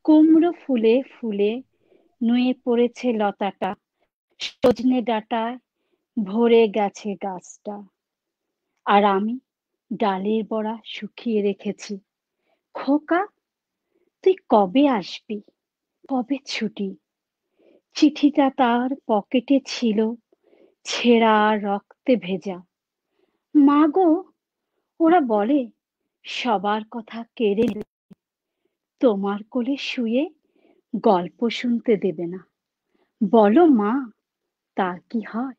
কুমড়ো ফুলে ফুলে নুয়ে পড়েছে লতাটা, সজনে ডাঁটায় ভরে গেছে গাছটা। আর আমি ডালের বড়া শুকিয়ে রেখেছি। খোকা, তুই কবে আসবি? কবে ছুটি? চিঠিটা তার পকেটে ছিল, ছেঁড়া রক্তে ভেজা। মা গো, ওরা বলে সবার কথা কেড়ে নিলে তোমার কোলে শুয়ে গল্প শুনতে দেবে না। বলো মা, তার কি হয়?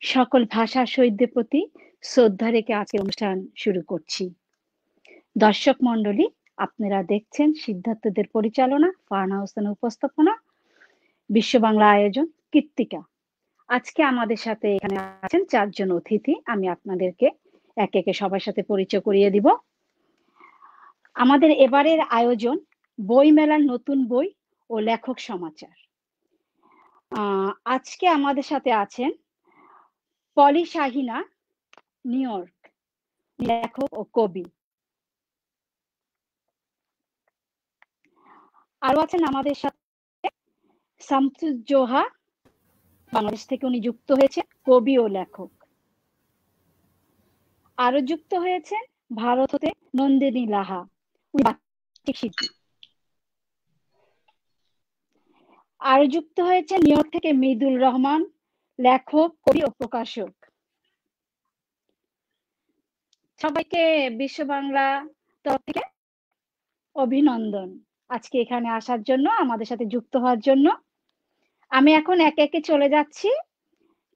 সকল ভাষা শহীদদের প্রতি শ্রদ্ধা রেখে আজকের অনুষ্ঠান শুরু করছি। দর্শক মণ্ডলী, আপনারা দেখছেন সিদ্ধার্থদের পরিচালনা, ফারহানা হোসেনের উপস্থাপনা, বিশ্ব বাংলা আয়োজন কৃত্তিকা। আজকে আমাদের সাথে এখানে আছেন চারজন অতিথি। আমি আপনাদেরকে একে একে সবার সাথে পরিচয় করিয়ে দিব। আমাদের এবারের আয়োজন বই মেলার নতুন বই ও লেখক সমাচার। আজকে আমাদের সাথে আছেন পলি শাহিনা, নিউ ইয়র্ক, লেখক ও কবি। আরো আছেন আমাদের সাথে শামসুজ্জোহা, বাংলাদেশ থেকে উনি যুক্ত হয়েছে, কবি ও লেখক। আরো যুক্ত হয়েছেন ভারত হতে নন্দিনী লাহা, উনি বাচিক শিল্পী। আরো যুক্ত হয়েছে নিউ ইয়র্ক থেকে মৃদুল রহমান, লেখক, কবি ও প্রকাশক। সবাইকে বিশ্ব বাংলা তরফ থেকে অভিনন্দন আজকে এখানে আসার জন্য, আমাদের সাথে যুক্ত হওয়ার জন্য। আমি এখন একে একে চলে যাচ্ছি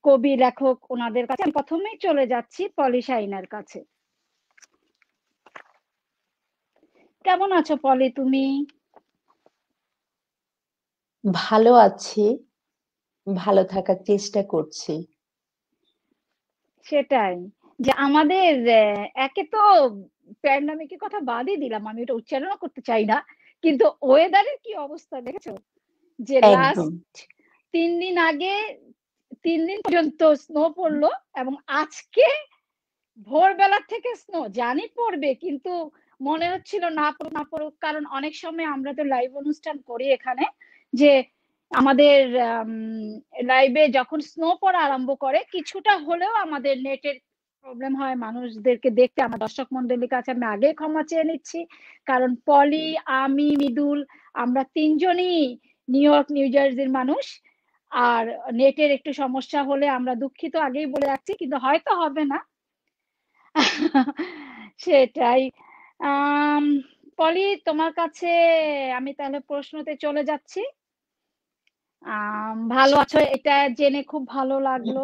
কবি লেখক ওনাদের কাছে। আমি প্রথমেই চলে যাচ্ছি পলি শাহিনার কাছে। কেমন আছো পলি তুমি? ভালো আছি, ভালো থাকার চেষ্টা করছি। সেটাই, যে আমাদের একে তো প্যান্ডামিকের কথা বাদই দিলাম, আমি এটা উচ্চারণ করতে চাই না, কিন্তু ওয়েদারের কি অবস্থা দেখেছো? যে লাস্ট একদম 3 দিন আগে 3 দিন পর্যন্ত স্নো পড়লো, এবং আজকে ভোরবেলা থেকে স্নো জানি পড়বে, কিন্তু মনে হচ্ছিল না পড়ুক না পড়ুক, কারণ অনেক সময় আমরা তো লাইভ অনুষ্ঠান করি এখানে, যে আমাদের লাইভে যখন স্নো পড়া আরম্ভ করে কিছুটা হলেও আমাদের নেটের প্রবলেম হয় মানুষদেরকে দেখতে। আমার দর্শক মন্ডলীর কাছে আমি আগে ক্ষমা চেয়ে নিচ্ছি, কারণ পলি, আমি, মৃদুল, আমরা তিনজনই নিউ ইয়র্ক নিউ জার্সির মানুষ। আর নেটের একটু সমস্যা হলে আমরা দুঃখিত, আগেই বলে রাখছি, কিন্তু হয়তো হবে না। সেটাই। আম, পলি, তোমার কাছে আমি তাহলে প্রশ্নতে চলে যাচ্ছি। ভালো আছো এটা জেনে খুব ভালো লাগলো।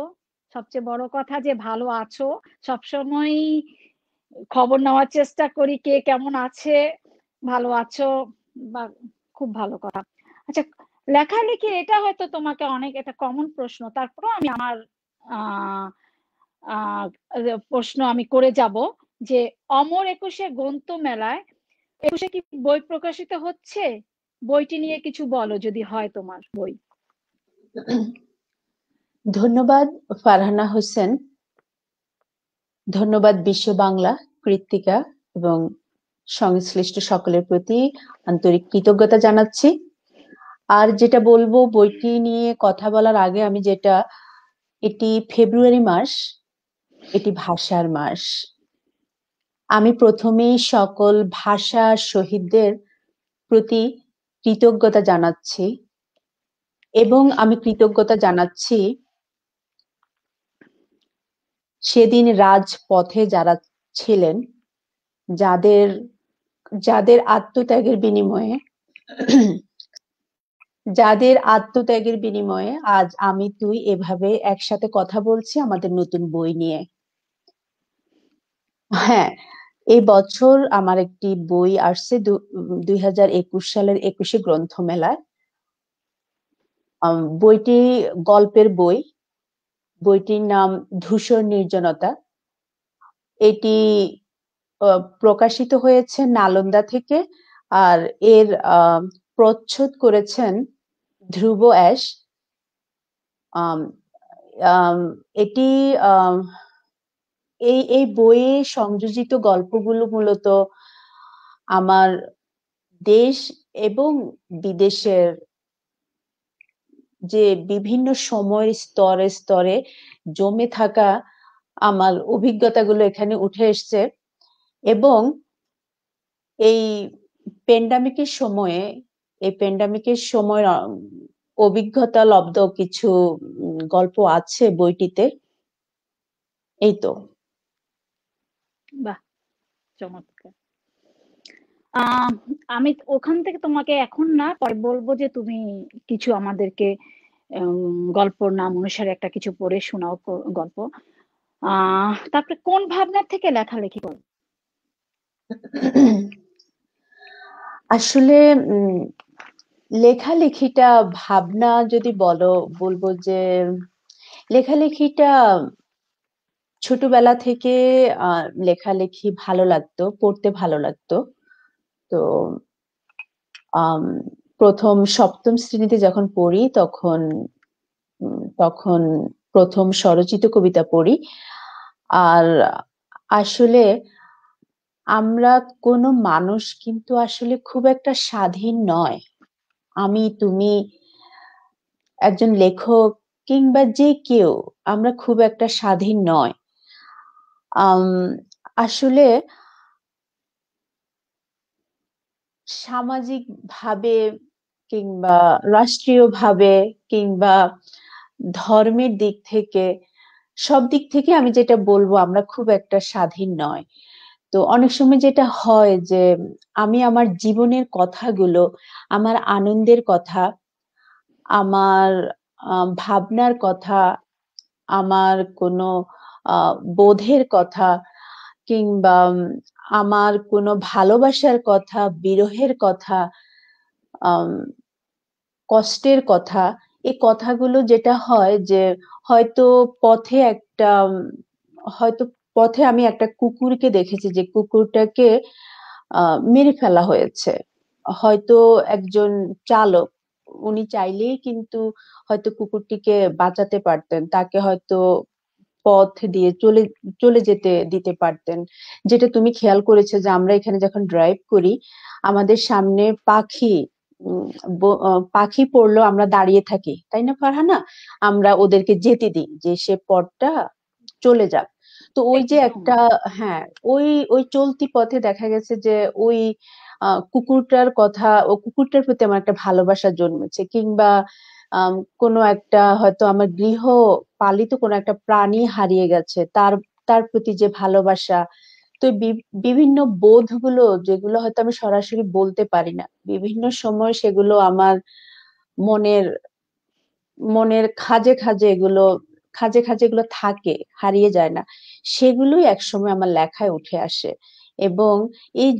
সবচেয়ে বড় কথা যে ভালো আছো। সবসময় খবর নেওয়ার চেষ্টা করি কে কেমন আছে, ভালো আছো বা, খুব ভালো কথা। আচ্ছা, লেখালেখি এটা হয়তো তোমাকে অনেক, এটা কমন প্রশ্ন, তারপরেও আমি আমার আহ আহ প্রশ্ন আমি করে যাব, যে অমর একুশে গ্রন্থ মেলায়, একুশে কি বই প্রকাশিত হচ্ছে? বইটি নিয়ে কিছু বলো যদি হয় তোমার বই। ধন্যবাদ ফারহানা হোসেন, ধন্যবাদ বিশ্ব বাংলা, কৃত্তিকা এবং সংশ্লিষ্ট সকলের প্রতি আন্তরিক কৃতজ্ঞতা জানাচ্ছি। আর যেটা বলবো, বইটি নিয়ে কথা বলার আগে আমি যেটা, এটি ফেব্রুয়ারি মাস, এটি ভাষার মাস। আমি প্রথমেই সকল ভাষা শহীদদের প্রতি কৃতজ্ঞতা জানাচ্ছি, এবং আমি কৃতজ্ঞতা জানাচ্ছি সেদিন রাজপথে যারা ছিলেন, যাদের যাদের আত্মত্যাগের বিনিময়ে যাদের আত্মত্যাগের বিনিময়ে আজ আমি তুই এভাবে একসাথে কথা বলছি আমাদের নতুন বই নিয়ে। হ্যাঁ, এই বছর আমার একটি বই আসছে 2021 সালের 21শে গ্রন্থমেলায়। বইটি গল্পের বই। বইটির নাম ধূসর নির্জনতা। এটি প্রকাশিত হয়েছে নালন্দা থেকে, আর এর প্রচ্ছদ করেছেন ধ্রুব অ্যাশ। আম, আম, এটি এই বইয়ে সংযোজিত গল্পগুলো মূলত আমার দেশ এবং বিদেশের যে বিভিন্ন সময়ের স্তরে স্তরে জমে থাকা আমার অভিজ্ঞতাগুলো এখানে উঠে এসছে। এবং এই প্যান্ডামিকের সময়ে অভিজ্ঞতা লব্ধ কিছু গল্প আছে বইটিতে। এই তো। বাহ, চমৎকার। আমি ওখান থেকে তোমাকে এখন না, পরে বলবো যে তুমি কিছু আমাদেরকে গল্পর নাম অনুসারে একটা কিছু পড়ে শোনাও গল্প। তারপরে কোন ভাবনা থেকে লেখালেখি করো? আসলে লেখালেখিটা ভাবনা যদি বলবো যে লেখালেখিটা ছোটবেলা থেকে লেখালেখি ভালো লাগতো, পড়তে ভালো লাগতো। তো প্রথম সপ্তম শ্রেণীতে যখন পড়ি তখন প্রথম স্বরচিত কবিতা পড়ি। আর আসলে আমরা কোনো মানুষ কিন্তু আসলে খুব একটা স্বাধীন নয়। আমি, তুমি, একজন লেখক কিংবা যে কেউ, আমরা খুব একটা স্বাধীন নয়। আসলে সামাজিক ভাবে কিংবা রাষ্ট্রীয় ভাবে কিংবা ধর্মের দিক থেকে, সব দিক থেকে আমি যেটা বলবো আমরা খুব একটা স্বাধীন নয়। তো অনেক সময় যেটা হয় যে আমি আমার জীবনের কথাগুলো, আমার আনন্দের কথা, আমার ভাবনার কথা, আমার কোনো বোধের কথা কিংবা আমার কোনো ভালোবাসার কথা, বিরহের কথা, কষ্টের কথা, এই কথাগুলো যেটা হয় যে হয়তো পথে একটা হয়তো পথে আমি একটা কুকুরকে দেখেছি যে কুকুরটাকে মেরে ফেলা হয়েছে। হয়তো একজন চালক, উনি চাইলেই কিন্তু হয়তো কুকুরটিকে বাঁচাতে পারতেন, তাকে হয়তো পথ দিয়ে চলে চলে যেতে দিতে পারতেন। যেটা তুমি খেয়াল করেছো যে আমরা এখানে যখন ড্রাইভ করি আমাদের সামনে পাখি পড়লো, আমরা দাঁড়িয়ে থাকি, তাই না ফারহানা? আমরা ওদেরকে যেতে দিই যে সে পথটা চলে যাক। তো ওই যে একদম। একটা, হ্যাঁ, ওই ওই চলতি পথে দেখা গেছে যে ওই কুকুরটার প্রতি আমার একটা ভালোবাসা জন্মেছে। কিংবা কোনো একটা হয়তো আমার গৃহ পালিত কোনো একটা প্রাণী হারিয়ে গেছে, তার তার প্রতি যে ভালোবাসা। তো বিভিন্ন বোধগুলো যেগুলো হয়তো আমি সরাসরি বলতে পারি না, বিভিন্ন সময় সেগুলো আমার মনের মনের খাজে খাজে এগুলো থাকে, হারিয়ে যায় না। সেগুলোই একসময় আমার লেখায় উঠে আসে। এবং এই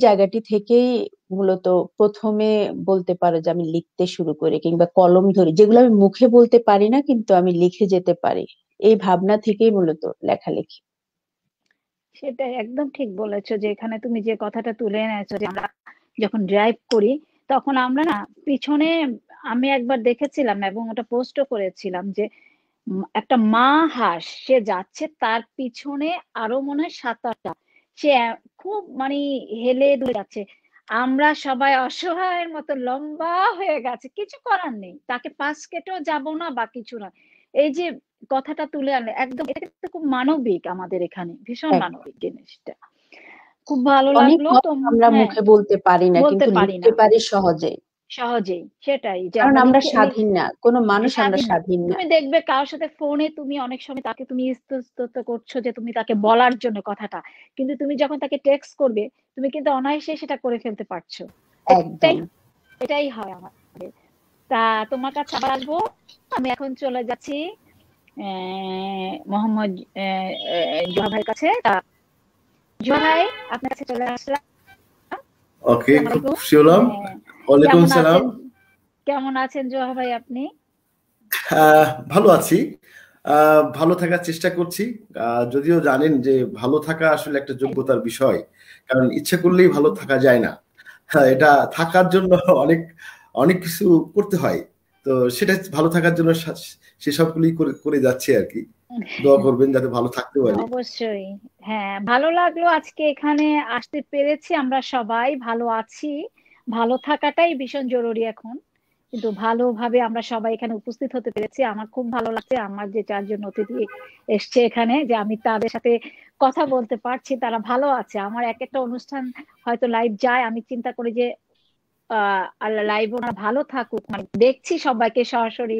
জায়গাটি থেকেই মূলত প্রথমে বলতে পারো যে আমি লিখতে শুরু করি কিংবা কলম ধরি, যেগুলো আমি মুখে বলতে পারি না কিন্তু আমি লিখে যেতে পারি। এই ভাবনা থেকেই মূলত লেখালেখি। সেটাই, একদম ঠিক বলেছো যে এখানে তুমি যে কথাটা তুলে এনেছো যে আমরা যখন ড্রাইভ করি তখন আমরা না পিছনে, আমি একবার দেখেছিলাম এবং ওটা পোস্টও করেছিলাম যে একটা মা হাঁস সে যাচ্ছে, তার পিছনে আরো মনে হয় 7-8টা, সে খুব মানে হেলে দুলে যাচ্ছে। আমরা সবাই অসহায়ের মতো লম্বা হয়ে গেছে, কিছু করার নেই, তাকে পাশ কেটেও যাব না বা কিছু না। এই যে কথাটা তুলে আনলে একদম, এটা কিন্তু খুব মানবিক, আমাদের এখানে ভীষণ এক মানবিক জিনিসটা। খুব ভালো অনেক লাগলো তো। কথা আমরা হ্যাঁ, মুখে বলতে পারি না বলতে কিন্তু পারি লিখতে না পারি সহজে। সহজেই, সেটাই যে কারণ আমরা আমরা লিখে স্বাধীন না, কোনো মানুষ আমরা স্বাধীন না। স্বাধীন না। তুমি দেখবে কারোর সাথে ফোনে তুমি অনেক সময় তাকে তুমি ইস্তত করছো যে তুমি তাকে বলার জন্য কথাটা, কিন্তু তুমি যখন তাকে টেক্সট করবে তুমি কিন্তু অনায়াসে সেটা করে ফেলতে পারছো। এটাই একদম। এটাই হয় আমাদের। তা তোমার কাছে আবার আসবো। আমি এখন চলে যাচ্ছি মোহাম্মদ জোহা ভাইয়ের কাছে। তা জোহা ভাই, আপনার কাছে চলে আসলাম। ওকে, আসসালামু খুব আলাইকুম। খুশি হলাম। ওয়ালাইকুম কেমন সালাম। আছেন? কেমন আছেন জোহা ভাই আপনি? ভালো আছি। ভালো থাকার চেষ্টা করছি। যদিও জানেন যে ভালো থাকা আসলে একটা যোগ্যতার বিষয়, কারণ ইচ্ছে করলেই ভালো থাকা যায় না। এটা থাকার জন্য অনেক অনেক কিছু করতে হয়। তো সেটা ভালো থাকার জন্য সেসবগুলি করে যাচ্ছে আর কি। দোয়া করবেন যাতে ভালো থাকতে পারি। অবশ্যই। হ্যাঁ, ভালো লাগলো আজকে এখানে আসতে পেরেছি। আমরা সবাই ভালো আছি। ভালো থাকাটাই ভীষণ জরুরি এখন, কিন্তু ভালোভাবে আমরা সবাই এখানে উপস্থিত হতে পেরেছি। আমার খুব ভালো লাগছে আমার যে 4 জন অতিথি এসছে এখানে, যে আমি তাদের সাথে কথা বলতে পারছি, তারা ভালো আছে। আমার এক একটা অনুষ্ঠান হয়তো লাইভ যায়, আমি চিন্তা করি যে আল্লাহ লাইভ ওনারা ভালো থাকুক, মানে দেখছি সবাইকে সরাসরি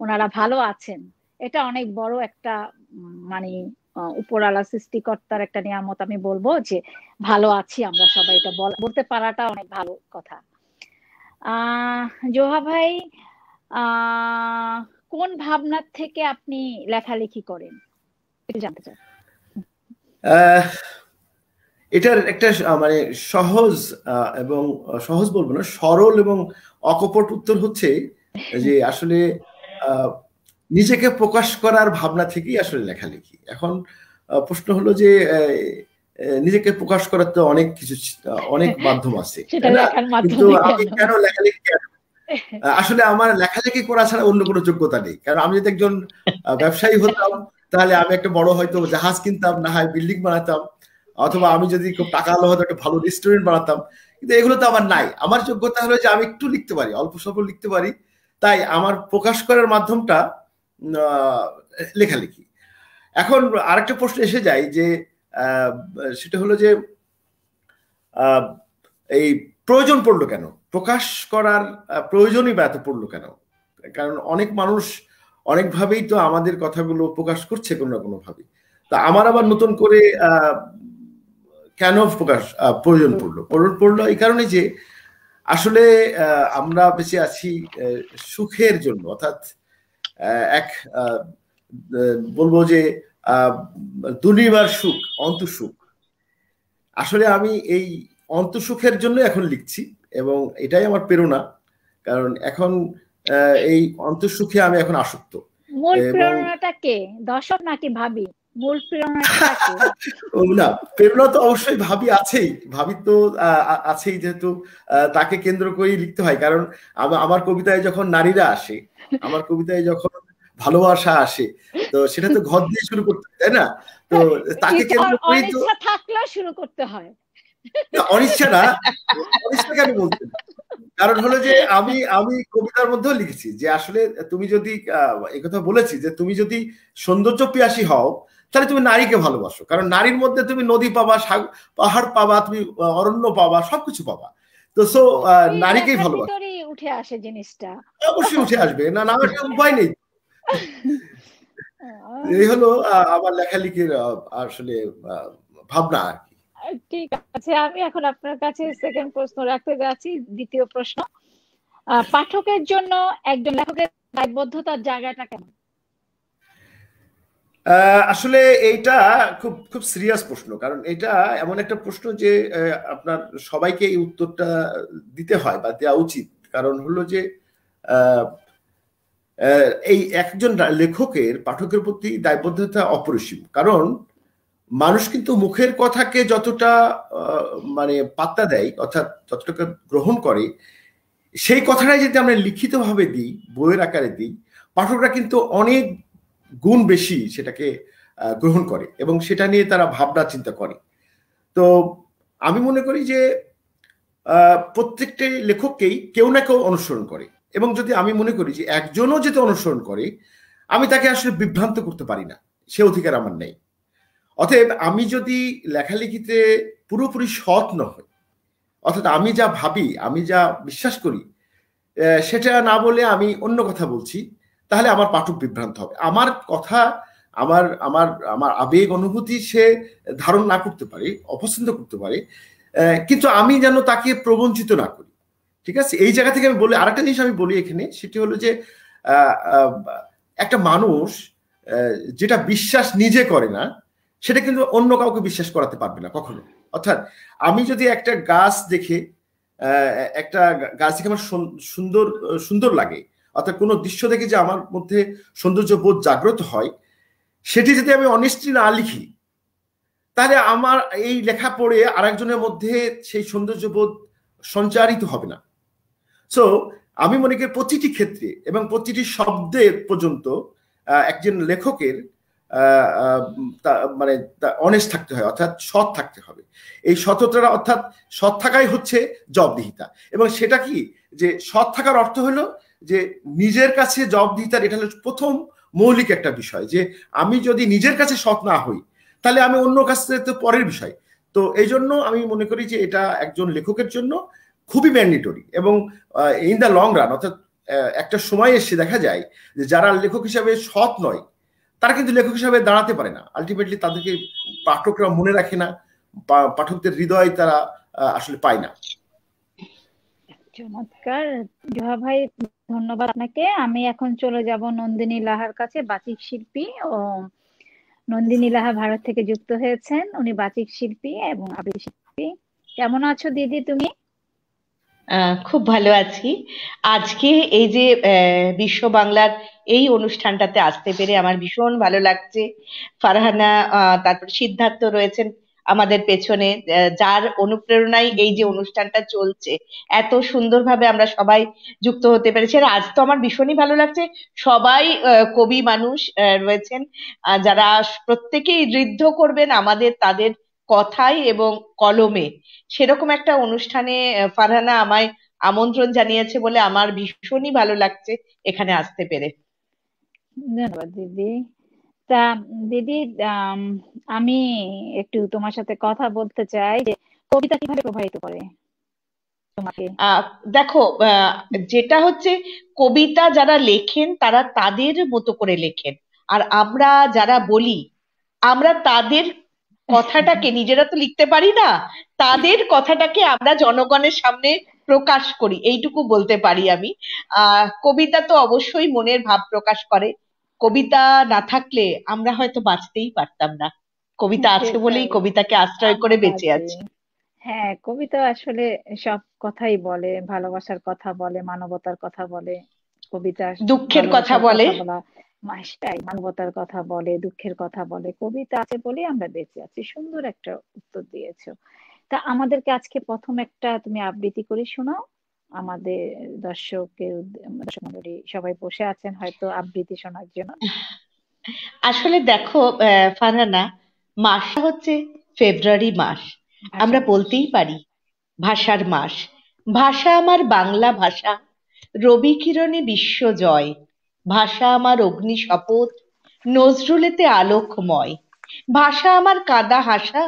ওনারা ভালো আছেন। এটা অনেক বড় একটা মানে উপরওয়ালা সৃষ্টিকর্তার একটা নিয়ামত। আমি বলবো যে ভালো আছি আমরা সবাই, এটা বলতে পারাটা অনেক ভালো কথা। জোহা ভাই, আহ কোন ভাবনার থেকে আপনি লেখালেখি করেন একটু জানতে চাই। এটার একটা মানে সহজ এবং সহজ বলবো না, সরল এবং অকপট উত্তর হচ্ছে যে আসলে নিজেকে প্রকাশ করার ভাবনা থেকেই আসলে লেখালেখি। এখন প্রশ্ন হলো যে নিজেকে প্রকাশ করার তো অনেক কিছু, অনেক মাধ্যম আছে, কিন্তু আমি কেন লেখালেখি কেন? আসলে আমার লেখালেখি করা ছাড়া অন্য কোনো যোগ্যতা নেই। কারণ আমি যদি একজন ব্যবসায়ী হতাম তাহলে আমি একটা বড় হয়তো জাহাজ কিনতাম, না হয় বিল্ডিং বানাতাম, অথবা আমি যদি খুব টাকা আলো হয়তো একটা ভালো রেস্টুরেন্ট বানাতাম। কিন্তু এগুলো তো আমার নাই। আমার যোগ্যতা হলো যে আমি একটু লিখতে পারি, অল্প স্বল্প লিখতে পারি, তাই আমার প্রকাশ করার মাধ্যমটা লেখালেখি। এখন আরেকটা প্রশ্ন এসে যায় যে সেটা হলো যে এই প্রয়োজন পড়লো কেন, প্রকাশ করার প্রয়োজনই বা এত পড়লো কেন? কারণ অনেক মানুষ অনেকভাবেই তো আমাদের কথাগুলো প্রকাশ করছে কোনো না কোনো ভাবে। তা আমার আবার নতুন করে কেন প্রকাশ প্রয়োজন পড়লো এই কারণে যে আসলে আমরা বেঁচে আছি সুখের জন্য, অর্থাৎ এক বলবো যে দুনিয়ার সুখ, অন্তঃসুখ। আসলে আমি এই অন্তঃসুখের জন্য এখন লিখছি এবং এটাই আমার প্রেরণা। কারণ এখন এই অন্তঃসুখে আমি এখন আসক্ত। মূল প্রেরণাটা কে, দর্শক নাকি ভাবি? মূল প্রেরণাটা কে? না, প্রেরণা তো অবশ্যই ভাবি আছেই, ভাবি তো আছেই, যেহেতু তাকে কেন্দ্র করেই লিখতে হয়। কারণ আমার কবিতায় যখন নারীরা আসে, আমার কবিতায় যখন ভালোবাসা আসে, তো সেটা তো ঘর দিয়ে শুরু করতে হয়, তাই না? তো তাকে কেন্দ্র করেই তো থাকলেও শুরু করতে হয়। অনিচ্ছা না, অনিচ্ছা কেন বলছেন? কারণ হলো যে আমি কবিতার মধ্যেও লিখেছি যে আসলে তুমি যদি এই কথা বলেছি যে তুমি যদি সৌন্দর্য পিয়াসী হও তাহলে তুমি নারীকে ভালোবাসো। কারণ নারীর মধ্যে তুমি নদী পাবা, পাহাড় পাবা, তুমি অরণ্য পাবা, সবকিছু পাবা। তো সো নারীকেই ভালোবাসো। উঠে আসে জিনিসটা, অবশ্যই উঠে আসবে, না না উপায় নেই। এই হলো আমার লেখালেখির আসলে ভাবনা আর কি। ঠিক আছে, আমি এখন আপনার কাছে সেকেন্ড প্রশ্ন রাখতে যাচ্ছি, দ্বিতীয় প্রশ্ন। পাঠকের জন্য একজন লেখকের দায়বদ্ধতার জায়গাটা কেমন? আসলে এইটা খুব খুব সিরিয়াস প্রশ্ন। কারণ এটা এমন একটা প্রশ্ন যে আপনার সবাইকে এই উত্তরটা দিতে হয় বা দেওয়া উচিত। কারণ হলো যে এই একজন লেখকের পাঠকের প্রতি দায়বদ্ধতা অপরিসীম। কারণ মানুষ কিন্তু মুখের কথাকে যতটা মানে পাত্তা দেয়, অর্থাৎ যতটা গ্রহণ করে, সেই কথাটাই যদি আমরা লিখিতভাবে দিই, বইয়ের আকারে দিই, পাঠকরা কিন্তু অনেক গুণ বেশি সেটাকে গ্রহণ করে এবং সেটা নিয়ে তারা ভাবনা চিন্তা করে। তো আমি মনে করি যে প্রত্যেকটা লেখককেই কেউ না কেউ অনুসরণ করে, এবং যদি আমি মনে করি যে একজনও যদি অনুসরণ করে, আমি তাকে আসলে বিভ্রান্ত করতে পারি না, সে অধিকার আমার নেই। অতএব আমি যদি লেখালেখিতে পুরোপুরি সৎ না হই, অর্থাৎ আমি যা ভাবি, আমি যা বিশ্বাস করি সেটা না বলে আমি অন্য কথা বলছি, তাহলে আমার পাঠক বিভ্রান্ত হবে। আমার কথা, আমার আমার আমার আবেগ অনুভূতি সে ধারণ না করতে পারে, অপছন্দ করতে পারে, কিন্তু আমি যেন তাকে প্রবঞ্চিত না করি। ঠিক আছে, এই জায়গা থেকে আমি বলি আরেকটা জিনিস আমি বলি এখানে, সেটি হলো যে একটা মানুষ যেটা বিশ্বাস নিজে করে না সেটা কিন্তু অন্য কাউকে বিশ্বাস করাতে পারবে না কখনো। অর্থাৎ আমি যদি একটা গাছ দেখে আমার সুন্দর সুন্দর লাগে, অর্থাৎ কোনো দৃশ্য দেখে যে আমার মধ্যে সৌন্দর্য বোধ জাগ্রত হয়, সেটি যদি আমি অনেস্টলি না লিখি, তাহলে আমার এই লেখা পড়ে আরেকজনের মধ্যে সেই সৌন্দর্য বোধ সঞ্চারিত হবে না। সো আমি মনে করি প্রতিটি ক্ষেত্রে এবং প্রতিটি শব্দের পর্যন্ত একজন লেখকের মানে অনেস্ট থাকতে হয়, অর্থাৎ সৎ থাকতে হবে। এই সততা অর্থাৎ সৎ থাকাই হচ্ছে জবাবদিহিতা। এবং সেটা কি যে সৎ থাকার অর্থ হলো যে নিজের কাছে জবাবদিহিতার এটা হলো প্রথম মৌলিক একটা বিষয়, যে আমি যদি নিজের কাছে সৎ না হই তাহলে আমি অন্য কাছে তো পরের বিষয়। তো এই জন্য আমি মনে করি যে এটা একজন লেখকের জন্য খুবই ম্যান্ডেটরি। এবং ইন দ্য লং রান, অর্থাৎ একটা সময় এসে দেখা যায় যে যারা লেখক হিসাবে সৎ নয় তারা কিন্তু লেখক হিসাবে দাঁড়াতে পারে না। আলটিমেটলি তাদেরকে পাঠকরা মনে রাখে না, পাঠকদের হৃদয় তারা আসলে পায় না। চমৎকার জোহা ভাই, ধন্যবাদ আপনাকে। আমি এখন চলে যাব নন্দিনী লাহার কাছে, বাচিক শিল্পী। ও নন্দিনী লাহা ভারত থেকে যুক্ত হয়েছেন, উনি বাচিক শিল্পী এবং আবৃত্তি শিল্পী। কেমন আছো দিদি তুমি? খুব ভালো আছি। আজকে এই যে বিশ্ব বাংলার এই অনুষ্ঠানটাতে আসতে পেরে আমার ভীষণ ভালো লাগছে। ফারহানা, তারপর সিদ্ধার্থ রয়েছেন আমাদের পেছনে, যার অনুপ্রেরণায় এই যে অনুষ্ঠানটা চলছে, এত সুন্দরভাবে আমরা সবাই যুক্ত হতে পেরেছি। আর আজ তো আমার ভীষণই ভালো লাগছে, সবাই কবি মানুষ রয়েছেন, যারা প্রত্যেকেই ঋদ্ধ করবেন আমাদের তাদের কথায় এবং কলমে। সেরকম একটা অনুষ্ঠানে ফারহানা আমায় আমন্ত্রণ জানিয়েছে বলে আমার ভীষণই ভালো লাগছে এখানে আসতে পেরে। ধন্যবাদ দিদি। তা দিদি, আমি একটু তোমার সাথে কথা বলতে চাই যে কবিতা কিভাবে প্রভাবিত করে তোমাকে? দেখো, যেটা হচ্ছে কবিতা যারা লেখেন তারা তাদের মতো করে লেখেন, আর আমরা যারা বলি আমরা তাদের কথাটাকে নিজেরা তো লিখতে পারি না, তাদের কথাটাকে আমরা জনগণের সামনে প্রকাশ করি, এইটুকু বলতে পারি আমি। কবিতা তো অবশ্যই মনের ভাব প্রকাশ করে। কবিতা না থাকলে আমরা হয়তো বাঁচতেই পারতাম না, কবিতা আছে বলেই কবিতাকে আশ্রয় করে বেঁচে আছি। হ্যাঁ, কবিতা আসলে সব কথাই বলে, ভালোবাসার কথা বলে, মানবতার কথা বলে। কবিতা দুঃখের কথা বলে, মানবতার কথা বলে, দুঃখের কথা বলে। কবিতা আছে বলেই আমরা বেঁচে আছি। সুন্দর একটা উত্তর দিয়েছো। তা আমাদেরকে আজকে প্রথম একটা তুমি আবৃত্তি করে শোনাও। আমাদের দর্শক মণ্ডলী সবাই বসে আছেন হয়তো আবৃত্তি শোনার জন্য। আসলে দেখো ফারহানা, মাসটা হচ্ছে ফেব্রুয়ারি মাস, আমরা বলতেই পারি ভাষার মাস। ভাষা আমার বাংলা ভাষা, রবি কিরণে বিশ্ব জয়। ভাষা আমার অগ্নি শপথ, নজরুলেতে আলোকময়। ভাষা আমার কাদা হাসা,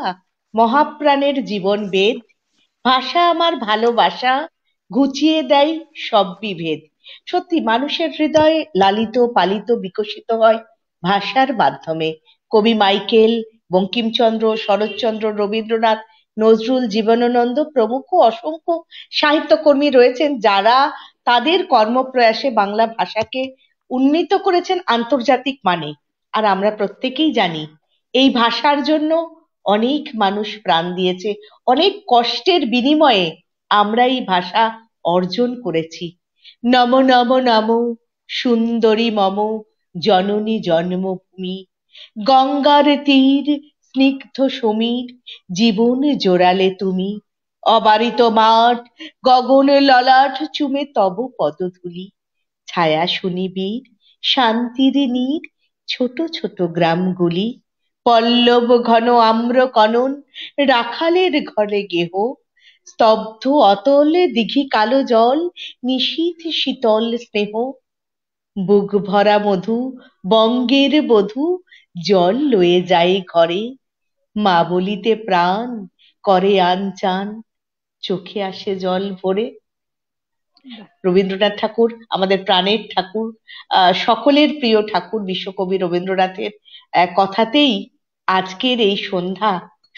মহাপ্রাণের জীবন বেদ। ভাষা আমার ভালোবাসা, ঘুচিয়ে দেয় সব বিভেদ। সত্যি মানুষের হৃদয়ে লালিত পালিত বিকশিত হয় ভাষার মাধ্যমে। কবি মাইকেল, বঙ্কিমচন্দ্র, শরৎচন্দ্র, রবীন্দ্রনাথ, নজরুল, জীবনানন্দ প্রমুখ অসংখ্য সাহিত্যকর্মী রয়েছেন যারা তাদের কর্মপ্রয়াসে বাংলা ভাষাকে উন্নীত করেছেন আন্তর্জাতিক মানে। আর আমরা প্রত্যেকেই জানি এই ভাষার জন্য অনেক মানুষ প্রাণ দিয়েছে, অনেক কষ্টের বিনিময়ে আমরা এই ভাষা অর্জন করেছি। নম নম নম সুন্দরী মম জননী জন্মভূমি, গঙ্গার তীর স্নিগ্ধ সমীর, জীবন জোড়ালে তুমি। অবারিত মাঠ গগন ললাট চুমে তব পদধূলি, ছায়া সুনিবিড় শান্তির নীড় ছোট ছোট গ্রামগুলি। পল্লব ঘন আম্র কনন রাখালের ঘরে গেহ, স্তব্ধ অতল দিঘি কালো জল নিশীথ শীতল স্নেহ। বুক ভরা মধু বঙ্গের বধূ জল লয়ে যায় ঘরে, মা বলিতে প্রাণ করে আনচান চোখে আসে জল ভরে। রবীন্দ্রনাথ ঠাকুর আমাদের প্রাণের ঠাকুর, সকলের প্রিয় ঠাকুর বিশ্বকবি রবীন্দ্রনাথের কথাতেই আজকের এই সন্ধ্যা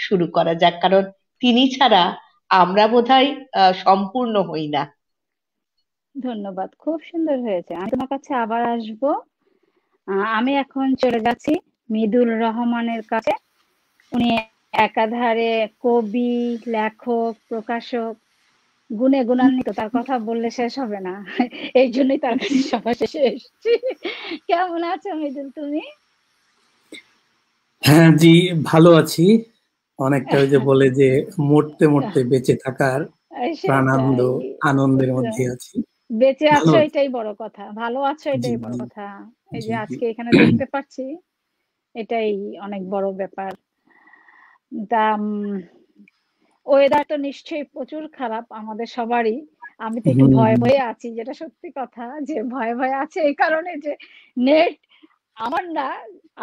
শুরু করা যাক, কারণ তিনি ছাড়া আমরা বোধহয় সম্পূর্ণ হই না। ধন্যবাদ, খুব সুন্দর হয়েছে। আমি তোমার কাছে আবার আসবো। আমি এখন চলে যাচ্ছি মৃদুল রহমানের কাছে। উনি একাধারে কবি, লেখক, প্রকাশক, গুণে গুণান্বিত, তার কথা বললে শেষ হবে না। এই জন্যই তার কাছে সবার শেষে এসেছি। কেমন আছো মৃদুল তুমি? হ্যাঁ জি, ভালো আছি। অনেকটা ওই যে বলে যে মরতে মরতে বেঁচে থাকার প্রাণানন্দ, আনন্দের মধ্যে আছি। বেঁচে আছো ধন্যবাদ। এটাই বড় কথা, ভালো আছো জি এটাই বড় জি কথা। এই জি যে জি আজকে এখানে দেখতে পাচ্ছি, এটাই অনেক বড় ব্যাপার। তা ওয়েদারটা নিশ্চয়ই প্রচুর খারাপ আমাদের সবারই। আমি তো একটু ভয়ে হুম, ভয়ে আছি, যেটা সত্যি কথা, যে ভয়ে ভয়ে আছে এই কারণে যে নেট আমার না,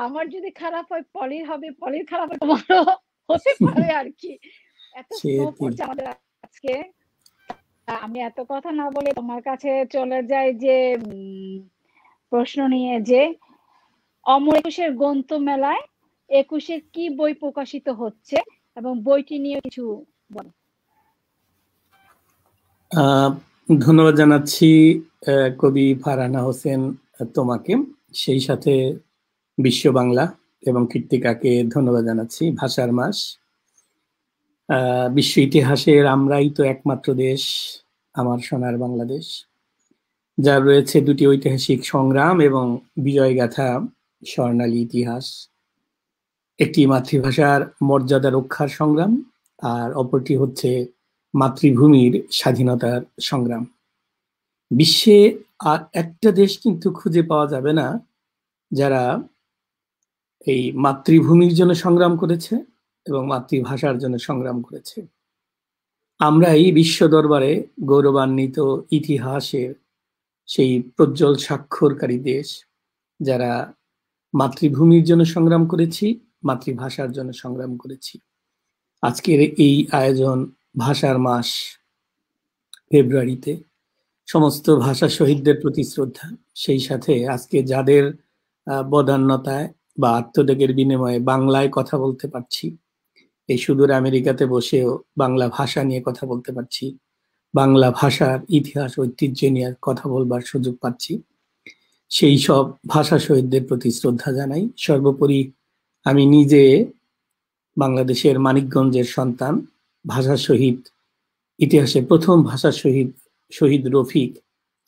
আমার যদি খারাপ হয় পলির হবে, পলির খারাপ হয় তোমারও হতে পারে আর কি। এত সে স্নো ঠিক। পড়ছে আমাদের আজকে। আমি এত কথা না বলে তোমার কাছে চলে যাই যে প্রশ্ন নিয়ে, যে অমর একুশের গ্রন্থ মেলায় 21-এর কি বই প্রকাশিত হচ্ছে এবং বইটি নিয়ে কিছু বলো। আহ, ধন্যবাদ জানাচ্ছি কবি ফারহানা হোসেন তোমাকে, সেই সাথে বিশ্ব বাংলা এবং কৃত্তিকাকে ধন্যবাদ জানাচ্ছি। ভাষার মাস, বিশ্ব ইতিহাসের আমরাই তো একমাত্র দেশ, আমার সোনার বাংলাদেশ, যার রয়েছে দুটি ঐতিহাসিক সংগ্রাম এবং বিজয়গাথা, স্বর্ণালী ইতিহাস। একটি মাতৃভাষার মর্যাদা রক্ষার সংগ্রাম, আর অপরটি হচ্ছে মাতৃভূমির স্বাধীনতার সংগ্রাম। বিশ্বে আর একটা দেশ কিন্তু খুঁজে পাওয়া যাবে না যারা এই মাতৃভূমির জন্য সংগ্রাম করেছে এবং মাতৃভাষার জন্য সংগ্রাম করেছে। আমরাই বিশ্ব দরবারে গৌরবান্বিত ইতিহাসের সেই প্রজ্জ্বল স্বাক্ষরকারী দেশ, যারা মাতৃভূমির জন্য সংগ্রাম করেছি, মাতৃভাষার জন্য সংগ্রাম করেছি। আজকের এই আয়োজন ভাষার মাস ফেব্রুয়ারিতে, সমস্ত ভাষা শহীদদের প্রতি শ্রদ্ধা। সেই সাথে আজকে যাদের বদান্যতায় বা আত্মত্যাগের বিনিময়ে বাংলায় কথা বলতে পারছি, এই সুদূর আমেরিকাতে বসেও বাংলা ভাষা নিয়ে কথা বলতে পারছি, বাংলা ভাষার ইতিহাস ঐতিহ্য নিয়ে কথা বলবার সুযোগ পাচ্ছি, সেই সব ভাষা শহীদদের প্রতি শ্রদ্ধা জানাই। সর্বোপরি আমি নিজে বাংলাদেশের মানিকগঞ্জের সন্তান, ভাষা শহীদ, ইতিহাসে প্রথম ভাষা শহীদ শহীদ রফিক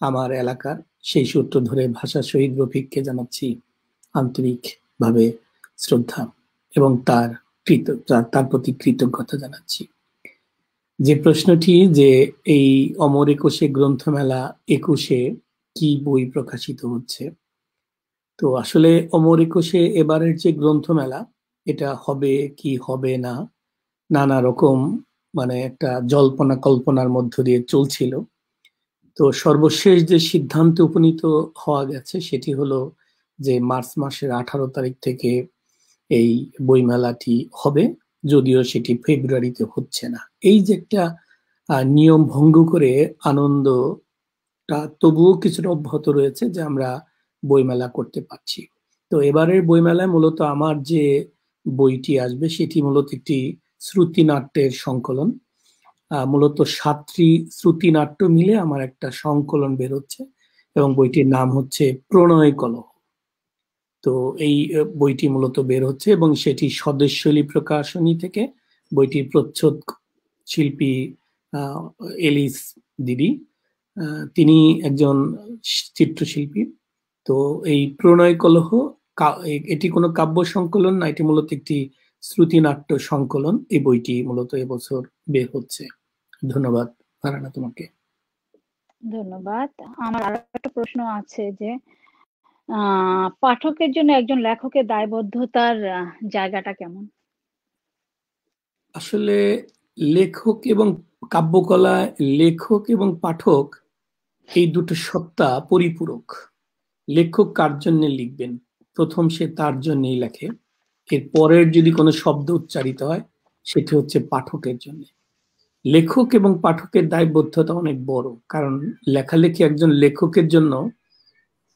আমার এলাকার, সেই সূত্র ধরে ভাষা শহীদ রফিককে জানাচ্ছি আন্তরিকভাবে শ্রদ্ধা এবং তার প্রতি কৃতজ্ঞতা জানাচ্ছি। যে প্রশ্নটি, যে এই অমর একুশে গ্রন্থমেলা 21-এ কি বই প্রকাশিত হচ্ছে, তো আসলে অমর একুশে এবারের যে গ্রন্থমেলা, এটা হবে কি হবে না, নানা রকম মানে একটা জল্পনা কল্পনার মধ্য দিয়ে চলছিল। তো সর্বশেষ যে সিদ্ধান্তে উপনীত হওয়া গেছে সেটি হলো যে মার্চ মাসের 18 তারিখ থেকে এই বইমেলাটি হবে, যদিও সেটি ফেব্রুয়ারিতে হচ্ছে না। এই যে একটা নিয়ম ভঙ্গ করে আনন্দটা তবুও কিছুটা অব্যাহত রয়েছে, যে আমরা বইমেলা করতে পারছি। তো এবারের বইমেলায় মূলত আমার যে বইটি আসবে সেটি মূলত একটি শ্রুতিনাট্যের সংকলন। মূলত 7টি শ্রুতিনাট্য মিলে আমার একটা সংকলন বের হচ্ছে এবং বইটির নাম হচ্ছে প্রণয় কলহ। তো এই বইটি মূলত বের হচ্ছে এবং সেটি স্বদেশশৈলী প্রকাশনী থেকে। বইটির প্রচ্ছদ শিল্পী এলিস দিদি, তিনি একজন চিত্রশিল্পী। তো এই প্রণয় কলহ, এটি কোনো কাব্য সংকলন না, এটি মূলত একটি শ্রুতিনাট্য সংকলন। এই বইটি মূলত এবছর বের হচ্ছে। ধন্যবাদ ফারহানা তোমাকে। ধন্যবাদ। আমার আরো একটা প্রশ্ন আছে, যে পাঠকের জন্য একজন লেখকের দায়বদ্ধতার জায়গাটা কেমন? আসলে লেখক এবং কাব্যকলা, লেখক এবং পাঠক, এই দুটো সত্তা পরিপূরক। লেখক কার জন্য লিখবেন, প্রথম সে তার জন্যই লেখে, এর পরের যদি কোনো শব্দ উচ্চারিত হয় সেটি হচ্ছে পাঠকের জন্য। লেখক এবং পাঠকের দায়বদ্ধতা অনেক বড়, কারণ লেখালেখি একজন লেখকের জন্য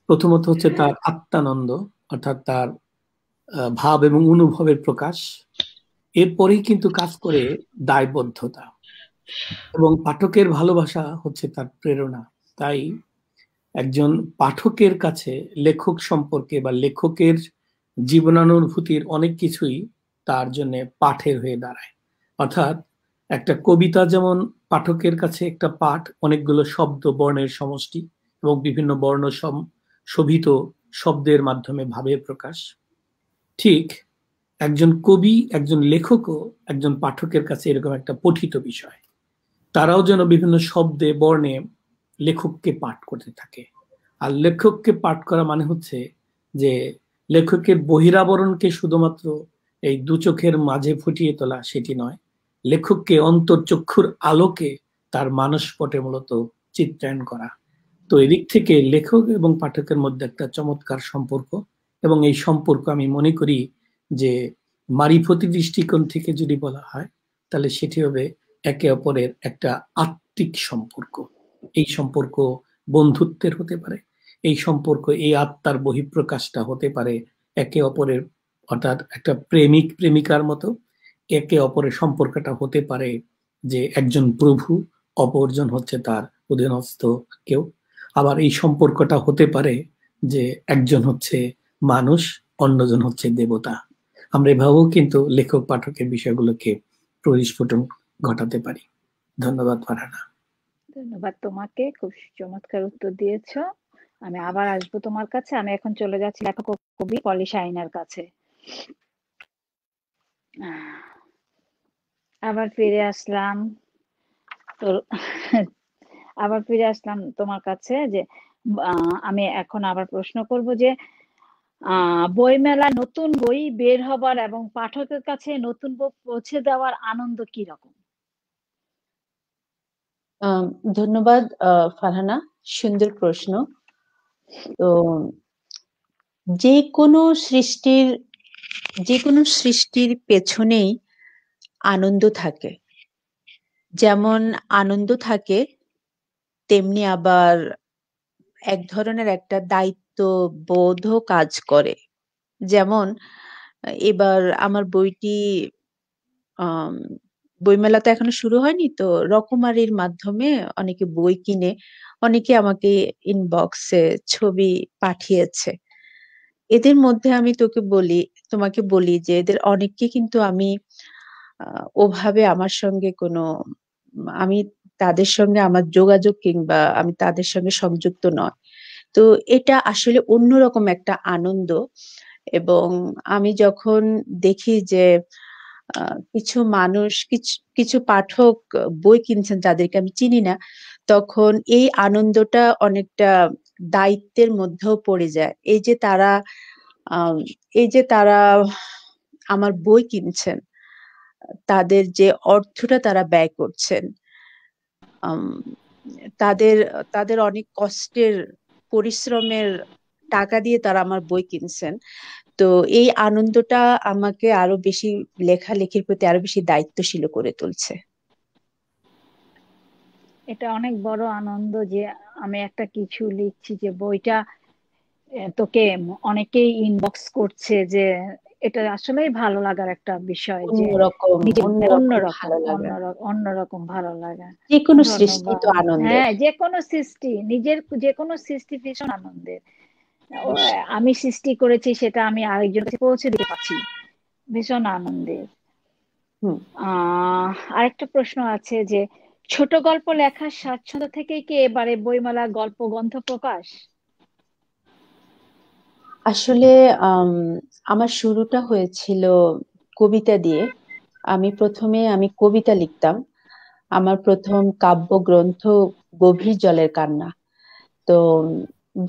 প্রথমত হচ্ছে তার আত্মানন্দ, অর্থাৎ তার ভাব এবং অনুভবের প্রকাশ। এরপরেই কিন্তু কাজ করে দায়বদ্ধতা, এবং পাঠকের ভালোবাসা হচ্ছে তার প্রেরণা। তাই একজন পাঠকের কাছে লেখক সম্পর্কে বা লেখকের জীবনানুভূতির অনেক কিছুই তার জন্য পাঠের হয়ে দাঁড়ায়। অর্থাৎ একটা কবিতা যেমন পাঠকের কাছে একটা পাঠ, অনেকগুলো শব্দ বর্ণের সমষ্টি এবং বিভিন্ন বর্ণ শোভিত শব্দের মাধ্যমে ভাবের প্রকাশ, ঠিক একজন কবি, একজন লেখকও একজন পাঠকের কাছে এরকম একটা পঠিত বিষয়। তারাও যেন বিভিন্ন শব্দে বর্ণে লেখককে পাঠ করতে থাকে। আর লেখককে পাঠ করা মানে হচ্ছে যে লেখকের বহিরাবরণকে শুধুমাত্র এই দু চোখের মাঝে ফুটিয়ে তোলা সেটি নয়, লেখককে অন্তর্চক্ষুর আলোকে তার মানসপটে মূলত চিত্রায়ন করা। তো এদিক থেকে লেখক এবং পাঠকের মধ্যে একটা চমৎকার সম্পর্ক, এবং এই সম্পর্ক আমি মনে করি যে মারিফতি দৃষ্টিকোণ থেকে যদি বলা হয় তাহলে সেটি হবে একে অপরের একটা আত্মিক সম্পর্ক। এই সম্পর্ক বন্ধুত্বের হতে পারে, এই সম্পর্ক এই আত্মার বহিঃপ্রকাশটা হতে পারে একে অপরের, অর্থাৎ একটা প্রেমিক প্রেমিকার মতো একে অপরের সম্পর্কটা হতে পারে যে একজন প্রভু অপরজন হচ্ছে তার অধীনস্থ কেউ। আবার এই সম্পর্কটা হতে পারে যে একজন হচ্ছে মানুষ, অন্যজন হচ্ছে দেবতা। আমরা এভাবেও কিন্তু লেখক পাঠকের বিষয়গুলোকে পরিস্ফুটন ঘটাতে পারি। ধন্যবাদ ফারহানা। ধন্যবাদ তোমাকে, খুব চমৎকার উত্তর দিয়েছো। আমি আবার আসবো তোমার কাছে। আমি এখন চলে যাচ্ছি লেখক ও কবি পলি শাহিনার কাছে। আবার ফিরে আসলাম তো আবার ফিরে আসলাম তোমার কাছে যে আমি এখন আবার প্রশ্ন করব যে বইমেলা নতুন বই বের হবার এবং পাঠকের কাছে নতুন বই পৌঁছে দেওয়ার আনন্দ কি রকম? ধন্যবাদ ফারহানা, সুন্দর প্রশ্ন। তো যে কোনো সৃষ্টির পেছনেই আনন্দ থাকে। যেমন আনন্দ থাকে তেমনি আবার এক ধরনের একটা দায়িত্ব বোধও কাজ করে। যেমন এবার আমার বইটি বইমেলা তো এখনো শুরু হয়নি, তো রকমারির মাধ্যমে অনেকে বই কিনে অনেকে আমাকে ইনবক্সে ছবি পাঠিয়েছে। এদের মধ্যে আমি তোমাকে বলি যে এদের অনেককে কিন্তু আমি ওভাবে আমার সঙ্গে আমি তাদের সঙ্গে আমার যোগাযোগ কিংবা আমি তাদের সঙ্গে সংযুক্ত নয়। তো এটা আসলে অন্যরকম একটা আনন্দ। এবং আমি যখন দেখি যে কিছু মানুষ কিছু পাঠক বই কিনছেন যাদেরকে আমি চিনি না, তখন এই আনন্দটা অনেকটা দায়িত্বের মধ্যেও পড়ে যায়। এই যে তারা আমার বই কিনছেন, তাদের যে অর্থটা তারা ব্যয় করছেন, তাদের অনেক কষ্টের পরিশ্রমের টাকা দিয়ে তারা আমার বই কিনছেন। তো এই আনন্দটা আমাকে আরো বেশি লেখালেখির প্রতি আরো বেশি দায়িত্বশীল করে তুলছে। এটা অনেক বড় আনন্দ যে আমি একটা কিছু লিখছি, যে বইটা তোকে অনেকেই ইনবক্স করছে, যে এটা আসলেই ভালো লাগার একটা বিষয়, যে অন্যরকম ভালো লাগা। যে কোনো সৃষ্টি তো আনন্দের। হ্যাঁ, যে কোনো সৃষ্টি, নিজের যে কোনো সৃষ্টি ভীষণ আনন্দের। আমি সৃষ্টি করেছি সেটা আমি আরেকজনের কাছে পৌঁছে দিতে পারছি, ভীষণ আনন্দের। আরেকটা প্রশ্ন আছে যে ছোট গল্প লেখার স্বাচ্ছন্দ্য থেকেই কি এবারে বইমেলা গল্প গ্রন্থ প্রকাশ? আসলে আমার শুরুটা হয়েছিল কবিতা দিয়ে। প্রথমে আমি কবিতা লিখতাম। আমার প্রথম কাব্যগ্রন্থ গভীর জলের কান্না। তো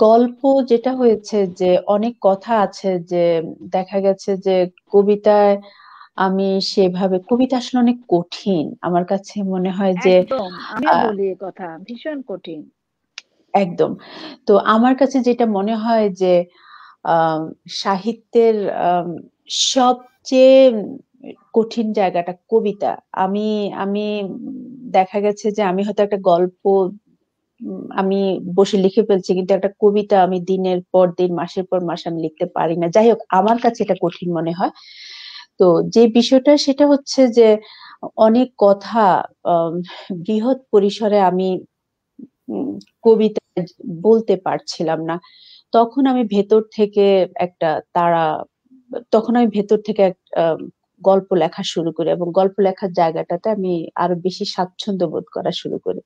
গল্প যেটা হয়েছে যে অনেক কথা আছে, যে দেখা গেছে যে কবিতায় আমি সেভাবে, কবিতা আসলে অনেক কঠিন আমার কাছে মনে হয় যে আমিও বলি এই কথা, ভীষণ কঠিন একদম। তো আমার কাছে যেটা মনে হয় যে সাহিত্যের সবচেয়ে কঠিন জায়গাটা কবিতা। আমি দেখা গেছে যে আমি হয়তো একটা গল্প আমি বসে লিখে ফেলছি, কিন্তু একটা কবিতা আমি দিনের পর দিন মাসের পর মাস আমি লিখতে পারি না। যাই হোক, আমার কাছে এটা কঠিন মনে হয়। তো যে বিষয়টা সেটা হচ্ছে যে অনেক কথা বৃহৎ পরিসরে আমি কবিতা বলতে পারছিলাম না। তখন আমি ভেতর থেকে গল্প লেখা শুরু করি, এবং গল্প লেখার জায়গাটাতে আমি আরো বেশি স্বাচ্ছন্দ্য বোধ করা শুরু করি।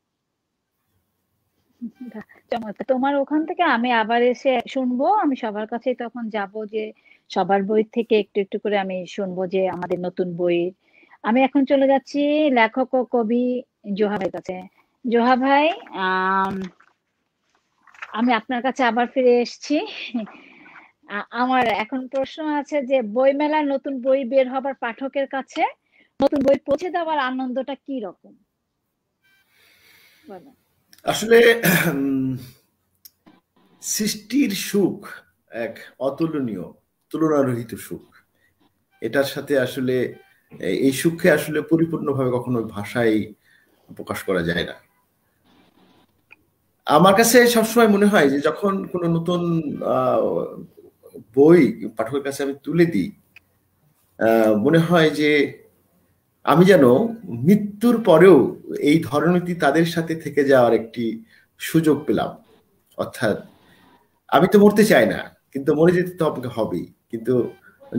তোমার ওখান থেকে আমি আবার এসে শুনবো, আমি সবার কাছে তখন যাব, যে সবার বই থেকে একটু একটু করে আমি শুনবো যে আমাদের নতুন বই। আমি এখন চলে যাচ্ছি লেখক ও কবি জোহা ভাইয়ের কাছে। জোহা ভাই, আমি আপনার কাছে আবার ফিরে এসেছি। আমার এখন প্রশ্ন আছে যে বইমেলার নতুন বই বের হবার পাঠকের কাছে নতুন বই পৌঁছে দেওয়ার আনন্দটা কি রকম? আসলে সৃষ্টির সুখ এক অতুলনীয়, তুলনারহিত সুখ। এটার সাথে আসলে এই সুখকে আসলে পরিপূর্ণভাবে কখনো ভাষায় প্রকাশ করা যায় না। আমার কাছে সবসময় মনে হয় যে যখন কোনো নতুন বই পাঠকের কাছে আমি তুলে দিই, মনে হয় যে আমি যেন মৃত্যুর পরেও এই ধরনীতি তাদের সাথে থেকে যাওয়ার একটি সুযোগ পেলাম। অর্থাৎ আমি তো মরতে চাই না, কিন্তু মরে যেতে তো আপনাকে হবেই। কিন্তু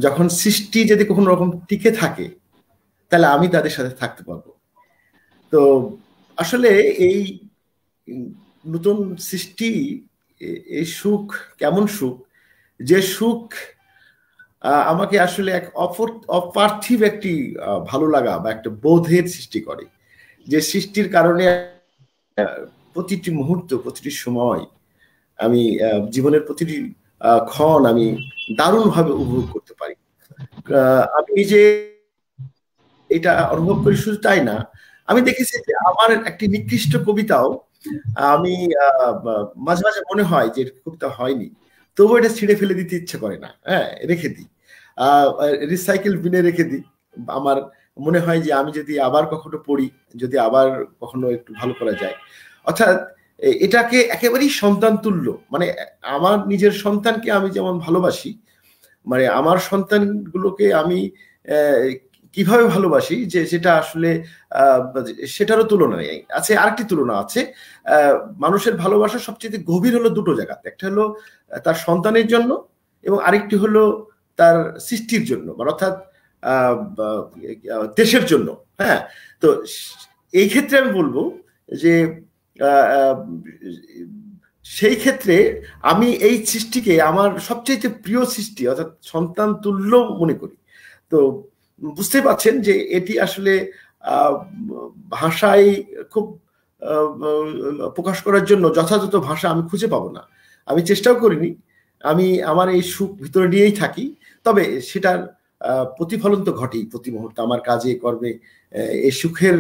যখন সৃষ্টি যদি কোনো রকম টিকে থাকে, তাহলে আমি তাদের সাথে থাকতে পারবো। তো আসলে এই নতুন সৃষ্টি, এই সুখ কেমন সুখ, যে সুখ আমাকে আসলে এক অপার্থিব একটি ভালো লাগা বা একটা বোধের সৃষ্টি করে, যে সৃষ্টির কারণে প্রতিটি মুহূর্ত, প্রতিটি সময় আমি জীবনের প্রতিটি ক্ষণ আমি দারুণভাবে উপভোগ করতে পারি। আমি যে এটা অনুভব করি শুধু তাই না, আমি দেখেছি যে আমার একটি নিকৃষ্ট কবিতাও আমি মাঝে মাঝে মনে হয় যে কবিতা হয়নি, তবু এটা ছিঁড়ে ফেলে দিতে ইচ্ছে করে না, হ্যাঁ, রেখে দিই, রিসাইকেল বিনে রেখে দিই। আমার মনে হয় যে আমি যদি আবার কখনো পড়ি, যদি আবার কখনো একটু ভালো করা যায়। অর্থাৎ এটাকে একেবারেই সন্তান তুল্য, মানে আমার নিজের সন্তানকে আমি যেমন ভালোবাসি, মানে আমার সন্তানগুলোকে আমি কিভাবে ভালোবাসি, যে সেটা আসলে সেটারও তুলনা নেই। আছে আরেকটি তুলনা আছে, মানুষের ভালোবাসা সবচেয়ে গভীর হলো দুটো জায়গাতে, একটা হলো তার সন্তানের জন্য এবং আরেকটি হলো তার সৃষ্টির জন্য, অর্থাৎ দেশের জন্য। হ্যাঁ, তো এই ক্ষেত্রে আমি বলবো যে সেই ক্ষেত্রে আমি এই সৃষ্টিকে আমার সবচেয়ে প্রিয় সৃষ্টি, অর্থাৎ সন্তান তুল্য মনে করি। তো বুঝতে পারছেন যে এটি আসলে ভাষায় খুব প্রকাশ করার জন্য যথাযথ ভাষা আমি খুঁজে পাবো না, আমি চেষ্টাও করিনি। আমি আমার এই সুখ ভিতরে নিয়েই থাকি, তবে সেটার প্রতিফলন তো ঘটেই প্রতি মুহূর্তে আমার কাজে কর্মে। এই সুখের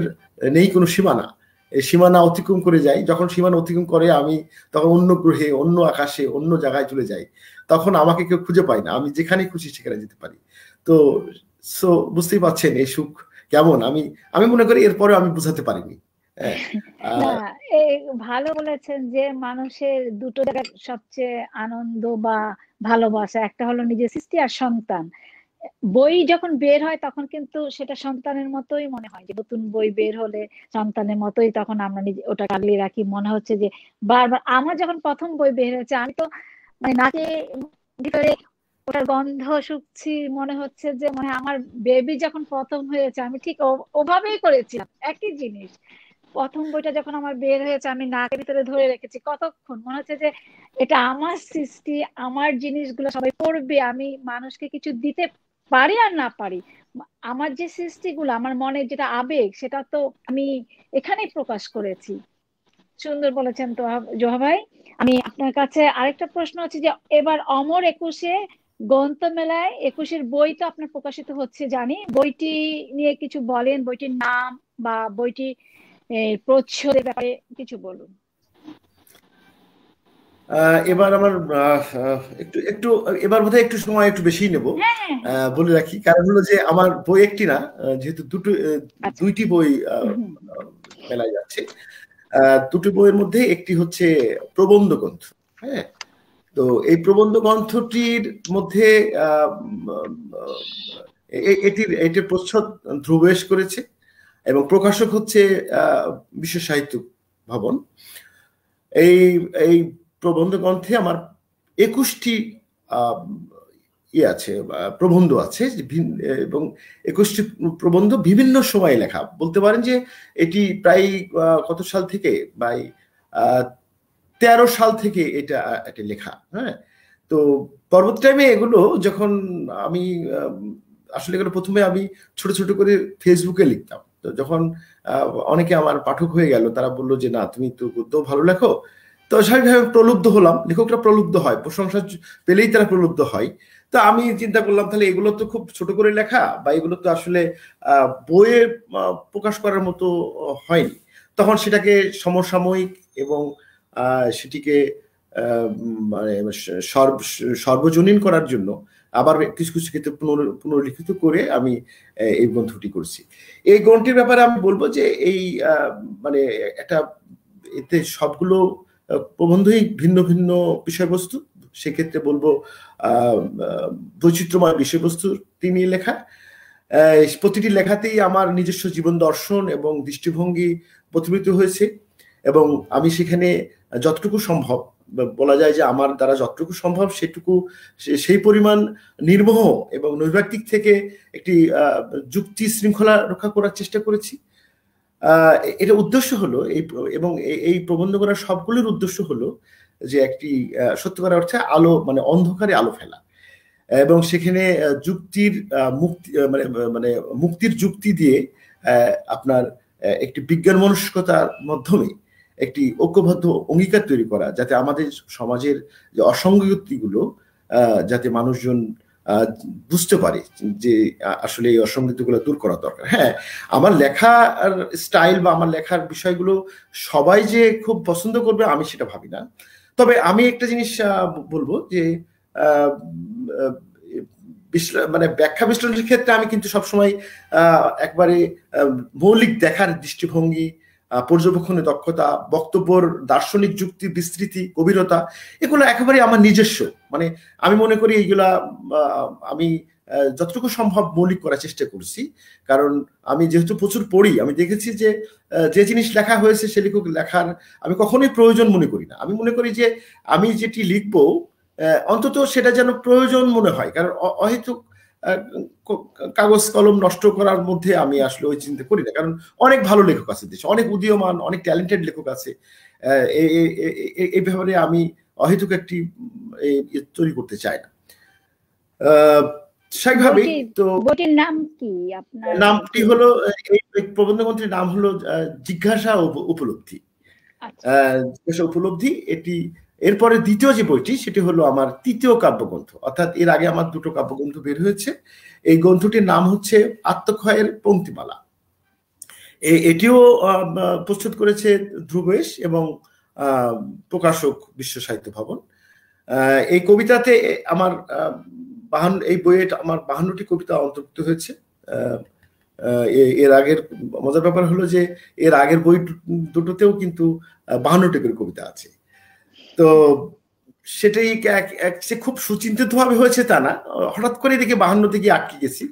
নেই কোনো সীমানা, এই সীমানা অতিক্রম করে যাই। যখন সীমানা অতিক্রম করে আমি তখন অন্য গ্রহে, অন্য আকাশে, অন্য জায়গায় চলে যাই। তখন আমাকে কেউ খুঁজে পায় না, আমি যেখানে খুশি সেখানে যেতে পারি। তো বুঝতেই পারছেন এই সুখ কেমন, আমি মনে করি এরপরে আমি বুঝাতে পারিনি। ভালো বলেছেন যে মানুষের দুটো জায়গায় সবচেয়ে আনন্দ বা ভালোবাসা, একটা হলো নিজের সৃষ্টি আর সন্তান। বই যখন বের হয় তখন কিন্তু সেটা সন্তানের মতোই মনে হয়, যে নতুন বই বের হলে সন্তানের মতোই তখন আমরা নিজে ওটা আগলে রাখি, মনে হচ্ছে যে বারবার। আমার যখন প্রথম বই বের হয়েছে আমি তো মানে নাকে ভিতরে ওটার গন্ধ শুকছি, মনে হচ্ছে যে মানে আমার বেবি যখন প্রথম হয়েছে আমি ঠিক ওভাবেই করেছিলাম। একই জিনিস, প্রথম বইটা যখন আমার বের হয়েছে আমি নাকের ভিতরে ধরে রেখেছি কতক্ষণ, মনে হচ্ছে যে এটা আমার সৃষ্টি, আমার জিনিসগুলো সবাই পড়বে, আমি মানুষকে কিছু দিতে পারি আর না পারি, আমার যে সৃষ্টিগুলো, আমার মনের যেটা আবেগ, সেটা তো আমি এখানেই প্রকাশ করেছি। সুন্দর বলেছেন তো জোহা ভাই। আমি আপনার কাছে আরেকটা প্রশ্ন আছে যে এবার অমর 21-এ গ্রন্থমেলায় 21-এর বই তো আপনার প্রকাশিত হচ্ছে জানি, বইটি নিয়ে কিছু বলেন, বইটির নাম বা বইটি প্রচ্ছদের ব্যাপারে কিছু বলুন। এবার আমার একটু এবার বোধহয় একটু সময় একটু বেশি নেব, বলে রাখি। কারণ হলো যে আমার বই একটি না, যেহেতু দুইটি বই মেলায় যাচ্ছে। দুটি বইয়ের মধ্যে একটি হচ্ছে প্রবন্ধ গ্রন্থ। হ্যাঁ, তো এই প্রবন্ধ গ্রন্থটির মধ্যে এটির প্রচ্ছদ ধ্রুবেশ করেছে এবং প্রকাশক হচ্ছে বিশ্ব সাহিত্য ভবন। এই প্রবন্ধ গ্রন্থে আমার 21টি আছে, প্রবন্ধ আছে, এবং 21টি প্রবন্ধ বিভিন্ন সময়ে লেখা। বলতে পারেন যে এটি প্রায় কত সাল থেকে, প্রায় 13 সাল থেকে এটা লেখা। হ্যাঁ, তো পরবর্তী টাইমে এগুলো যখন আমি আসলে এগুলো প্রথমে আমি ছোট ছোট করে ফেসবুকে লিখতাম। তো যখন অনেকে আমার পাঠক হয়ে গেল, তারা বললো যে না, তুমি তো ভালো লেখো, তো স্বাভাবিকভাবে প্রলুব্ধ হলাম, লেখকরা প্রলুব্ধ হয়, প্রশংসা পেলেই তারা প্রলুব্ধ হয়। তো আমি চিন্তা করলাম তাহলে এগুলো তো খুব ছোট করে লেখা, বা এগুলো তো আসলে বইয়ে প্রকাশ করার মতো হয়নি। তখন সেটাকে সমসাময়িক এবং সেটিকে মানে সর্বজনীন করার জন্য আবার কিছু কিছু ক্ষেত্রে পুনর্লিখিত করে আমি এই গ্রন্থটি করছি। এই গ্রন্থটির ব্যাপারে আমি বলবো যে এই মানে একটা এতে সবগুলো প্রবন্ধই ভিন্ন ভিন্ন বিষয়বস্তু, সেক্ষেত্রে বলবো বৈচিত্র্যময় বিষয়বস্তু নিয়ে লেখা। প্রতিটি লেখাতেই আমার নিজস্ব জীবন দর্শন এবং দৃষ্টিভঙ্গি প্রতিফলিত হয়েছে, এবং আমি সেখানে যতটুকু সম্ভব বলা যায় যে আমার দ্বারা যতটুকু সম্ভব সেটুকু সেই পরিমাণ নির্মোহ এবং নৈর্ব্যক্তিক থেকে একটি যুক্তি শৃঙ্খলা রক্ষা করার চেষ্টা করেছি। এটা উদ্দেশ্য হলো এবং এই প্রবন্ধ করার সবগুলোর উদ্দেশ্য হলো যে একটি সত্যিকার অর্থে আলো মানে অন্ধকারে আলো ফেলা, এবং সেখানে যুক্তির মুক্তি মানে মানে মুক্তির যুক্তি দিয়ে আপনার একটি বিজ্ঞান মনস্কতার মাধ্যমে একটি ঐক্যবদ্ধ অঙ্গীকার তৈরি করা, যাতে আমাদের সমাজের যে অসঙ্গতিগুলো যাতে মানুষজন বুঝতে পারে যে আসলে এই অসঙ্গতিগুলো দূর করা দরকার। হ্যাঁ, আমার লেখার স্টাইল বা আমার লেখার বিষয়গুলো সবাই যে খুব পছন্দ করবে আমি সেটা ভাবি না। তবে আমি একটা জিনিস বলবো যে মানে ব্যাখ্যা বিশ্লেষণের ক্ষেত্রে আমি কিন্তু সবসময় একবারে মৌলিক দেখার দৃষ্টিভঙ্গি, পর্যবেক্ষণের দক্ষতা, বক্তব্যর দার্শনিক যুক্তি বিস্তৃতি, গভীরতা, এগুলো একেবারে আমার নিজস্ব। মানে আমি মনে করি এইগুলা আমি যতটুকু সম্ভব মৌলিক করার চেষ্টা করছি, কারণ আমি যেহেতু প্রচুর পড়ি, আমি দেখেছি যে যে জিনিস লেখা হয়েছে সে লেখক লেখার আমি কখনোই প্রয়োজন মনে করি না। আমি মনে করি যে আমি যেটি লিখবো অন্তত সেটা যেন প্রয়োজন মনে হয়, কারণ অহেতুক কাগজ কলম নষ্ট করার মধ্যে আমি আসলে ওই চিন্তা করি না, কারণ অনেক ভালো লেখক আছে দেশে, অনেক উদীয়মান অনেক ট্যালেন্টেড লেখক আছে। এই ব্যাপারে আমি অহেতুক একটি তৈরি করতে চাই না। স্বাভাবিকভাবেই তো বইটির নাম কি আপনার? নামটি হলো এই প্রবন্ধগ্রন্থের নাম হলো জিজ্ঞাসা উপলব্ধি। জিজ্ঞাসা উপলব্ধি এটি এরপরে দ্বিতীয় যে বইটি সেটি হলো আমার তৃতীয় কাব্যগ্রন্থ, অর্থাৎ এর আগে আমার দুটো কাব্যগ্রন্থ বের হয়েছে। এই গ্রন্থটির নাম হচ্ছে আত্মক্ষয়ের পংক্তিমালা। এটিও প্রস্তুত করেছে ধ্রুবেশ এবং প্রকাশক বিশ্ব সাহিত্য ভবন। এই কবিতাতে আমার এই বইয়ে আমার 52টি কবিতা অন্তর্ভুক্ত হয়েছে। এর আগের মজার ব্যাপার হলো যে এর আগের বই দুটোতেও কিন্তু 52টি করে কবিতা আছে। তো সেটাই খুব সুচিন্তিত ভাবে হয়েছে তা না, হঠাৎ করে দেখে 52তে গিয়ে আটকে গেছি।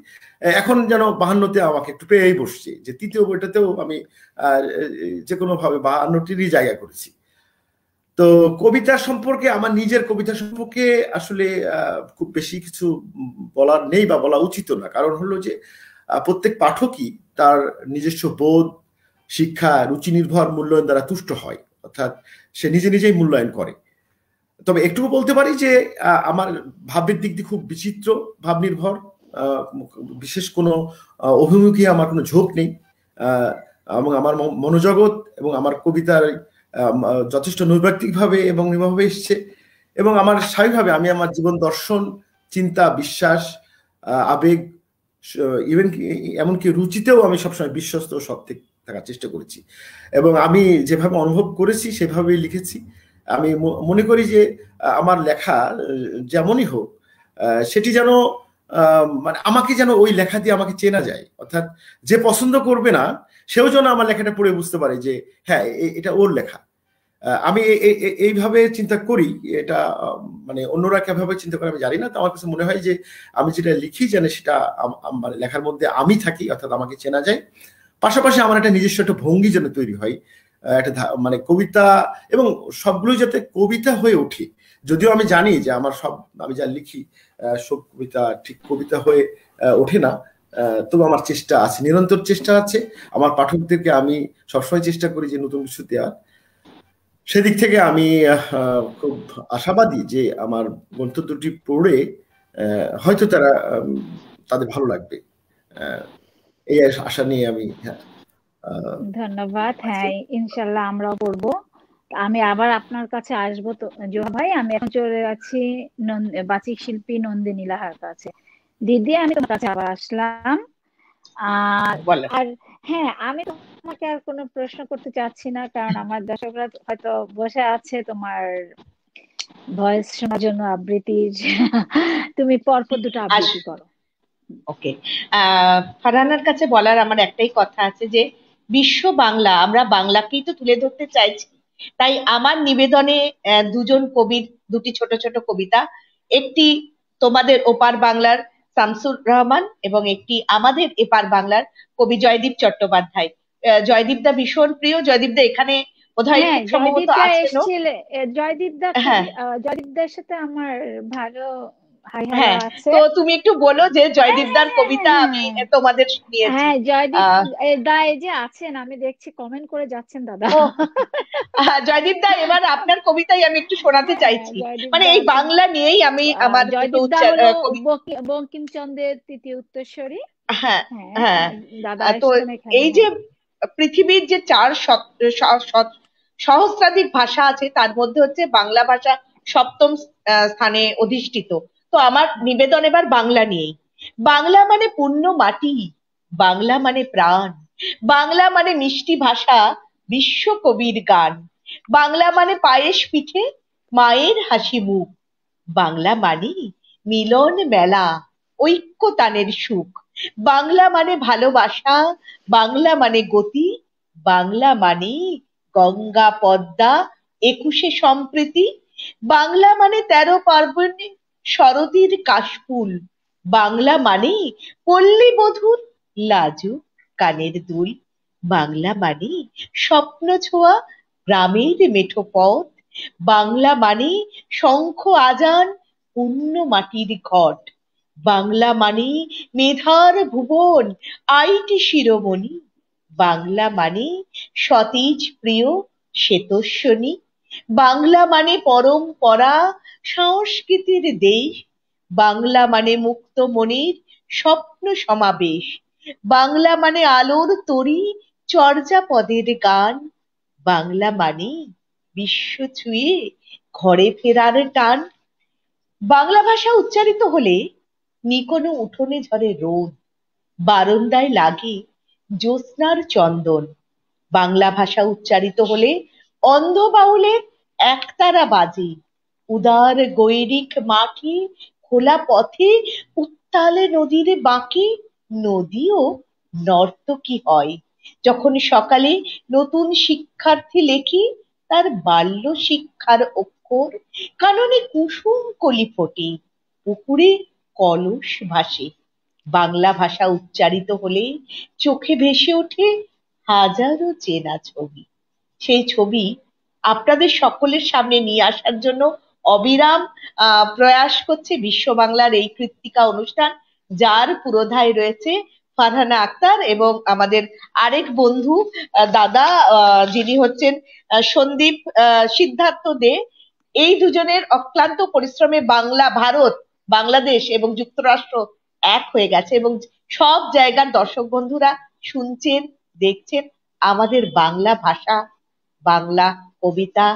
এখন যেন 52তে আমাকে একটু পেয়েই বসছে যে তৃতীয় বইটাতেও আমি যে কোনো ভাবে 52টিরই জায়গা করেছি। তো কবিতা সম্পর্কে, আমার নিজের কবিতা সম্পর্কে আসলে খুব বেশি কিছু বলার নেই বা বলা উচিত না, কারণ হলো যে প্রত্যেক পাঠকই তার নিজস্ব বোধ, শিক্ষা, রুচি নির্ভর মূল্যায়ন দ্বারা তুষ্ট হয়, অর্থাৎ সে নিজে নিজেই মূল্যায়ন করে। তবে একটু বলতে পারি যে আমার ভাবের দিক দিয়ে খুব বিচিত্র, ভাব নির্ভর, বিশেষ কোনো অভিমুখী আমার কোনো ঝোঁক নেই, এবং আমার মনোজগৎ এবং আমার কবিতার যথেষ্ট নৈর্ব্যক্তিকভাবে এবং নির্মমভাবে এসছে, এবং আমার স্বাভাবিকভাবে আমি আমার জীবন দর্শন, চিন্তা, বিশ্বাস, আবেগ, ইভেন এমনকি রুচিতেও আমি সবসময় বিশ্বস্ত ও সৎ থাকার চেষ্টা করেছি, এবং আমি যেভাবে অনুভব করেছি সেভাবেই লিখেছি। আমি মনে করি যে আমার লেখা যেমনই হোক সেটি যেন মানে আমাকে যেন ওই লেখা দিয়ে আমাকে চেনা যায়, অর্থাৎ যে পছন্দ করবে না সেও যেন আমার লেখাটা পড়ে বুঝতে পারে যে হ্যাঁ এটা ওর লেখা। আমি এইভাবে চিন্তা করি, এটা মানে অন্যরা কিভাবে চিন্তা করে আমি জানি না। তো আমার কাছে মনে হয় যে আমি যেটা লিখি যেন সেটা মানে লেখার মধ্যে আমি থাকি, অর্থাৎ আমাকে চেনা যায়, পাশাপাশি আমার একটা নিজস্ব একটা ভঙ্গি যেন তৈরি হয়, একটা মানে কবিতা, এবং সবগুলোই যাতে কবিতা হয়ে ওঠে। যদিও আমি জানি যে আমার আমি যা লিখি সব কবিতা ঠিক কবিতা হয়ে ওঠে না, তবু আমার চেষ্টা আছে, নিরন্তর চেষ্টা আছে। আমার পাঠকদেরকে আমি সবসময় চেষ্টা করি যে নতুন কিছু দেওয়ার। সেদিক থেকে আমি খুব আশাবাদী যে আমার গ্রন্থ দুটি পড়ে হয়তো তাদের ভালো লাগবে, এই আশা নিয়ে আমি। ধন্যবাদ। হ্যাঁ, ইনশাল্লাহ আমরাও পড়বো। আমি আবার আপনার কাছে আসবো তো জোহা ভাই। আমি এখন চলে যাচ্ছি বাচিক শিল্পী নন্দিনী লাহার কাছে। দিদি, আমি তোমার কাছে আবার আসলাম। আর বলো। আর হ্যাঁ, আমি তোমাকে আর কোনো প্রশ্ন করতে চাচ্ছি না, কারণ আমার দর্শকরা হয়তো বসে আছে তোমার ভয়েস শোনার জন্য, আবৃত্তির। তুমি পরপর দুটো আবৃত্তি করো। ওকে, ফারহানার কাছে বলার আমার একটাই কথা আছে যে বিশ্ব বাংলা, আমরা বাংলাকেই তো তুলে ধরতে চাইছি। তাই আমার নিবেদনে দুজন কবির দুটি ছোট ছোট কবিতা, একটি তোমাদের ওপার বাংলার শামসুর রহমান এবং একটি আমাদের এপার বাংলার কবি জয়দীপ চট্টোপাধ্যায়। জয়দীপ দা ভীষণ প্রিয়। জয়দীপ দা এখানে বোধহয় হ্যাঁ, খুব সম্ভবত জয়দীপদা আছেনও। এসেছিলে। জয়দীপদা খুব, হ্যাঁ জয়দীপদার সাথে আমার ভালো হাই হ্যালো হ্যাঁ, আছে। তো তুমি একটু বলো যে হ্যাঁ জয়দীপ হ্যাঁ দার হ্যাঁ কবিতা হ্যাঁ আমি হ্যাঁ তোমাদের শুনিয়েছি। হ্যাঁ, জয়দীপ আহ দা এই যে আছেন, আমি দেখছি কমেন্ট করে যাচ্ছেন দাদা। ও জয়দীপ দা, এবার আপনার কবিতাই আমি একটু শোনাতে হ্যাঁ, চাইছি। জয়দীপ মানে দা এই আছেন। বাংলা নিয়েই আমি আমার দুটো জয়দীপ দা হলো কবিতা। বঙ্কিমচন্দ্রের তৃতীয় উত্তরসূরি। হ্যাঁ হ্যাঁ, হ্যাঁ, দাদা তো আসছেন এখানে। এই যে হ্যাঁ পৃথিবীর যে সহস্রাধিক ভাষা আছে তার মধ্যে হচ্ছে বাংলা ভাষা সপ্তম স্থানে অধিষ্ঠিত। তো আমার নিবেদন এবার বাংলা নিয়েই। বাংলা মানে পূর্ণ মাটি, বাংলা মানে প্রাণ, বাংলা মানে মিষ্টি ভাষা, বিশ্ব কবির গান, বাংলা মানে পায়েস পিঠে, মায়ের হাসি মুখ, বাংলা মানে মিলন মেলা, ঐক্য তানের সুখ, বাংলা মানে ভালোবাসা, বাংলা মানে গতি, বাংলা মানে গঙ্গা পদ্মা, 21 সম্প্রীতি, বাংলা মানে 13 পার্বণে শরদির কাশফুল, বাংলা মানে পল্লী বধূর লাজুক কানের দুল, বাংলা মানে স্বপ্ন ছোঁয়া গ্রামের মেঠো পথ, বাংলা মানে শঙ্খ আজান পুণ্য মাটির ঘট, বাংলা মানে মেধার ভুবন আইটি শিরোমণি, বাংলা মানে সতেজ প্রিয় শ্বেতস্বনী, বাংলা মানে পরম্পরা সংস্কৃতির দেশ, বাংলা মানে মুক্ত মনের স্বপ্ন সমাবেশ, বাংলা মানে আলোর তরি চর্যাপদের গান, বাংলা মানে বিশ্ব ছুঁয়ে ঘরে ফেরার টান। বাংলা ভাষা উচ্চারিত হলে নিকোনো উঠোনে ঝরে রোদ, বারান্দায় লাগে জ্যোৎস্নার চন্দন। বাংলা ভাষা উচ্চারিত হলে অন্ধ বাউলের একতারা বাজে, উদার গৈরিক মাঠে খোলা পথে উত্তালে নদীর বাঁকে নদীও নর্তকী হয়। যখন সকালে নতুন শিক্ষার্থী লেখি তার বাল্য শিক্ষার অক্ষর, কাননে কুসুম কলি ফোটে, পুকুরে কলস ভাসে। বাংলা ভাষা উচ্চারিত হলে চোখে ভেসে ওঠে হাজারো চেনা ছবি। সেই ছবি আপনাদের সকলের সামনে নিয়ে আসার জন্য অবিরাম প্রয়াস করছে বিশ্ব বাংলার এই কৃত্তিকা অনুষ্ঠান, যার পুরোধায় রয়েছে ফারহানা আক্তার এবং আমাদের আরেক বন্ধু দাদা যিনি হচ্ছেন সন্দীপ সিদ্ধার্থ দে। এই দুজনের অক্লান্ত পরিশ্রমে বাংলা, ভারত, বাংলাদেশ এবং যুক্তরাষ্ট্র এক হয়ে গেছে এবং সব জায়গার দর্শক বন্ধুরা শুনছেন, দেখছেন আমাদের বাংলা ভাষা, বাংলা কবিতা,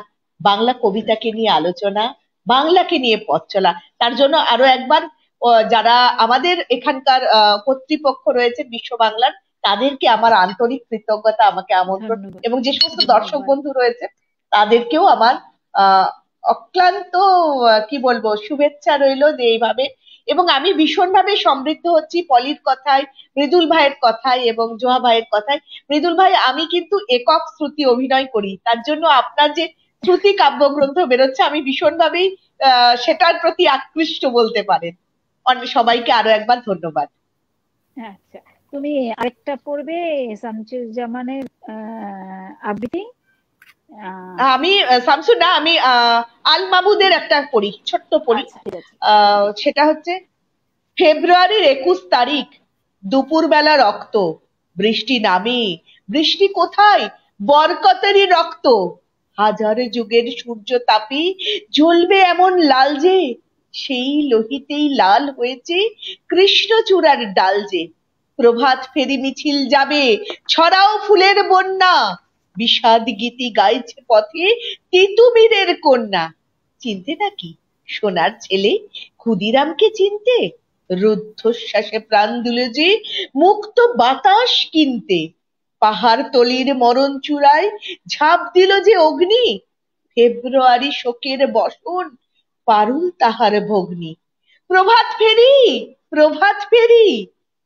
বাংলা কবিতাকে নিয়ে আলোচনা, বাংলাকে নিয়ে পথ চলা। তার জন্য আরো একবার যারা আমাদের এখানকার কর্তৃপক্ষ রয়েছে বিশ্ব বাংলার, তাদেরকে আমার আন্তরিক কৃতজ্ঞতা, আমাকে আমন্ত্রণ, এবং যে সমস্ত দর্শক বন্ধু রয়েছে তাদেরকেও আমার অক্লান্ত কি বলবো শুভেচ্ছা রইলো যে এইভাবে। এবং আমি ভীষণভাবে সমৃদ্ধ হচ্ছি পলির কথায়, মৃদুল ভাইয়ের কথায় এবং জোহা ভাইয়ের কথায়। মৃদুল ভাই, আমি কিন্তু একক শ্রুতি অভিনয় করি, তার জন্য আপনার যে শ্রুতি কাব্যগ্রন্থ বেরোচ্ছে আমি ভীষণভাবেই সেটার প্রতি আকৃষ্ট বলতে পারেন। সবাইকে আরো একবার ধন্যবাদ। আচ্ছা, তুমি আরেকটা পড়বে শামসুজ্জামানের আবৃত্তি? আমি শামসুর না, আমি আল মাবুদের একটা পড়ি, ছোট্ট পড়ি। সেটা হচ্ছে ফেব্রুয়ারির 21 তারিখ, দুপুর বেলা রক্ত, বৃষ্টি নামে, বৃষ্টি কোথায়, বরকতেরই রক্ত, হাজার যুগের সূর্য তাপি জ্বলবে এমন লাল যে, সেই লোহিতেই লাল হয়েছে কৃষ্ণচূড়ার ডাল যে, প্রভাত ফেরি মিছিল যাবে, ছড়াও ফুলের বন্যা, বিষাদ গীতি গাইছে পথে তিতুমিরের কন্যা। চিনতে নাকি সোনার ছেলে ক্ষুদিরামকে চিনতে? রুদ্ধশ্বাসে প্রাণ দিলে যে মুক্ত বাতাস কিনতে। পাহাড় তলির মরণ চূড়ায় ঝাঁপ দিল যে অগ্নি। ফেব্রুয়ারি শোকের বসন পারুল তাহার ভগ্নি। প্রভাত ফেরি, প্রভাত ফেরি,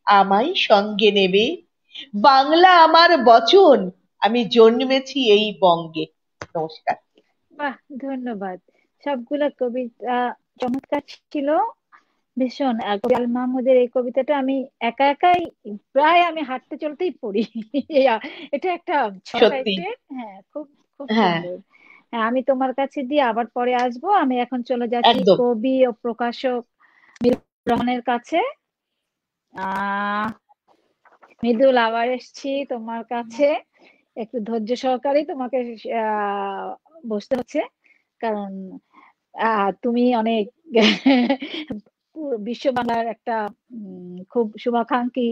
আমায় সঙ্গে নেবে। বাংলা আমার বচন, আমি জন্মেছি এই বঙ্গে। নমস্কার। বাহ, ধন্যবাদ। সবগুলো কবিতা চমৎকার ছিল, ভীষণ। আর কবি আল মাহমুদের এই কবিতাটা আমি একা একাই প্রায় আমি হাঁটতে চলতেই পড়ি। এটা একটা সত্যি, টাইপের, হ্যাঁ, খুব খুব হ্যাঁ, সুন্দর। হ্যাঁ, আমি তোমার কাছে দিয়ে আবার পরে আসবো। আমি এখন চলে যাচ্ছি একদম। কবি ও প্রকাশক রহমানের কাছে। আহ মৃদুল, আবার এসছি তোমার কাছে। একটু ধৈর্য সহকারে তোমাকে বসতে হচ্ছে, কারণ তুমি অনেক বিশ্ব বাংলার একটা খুব শুভাকাঙ্ক্ষী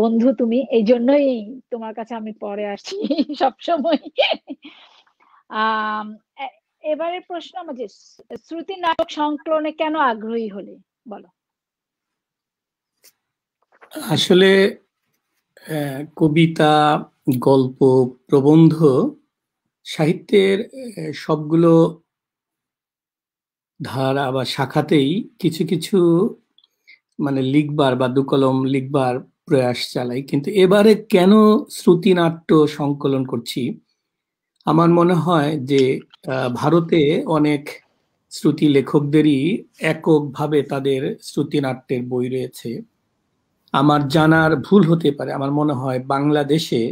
বন্ধু তুমি, এই জন্যই তোমার কাছে আমি পরে আসছি সবসময়। এবারের প্রশ্ন আমার, যে শ্রুতি নাটক সংকলনে কেন আগ্রহী হলে, বলো। আসলে কবিতা, গল্প, প্রবন্ধ সাহিত্যের সবগুলো ধারা বা শাখাতেই কিছু কিছু মানে লিখবার বা দুকলম লিখবার প্রয়াস চালাই, কিন্তু এবারে কেন শ্রুতিনাট্য সংকলন করছি? আমার মনে হয় যে ভারতে অনেক শ্রুতি লেখকদেরই এককভাবে তাদের শ্রুতিনাট্যের বই রয়েছে। আমার জানার ভুল হতে পারে, আমার মনে হয় বাংলাদেশে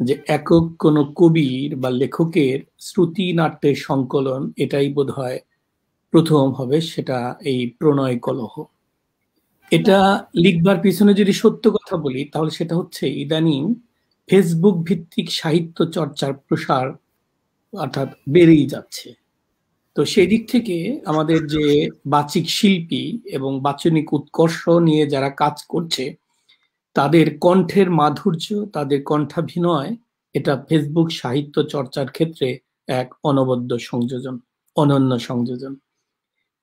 যে একক কোনো কবির বা লেখকের শ্রুতি নাট্যের সংকলন এটাই বোধহয় প্রথম হবে, সেটা এই প্রণয় কলহ। এটা লিখবার পিছনে যদি সত্য কথা বলি, তাহলে সেটা হচ্ছে ইদানিং ফেসবুক ভিত্তিক সাহিত্য চর্চার প্রসার অর্থাৎ বেড়েই যাচ্ছে। তো সেই দিক থেকে আমাদের যে বাচিক শিল্পী এবং বাচনিক উৎকর্ষ নিয়ে যারা কাজ করছে, তাদের কণ্ঠের মাধুর্য, তাদের কণ্ঠাভিনয়, এটা ফেসবুক সাহিত্য চর্চার ক্ষেত্রে এক অনবদ্য সংযোজন, অনন্য সংযোজন।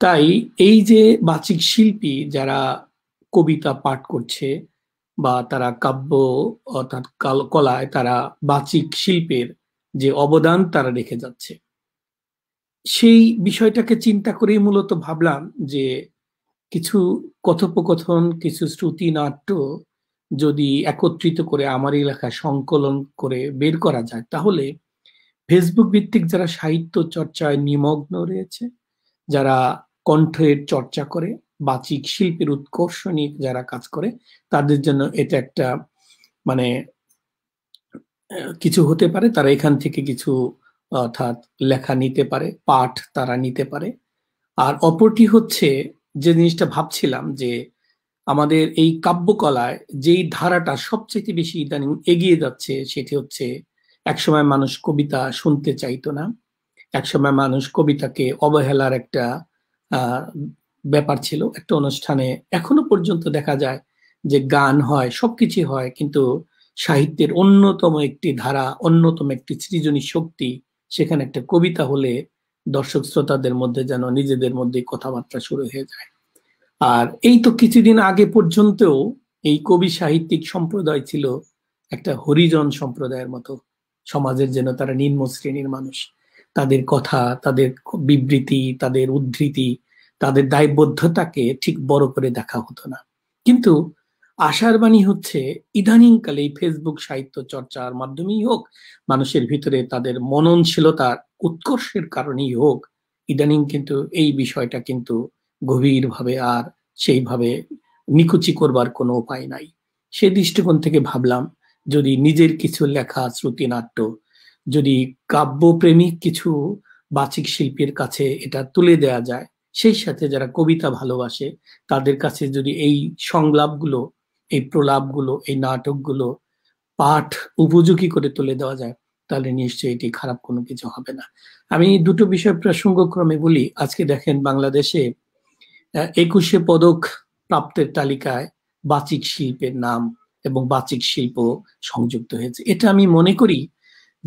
তাই এই যে বাচিক শিল্পী যারা কবিতা পাঠ করছে বা তারা কাব্য অর্থাৎ কলায় তারা বাচিক শিল্পের যে অবদান তারা রেখে যাচ্ছে, সেই বিষয়টাকে চিন্তা করেই মূলত ভাবলাম যে কিছু কথোপকথন, কিছু শ্রুতি নাট্য যদি একত্রিত করে আমারই লেখা সংকলন করে বের করা যায়, তাহলে ফেসবুক ভিত্তিক যারা সাহিত্য চর্চায় নিমগ্ন রয়েছে, যারা কণ্ঠের চর্চা করে, বাচিক শিল্পের উৎকর্ষ নিয়ে যারা কাজ করে, তাদের জন্য এটা একটা মানে কিছু হতে পারে। তারা এখান থেকে কিছু অর্থাৎ লেখা নিতে পারে, পাঠ তারা নিতে পারে। আর অপরটি হচ্ছে যে জিনিসটা ভাবছিলাম যে আমাদের এই কাব্যকলায় যেই ধারাটা সবচেয়ে বেশি ইদানিং এগিয়ে যাচ্ছে, সেটি হচ্ছে একসময় মানুষ কবিতা শুনতে চাইতো না, একসময় মানুষ কবিতাকে অবহেলার একটা ব্যাপার ছিল একটা অনুষ্ঠানে। এখনো পর্যন্ত দেখা যায় যে গান হয়, সবকিছু হয়, কিন্তু সাহিত্যের অন্যতম একটি ধারা, অন্যতম একটি সৃজনী শক্তি, সেখানে একটা কবিতা হলে দর্শক শ্রোতাদের মধ্যে যেন নিজেদের মধ্যে কথাবার্তা শুরু হয়ে যায়। আর এই তো কিছুদিন আগে পর্যন্তও এই কবি সাহিত্যিক সম্প্রদায় ছিল একটা হরিজন সম্প্রদায়ের মতো, সমাজের যেন তারা নিম্ন শ্রেণীর মানুষ। তাদের কথা, তাদের বিবৃতি, তাদের উদ্ধৃতি, তাদের দায়বদ্ধতাকে ঠিক বড় করে দেখা হতো না। কিন্তু আশার বাণী হচ্ছে ইদানিংকালে এই ফেসবুক সাহিত্য চর্চার মাধ্যমেই হোক, মানুষের ভিতরে তাদের মননশীলতার উৎকর্ষের কারণেই হোক, ইদানিং কিন্তু এই বিষয়টা কিন্তু গভীরভাবে আর সেইভাবে নিকুচি করবার কোনো উপায় নাই। সে দৃষ্টিকোণ থেকে ভাবলাম যদি নিজের কিছু লেখা শ্রুতিনাট্য যদি কাব্যপ্রেমিক কিছু বাচিক শিল্পীর কাছে এটা তুলে দেয়া যায়, সেই সাথে যারা কবিতা ভালোবাসে তাদের কাছে যদি এই সংলাপগুলো, এই প্রলাপগুলো, এই নাটকগুলো পাঠ উপযোগী করে তুলে দেওয়া যায়, তাহলে নিশ্চয়ই এটি খারাপ কোনো কিছু হবে না। আমি দুটো বিষয় প্রসঙ্গক্রমে বলি। আজকে দেখেন বাংলাদেশে 21 পদক প্রাপ্তের তালিকায় বাচিক শিল্পের নাম এবং বাচিক শিল্প সংযুক্ত হয়েছে। এটা আমি মনে করি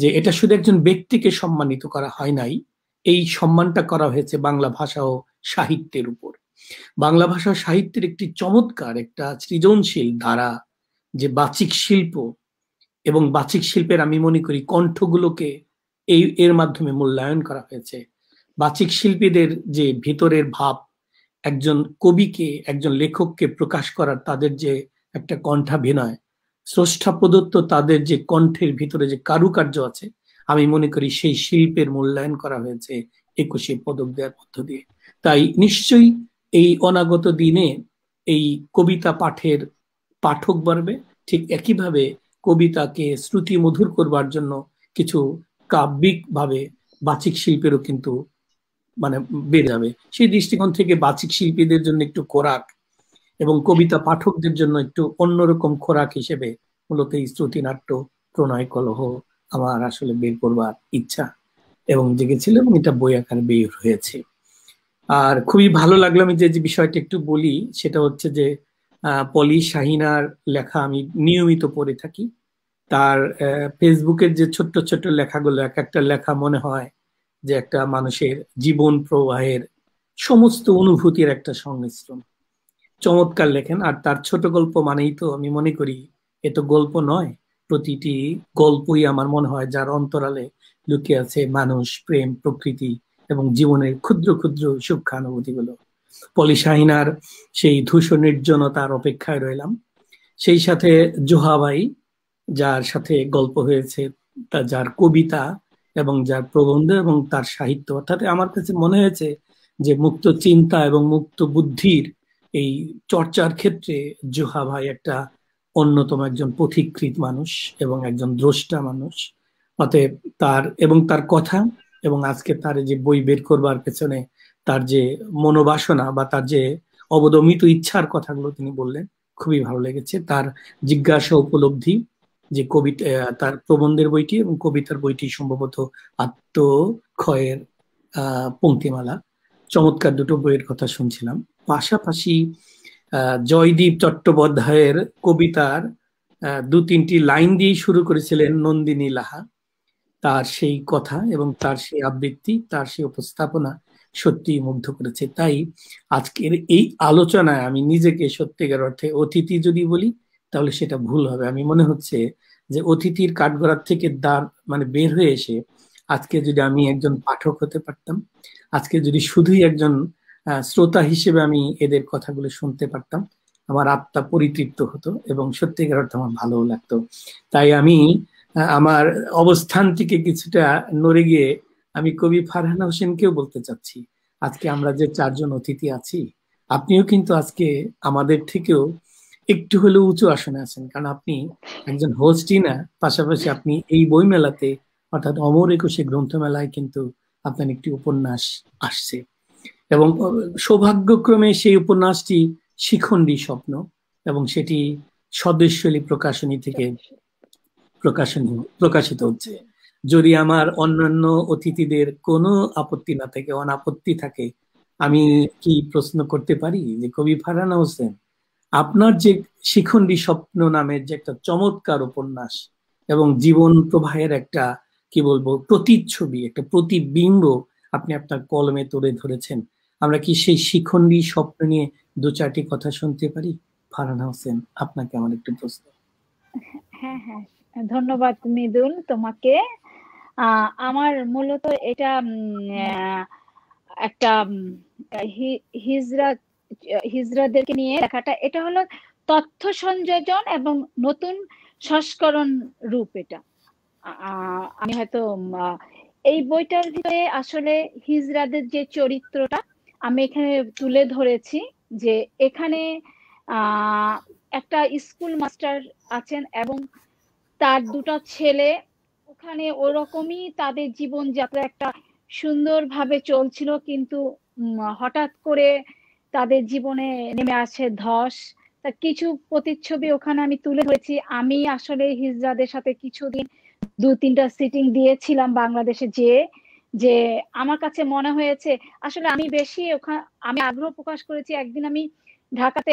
যে এটা শুধু একজন ব্যক্তিকে সম্মানিত করা হয় নাই, এই সম্মানটা করা হয়েছে বাংলা ভাষা ও সাহিত্যের উপর। বাংলা ভাষা ও সাহিত্যের একটি চমৎকার একটা সৃজনশীল ধারা, যে বাচিক শিল্প, এবং বাচিক শিল্পের আমি মনে করি কণ্ঠগুলোকে এর মাধ্যমে মূল্যায়ন করা হয়েছে। বাচিক শিল্পীদের যে ভিতরের ভাব, একজন কবিকে, একজন লেখককে প্রকাশ করার তাদের যে একটা কণ্ঠাভিনয়, স্রষ্টা প্রদত্ত তাদের যে কণ্ঠের ভিতরে যে কারুকার্য আছে, আমি মনে করি সেই শিল্পের মূল্যায়ন করা হয়েছে 21শে পদক দেওয়ার মধ্য দিয়ে। তাই নিশ্চয়ই এই অনাগত দিনে এই কবিতা পাঠের পাঠক বাড়বে, ঠিক একইভাবে কবিতাকে শ্রুতি মধুর করবার জন্য কিছু কাব্যিক ভাবে বাচিক শিল্পেরও কিন্তু মানে বেড়ে যাবে। সেই দৃষ্টিকোণ থেকে বাচিক শিল্পীদের জন্য একটু খোরাক এবং কবিতা পাঠকদের জন্য একটু অন্যরকম খোরাক হিসেবে মূলত এই শ্রুতিনাট্য প্রণয় কলহ আমার আসলে বের করবার ইচ্ছা এবং জেগেছিল, এবং এটা বই আকারে বের হয়েছে। আর খুবই ভালো লাগলো, আমি যে বিষয়টা একটু বলি সেটা হচ্ছে যে পলি শাহিনার লেখা আমি নিয়মিত পড়ে থাকি। তার ফেসবুকের যে ছোট্ট ছোট্ট লেখাগুলো, এক একটা লেখা মনে হয় যে একটা মানুষের জীবন প্রবাহের সমস্ত অনুভূতির একটা সংমিশ্রণ। চমৎকার লেখেন। আর তার ছোট গল্প মানেই তো আমি মনে করি এ তো গল্প নয়, প্রতিটি গল্পই আমার মনে হয় যার অন্তরালে লুকিয়ে আছে মানুষ, প্রেম, প্রকৃতি এবং জীবনের ক্ষুদ্র ক্ষুদ্র সূক্ষ্মানুভূতিগুলো। পলি শাহিনার সেই ধূসর নির্জনতার অপেক্ষায় রইলাম। সেই সাথে জোহাবাই, যার সাথে গল্প হয়েছে, যার কবিতা এবং যার প্রবন্ধ এবং তার সাহিত্য, অর্থাৎ আমার কাছে মনে হয়েছে যে মুক্ত চিন্তা এবং মুক্ত বুদ্ধির এই চর্চার ক্ষেত্রে জোহা ভাই একটা অন্যতম একজন পথিকৃৎ মানুষ এবং একজন দ্রষ্টা মানুষ। অতএব তার কথা এবং আজকে তার যে বই বের করবার পেছনে তার যে মনোবাসনা বা তার যে অবদমিত ইচ্ছার কথাগুলো তিনি বললেন, খুবই ভালো লেগেছে। তার জিজ্ঞাসা উপলব্ধি, যে কবিতা, তার প্রবন্ধের বইটি এবং কবিতার বইটি সম্ভবত আত্মক্ষয়ের পংক্তিমালা, চমৎকার দুটো বইয়ের কথা শুনছিলাম। পাশাপাশি জয়দীপ চট্টোপাধ্যায়ের কবিতার 2-3টি লাইন দিয়ে শুরু করেছিলেন নন্দিনী লাহা। তার সেই কথা এবং তার সেই আবৃত্তি, তার সেই উপস্থাপনা সত্যি মুগ্ধ করেছে। তাই আজকের এই আলোচনায় আমি নিজেকে সত্যিকার অর্থে অতিথি যদি বলি তাহলে সেটা ভুল হবে। আমি মনে হচ্ছে যে অতিথির কাঠগড়ার থেকে মানে বের হয়ে এসে আজকে যদি আমি একজন পাঠক হতে পারতাম, আজকে যদি শুধুই একজন শ্রোতা হিসেবে আমি এদের কথাগুলো শুনতে পারতাম, আমার আত্মা পরিতৃপ্ত হতো এবং সত্যিকার অর্থে আমার ভালোও লাগতো। তাই আমি আমার অবস্থানটিকে কিছুটা নড়ে গিয়ে আমি কবি ফারহানা হোসেনকেও বলতে চাচ্ছি, আজকে আমরা যে 4 জন অতিথি আছি, আপনিও কিন্তু আজকে আমাদের থেকেও একটু হলেও উঁচু আসনে আছেন, কারণ আপনি একজন হোস্টই না, পাশাপাশি আপনি এই বই মেলাতে অর্থাৎ অমর একুশে গ্রন্থমেলায় কিন্তু আপনার একটি উপন্যাস আসছে এবং সৌভাগ্যক্রমে সেই উপন্যাসটি শিখণ্ডী স্বপ্ন এবং সেটি স্বদেশশৈলী প্রকাশনী থেকে প্রকাশিত হচ্ছে। যদি আমার অন্যান্য অতিথিদের কোনো আপত্তি না থাকে, অনাপত্তি থাকে, আমি কি প্রশ্ন করতে পারি যে কবি ফারহানা হোসেন, আপনার যে শিখণ্ডী স্বপ্ন নামের যে একটা চমৎকার উপন্যাস এবং জীবন প্রবাহের একটা কি বলবো প্রতিচ্ছবি, একটা প্রতিবিম্ব আপনি আপনার কলমে তুলে ধরেছেন, আমরা কি সেই শিখণ্ডী স্বপ্ন নিয়ে 2-4টি কথা শুনতে পারি? ফারহানা হোসেন, আপনাকে আমার একটু প্রশ্ন। হ্যাঁ হ্যাঁ, ধন্যবাদ মৃদুল তোমাকে। আমার মূলত এটা একটা হিজড়াদেরকে নিয়ে লেখাটা, এটা হলো তথ্য সংযোজন এবং নতুন সংস্করণ রূপ। এটা আমি হয়তো এই বইটার ভিতরে আসলে হিজড়াদের যে চরিত্রটা আমি এখানে তুলে ধরেছি, যে এখানে একটা স্কুল মাস্টার আছেন এবং তার 2টা ছেলে, ওখানে ওরকমই তাদের জীবনযাত্রা একটা সুন্দরভাবে চলছিল, কিন্তু হঠাৎ করে তাদের জীবনে নেমে আসে ধস। তা কিছু প্রতিচ্ছবি ওখানে আমি তুলে ধরেছি। আমি আসলে হিজড়াদের সাথে কিছুদিন 2-3টা সিটিং দিয়েছিলাম বাংলাদেশে, যে আমার কাছে মনে হয়েছে আসলে আমি বেশি আমি আগ্রহ প্রকাশ করেছি। একদিন আমি ঢাকাতে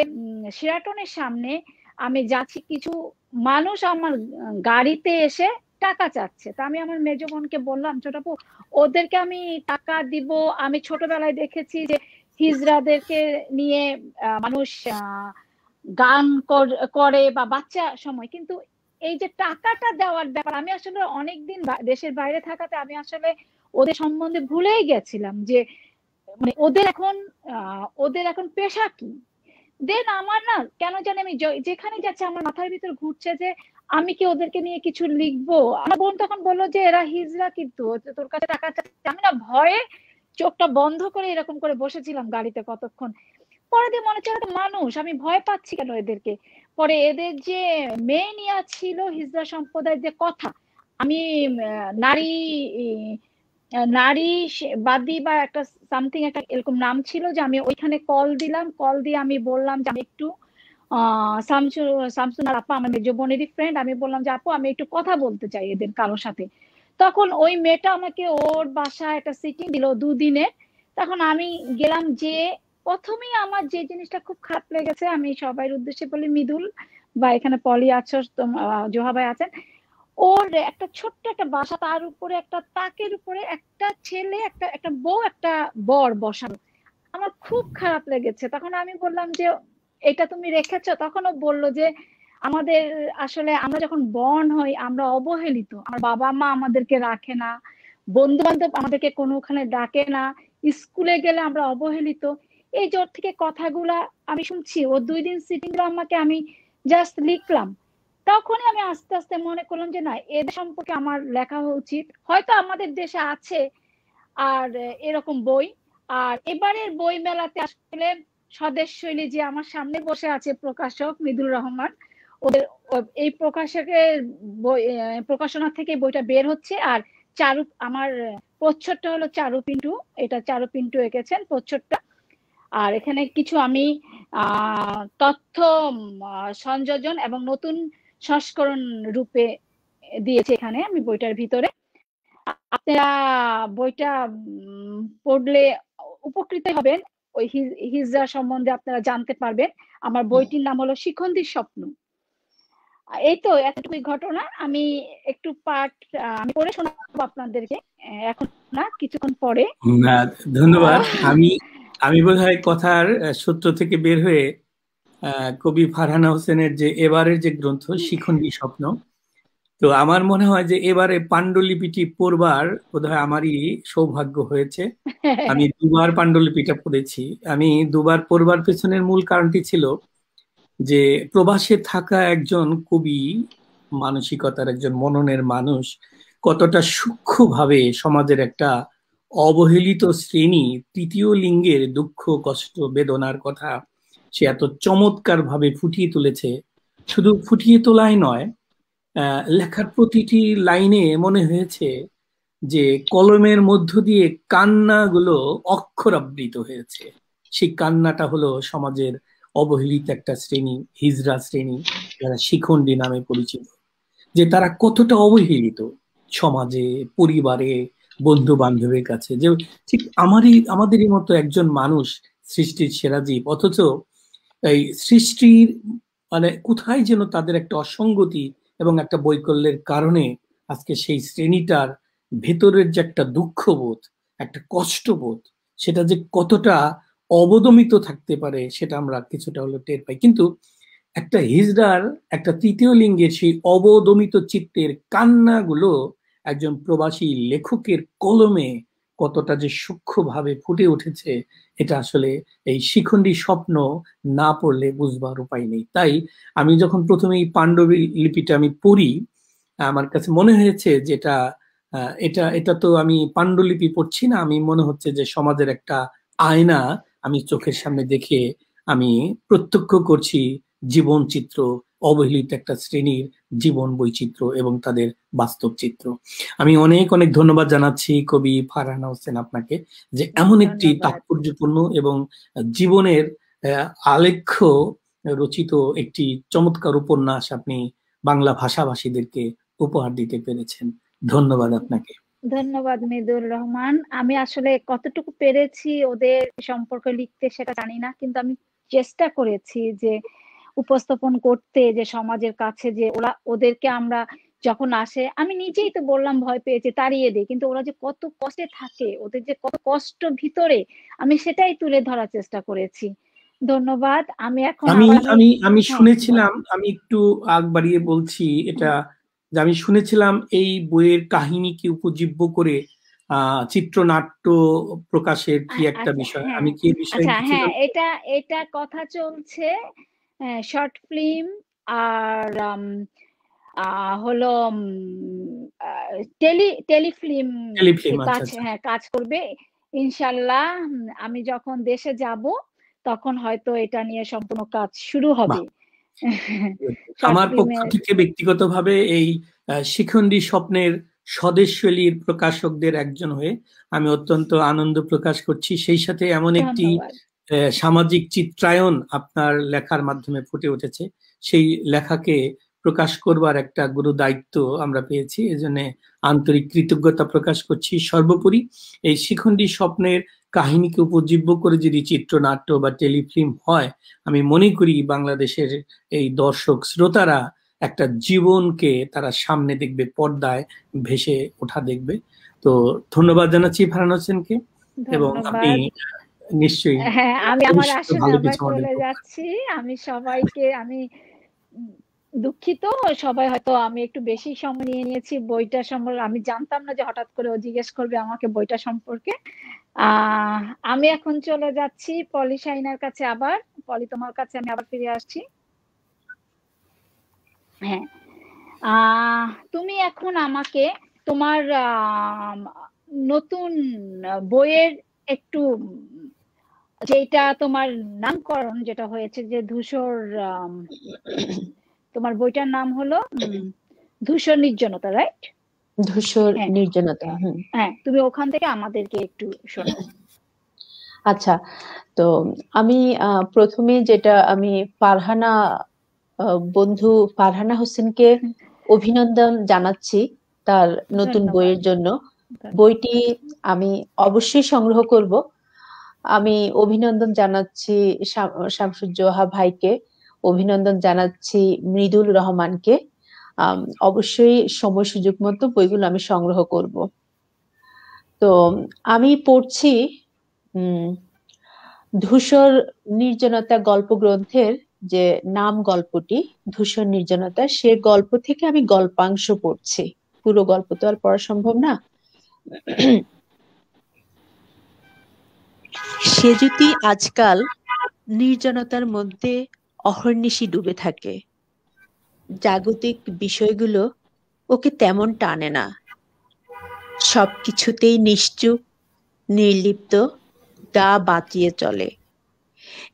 শেরাটনের সামনে আমি যাচ্ছি, কিছু মানুষ আমার গাড়িতে এসে টাকা চাচ্ছে। তা আমি আমার মেজ বোনকে বললাম, ছোট আপু ওদেরকে আমি টাকা দিব। আমি ছোটবেলায় দেখেছি যে হিজড়াদেরকে নিয়ে মানুষ গান করে বা বাচ্চা সময়, কিন্তু এই যে টাকাটা দেওয়ার ব্যাপার, আমি আসলে অনেকদিন দেশের বাইরে থাকাতে আমি আসলে ওদের সম্বন্ধে ভুলেই গেছিলাম যে মানে ওদের এখন পেশা কি। দেন আমার না কেন জানি আমি যেখানে যাচ্ছে আমার মাথার ভিতর ঘুরছে যে আমি কি ওদেরকে নিয়ে কিছু লিখবো। আমার বোন তখন বললো যে এরা হিজড়া, কিন্তু তোর কাছে টাকা চাচ্ছে। আমি না ভয়ে চোখটা বন্ধ করে এরকম করে বসেছিলাম গাড়িতে কতক্ষণ। পরে দিয়ে মনে হচ্ছে একটা মানুষ, আমি ভয় পাচ্ছি কেন এদেরকে। পরে এদের যে মেন ইয়া ছিল হিজড়া সম্প্রদায়ের যে কথা, আমি নারী বাদী বা একটা সামথিং একটা এরকম নাম ছিল, যে আমি ওইখানে কল দিলাম। কল দিয়ে আমি বললাম যে আমি একটু শামসুনার আপা আমার মেজ বোনেরই ফ্রেন্ড, আমি বললাম যে আপু আমি একটু কথা বলতে চাই এদের কারোর সাথে। তখন ওই মেয়েটা আমাকে ওর বাসায় একটা সিটিং দিল 2 দিনের। তখন আমি গেলাম, যে প্রথমেই আমার যে জিনিসটা খুব খারাপ লেগেছে, আমি সবার উদ্দেশ্যে বলি, মৃদুল বা এখানে পলি আছো, জোহা ভাই আছেন, ওর একটা ছোট্ট একটা বাসা, তার উপরে একটা তাকের উপরে একটা ছেলে, একটা বউ, একটা বর বসানো। আমার খুব খারাপ লেগেছে। তখন আমি বললাম যে এটা তুমি রেখেছো? তখন ও বললো যে আমাদের আসলে আমরা যখন বর্ন হই আমরা অবহেলিত, আমার বাবা মা আমাদেরকে রাখে না, বন্ধু বান্ধব আমাদেরকে কোনোখানে ডাকে না, স্কুলে গেলে আমরা অবহেলিত। এই জোর থেকে কথাগুলা আমি শুনছি। ও 2 দিন সিটিং দিল আমাকে, আমি জাস্ট লিখলাম। তখনই আমি আস্তে আস্তে মনে করলাম যে না, এদের সম্পর্কে আমার লেখা উচিত। হয়তো আমাদের দেশে আছে আর এরকম বই। আর এবারের বই মেলাতে আসলে স্বদেশ শৈলী, যে আমার সামনে বসে আছে প্রকাশক মৃদুল রহমান, ওদের এই প্রকাশকের বই প্রকাশনা থেকে বইটা বের হচ্ছে। আর আমার প্রচ্ছদটা হলো চারু পিন্টু, এটা চারু পিন্টু এঁকেছেন প্রচ্ছদটা। আর এখানে কিছু আমি তথ্য সংযোজন এবং নতুন সংস্করণ রূপে দিয়েছি এখানে আমি বইটার ভিতরে। আপনারা বইটা পড়লে উপকৃত হবেন, ওই হিজড়া সম্বন্ধে আপনারা জানতে পারবেন। আমার বইটির নাম হলো শিখন্দির স্বপ্ন। এই তো এতটুকুই ঘটনা। আমি একটু পাঠ আমি পড়ে শোনাবো আপনাদেরকে, এখন না কিছুক্ষণ পরে। ধন্যবাদ। আমি বোধহয় কথার সূত্র থেকে বের হয়ে কবি ফারহানা হোসেনের যে এবারের যে গ্রন্থ শিখন্ডী স্বপ্ন, তো আমার মনে হয় যে এবারে পাণ্ডুলিপিটি পড়বার বোধহয় আমারই সৌভাগ্য হয়েছে। আমি 2 বার পাণ্ডুলিপিটা পড়েছি। আমি 2 বার পড়বার পেছনের মূল কারণটি ছিল যে প্রবাসে থাকা একজন কবি, মানসিকতার একজন মননের মানুষ, কতটা সূক্ষ্মভাবে সমাজের একটা অবহেলিত শ্রেণী, তৃতীয় লিঙ্গের দুঃখ কষ্ট বেদনার কথা সে এত চমৎকার ভাবে ফুটিয়ে তুলেছে। শুধু ফুটিয়ে তোলাই নয়, লেখার প্রতিটি লাইনে মনে হয়েছে যে কলমের মধ্য দিয়ে কান্নাগুলো অক্ষরাবৃত হয়েছে। সেই কান্নাটা হলো সমাজের অবহেলিত একটা শ্রেণী, হিজড়া শ্রেণী, যারা শিখন্ডী নামে পরিচিত, যে তারা কতটা অবহেলিত সমাজে, পরিবারে, বন্ধু বান্ধবের কাছে। যে ঠিক আমাদেরই মতো একজন মানুষ, সৃষ্টির সেরা জীব, অথচ এই সৃষ্টির মানে কোথায় যেন তাদের একটা অসঙ্গতি এবং একটা বৈকল্যের কারণে আজকে সেই শ্রেণীটার ভেতরের যে একটা দুঃখবোধ, একটা কষ্টবোধ, সেটা যে কতটা অবদমিত থাকতে পারে সেটা আমরা কিছুটা হলো টের পাই। কিন্তু একটা হিজড়ার, একটা তৃতীয় লিঙ্গের সেই অবদমিত চিত্তের কান্নাগুলো একজন প্রবাসী লেখকের কলমে কতটা যে সূক্ষ্মভাবে ফুটে উঠেছে, এটা আসলে এই শিখন্ডী স্বপ্ন না পড়লে বুঝবার উপায় নেই। তাই আমি যখন প্রথমে এই পাণ্ডুলিপিটা আমি পড়ি, আমার কাছে মনে হয়েছে যে এটা তো আমি পাণ্ডুলিপি পড়ছি না, আমি মনে হচ্ছে যে সমাজের একটা আয়না আমি চোখের সামনে দেখে আমি প্রত্যক্ষ করছি জীবন চিত্র, অবহেলিত একটা শ্রেণীর জীবন বৈচিত্র্য এবং তাদের বাস্তব চিত্র। আমি অনেক অনেক ধন্যবাদ জানাচ্ছি কবি ফারহানা হোসেন আপনাকে, যে এমন একটি তাৎপর্যপূর্ণ এবং জীবনের আলেখ্য রচিত একটি চমৎকার উপন্যাস আপনি বাংলা ভাষাভাষীদেরকে উপহার দিতে পেরেছেন। ধন্যবাদ আপনাকে। ধন্যবাদ মৃদুল রহমান। আমি আসলে কতটুকু পেরেছি ওদের সম্পর্কে লিখতে সেটা জানি না, কিন্তু আমি চেষ্টা করেছি যে উপস্থাপন করতে, যে সমাজের কাছে যে ওদেরকে আমরা যখন আসে আমি নিজেই তো বললাম ভয় পেয়েছে, তাড়িয়ে দিই, কিন্তু ওরা যে কত কষ্টে থাকে, ওদের যে কত কষ্ট ভিতরে, আমি সেটাই তুলে ধরার চেষ্টা করেছি। ধন্যবাদ। আমি এখন আমি আবার আমি আমি হ্যাঁ শুনেছিলাম, বলো। আমি একটু আগ বাড়িয়ে বলছি এটা, যে আমি শুনেছিলাম এই বইয়ের কাহিনীকে উপজীব্য করে চিত্রনাট্য প্রকাশের কি একটা আচ্ছা বিষয়, হ্যাঁ, আমি কি এই বিষয়ে আচ্ছা কিছু হ্যাঁ, জানতে এটা এটা কথা চলছে। শর্ট ফিল্ম আর হলো টেলিফিল্ম টেলিফিল্ম? আচ্ছা কাজ, আচ্ছা। হ্যাঁ কাজ করবে ইনশাল্লাহ। আমি যখন দেশে যাব তখন হয়তো এটা নিয়ে সম্পূর্ণ কাজ শুরু বাহ। হবে। শর্ট আমার পক্ষ ফিল্মের থেকে ব্যক্তিগতভাবে এই শিখণ্ডী স্বপ্নের স্বদেশ শৈলীর প্রকাশকদের একজন হয়ে আমি অত্যন্ত আনন্দ প্রকাশ করছি। সেই সাথে এমন একটি ধন্যবাদ। সামাজিক চিত্রায়ন আপনার লেখার মাধ্যমে ফুটে উঠেছে, সেই লেখাকে প্রকাশ করবার একটা গুরু দায়িত্ব আমরা পেয়েছি, এজন্য আন্তরিক কৃতজ্ঞতা প্রকাশ করছি। সর্বোপরি এই শিখণ্ডী স্বপ্নের কাহিনীকে উপজীব্য করে যদি চিত্রনাট্য বা টেলিফিল্ম হয়, আমি মনে করি বাংলাদেশের এই দর্শক শ্রোতারা একটা জীবনকে তারা সামনে দেখবে, পর্দায় ভেসে ওঠা দেখবে। তো ধন্যবাদ জানাচ্ছি ফারহানা হোসেনকে, এবং আপনি ধন্যবাদ। নিশ্চয়ই হ্যাঁ, আমি আমার ভবিষ্যতে আসনে ভালো আবার কিছু আমাদের চলে করবেন। যাচ্ছি। আমি সবাইকে আমি উম, দুঃখিত, সবাই হয়তো আমি একটু বেশি সময় নিয়ে নিয়েছি বইটা সম্পর্কে। আমি জানতাম না যে হঠাৎ করে ও জিজ্ঞেস করবে আমাকে বইটা সম্পর্কে। আহ আমি এখন চলে যাচ্ছি পলি শাহিনার কাছে আবার। পলি, তোমার কাছে আমি আবার ফিরে আসছি। হ্যাঁ, তুমি এখন আমাকে তোমার নতুন বইয়ের একটু যেটা তোমার নামকরণ যেটা হয়েছে যে ধূসর, তোমার বইটার নাম হলো ধূসর নির্জনতা, রাইট? ধূসর হ্যাঁ নির্জনতা। হ্যাঁ, তুমি ওখান থেকে আমাদেরকে একটু শোনাও। আচ্ছা, তো আমি প্রথমে যেটা আমি ফারহানা বন্ধু ফারহানা হোসেনকে অভিনন্দন জানাচ্ছি তার নতুন ধন্যবাদ। বইয়ের জন্য। বইটি আমি অবশ্যই সংগ্রহ করব। আমি অভিনন্দন জানাচ্ছি শামসুজ্জোহা ভাইকে, অভিনন্দন জানাচ্ছি মৃদুল রহমানকে। অবশ্যই সময় সুযোগ মতো বইগুলো আমি সংগ্রহ করব। তো আমি পড়ছি ধূসর নির্জনতা গল্প গ্রন্থের যে নাম গল্পটি ধূসর নির্জনতা, সে গল্প থেকে আমি গল্পাংশ পড়ছি, পুরো গল্প তো আর পড়া সম্ভব না। সে যদি আজকাল নির্জনতার মধ্যে অহর্নিশি ডুবে থাকে, জাগতিক বিষয়গুলো ওকে তেমন টানে না, সবকিছুতেই নিশ্চুপ নির্লিপ্ত, গা বাঁচিয়ে চলে।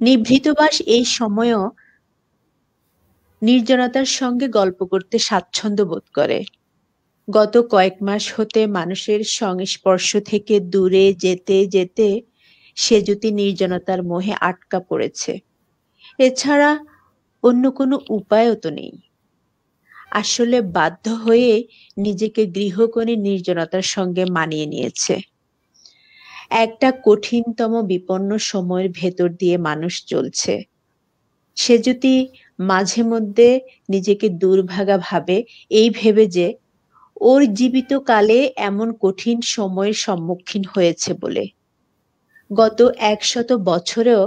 নিভৃতবাস এই সময়ও নির্জনতার সঙ্গে গল্প করতে স্বাচ্ছন্দ্য বোধ করে। গত কয়েক মাস হতে মানুষের সংস্পর্শ থেকে দূরে যেতে যেতে সে যদি নির্জনতার মোহে আটকা পড়েছে, এছাড়া অন্য কোনো উপায়ও তো নেই। আসলে বাধ্য হয়ে নিজেকে গৃহকোণে নির্জনতার সঙ্গে মানিয়ে নিয়েছে। একটা কঠিনতম বিপন্ন সময়ের ভেতর দিয়ে মানুষ চলছে। সে যদি মাঝে মধ্যে নিজেকে দুর্ভাগা ভাবে, এই ভেবে যে ওর জীবিত কালে এমন কঠিন সময়ের সম্মুখীন হয়েছে বলে। গত 100 বছরেও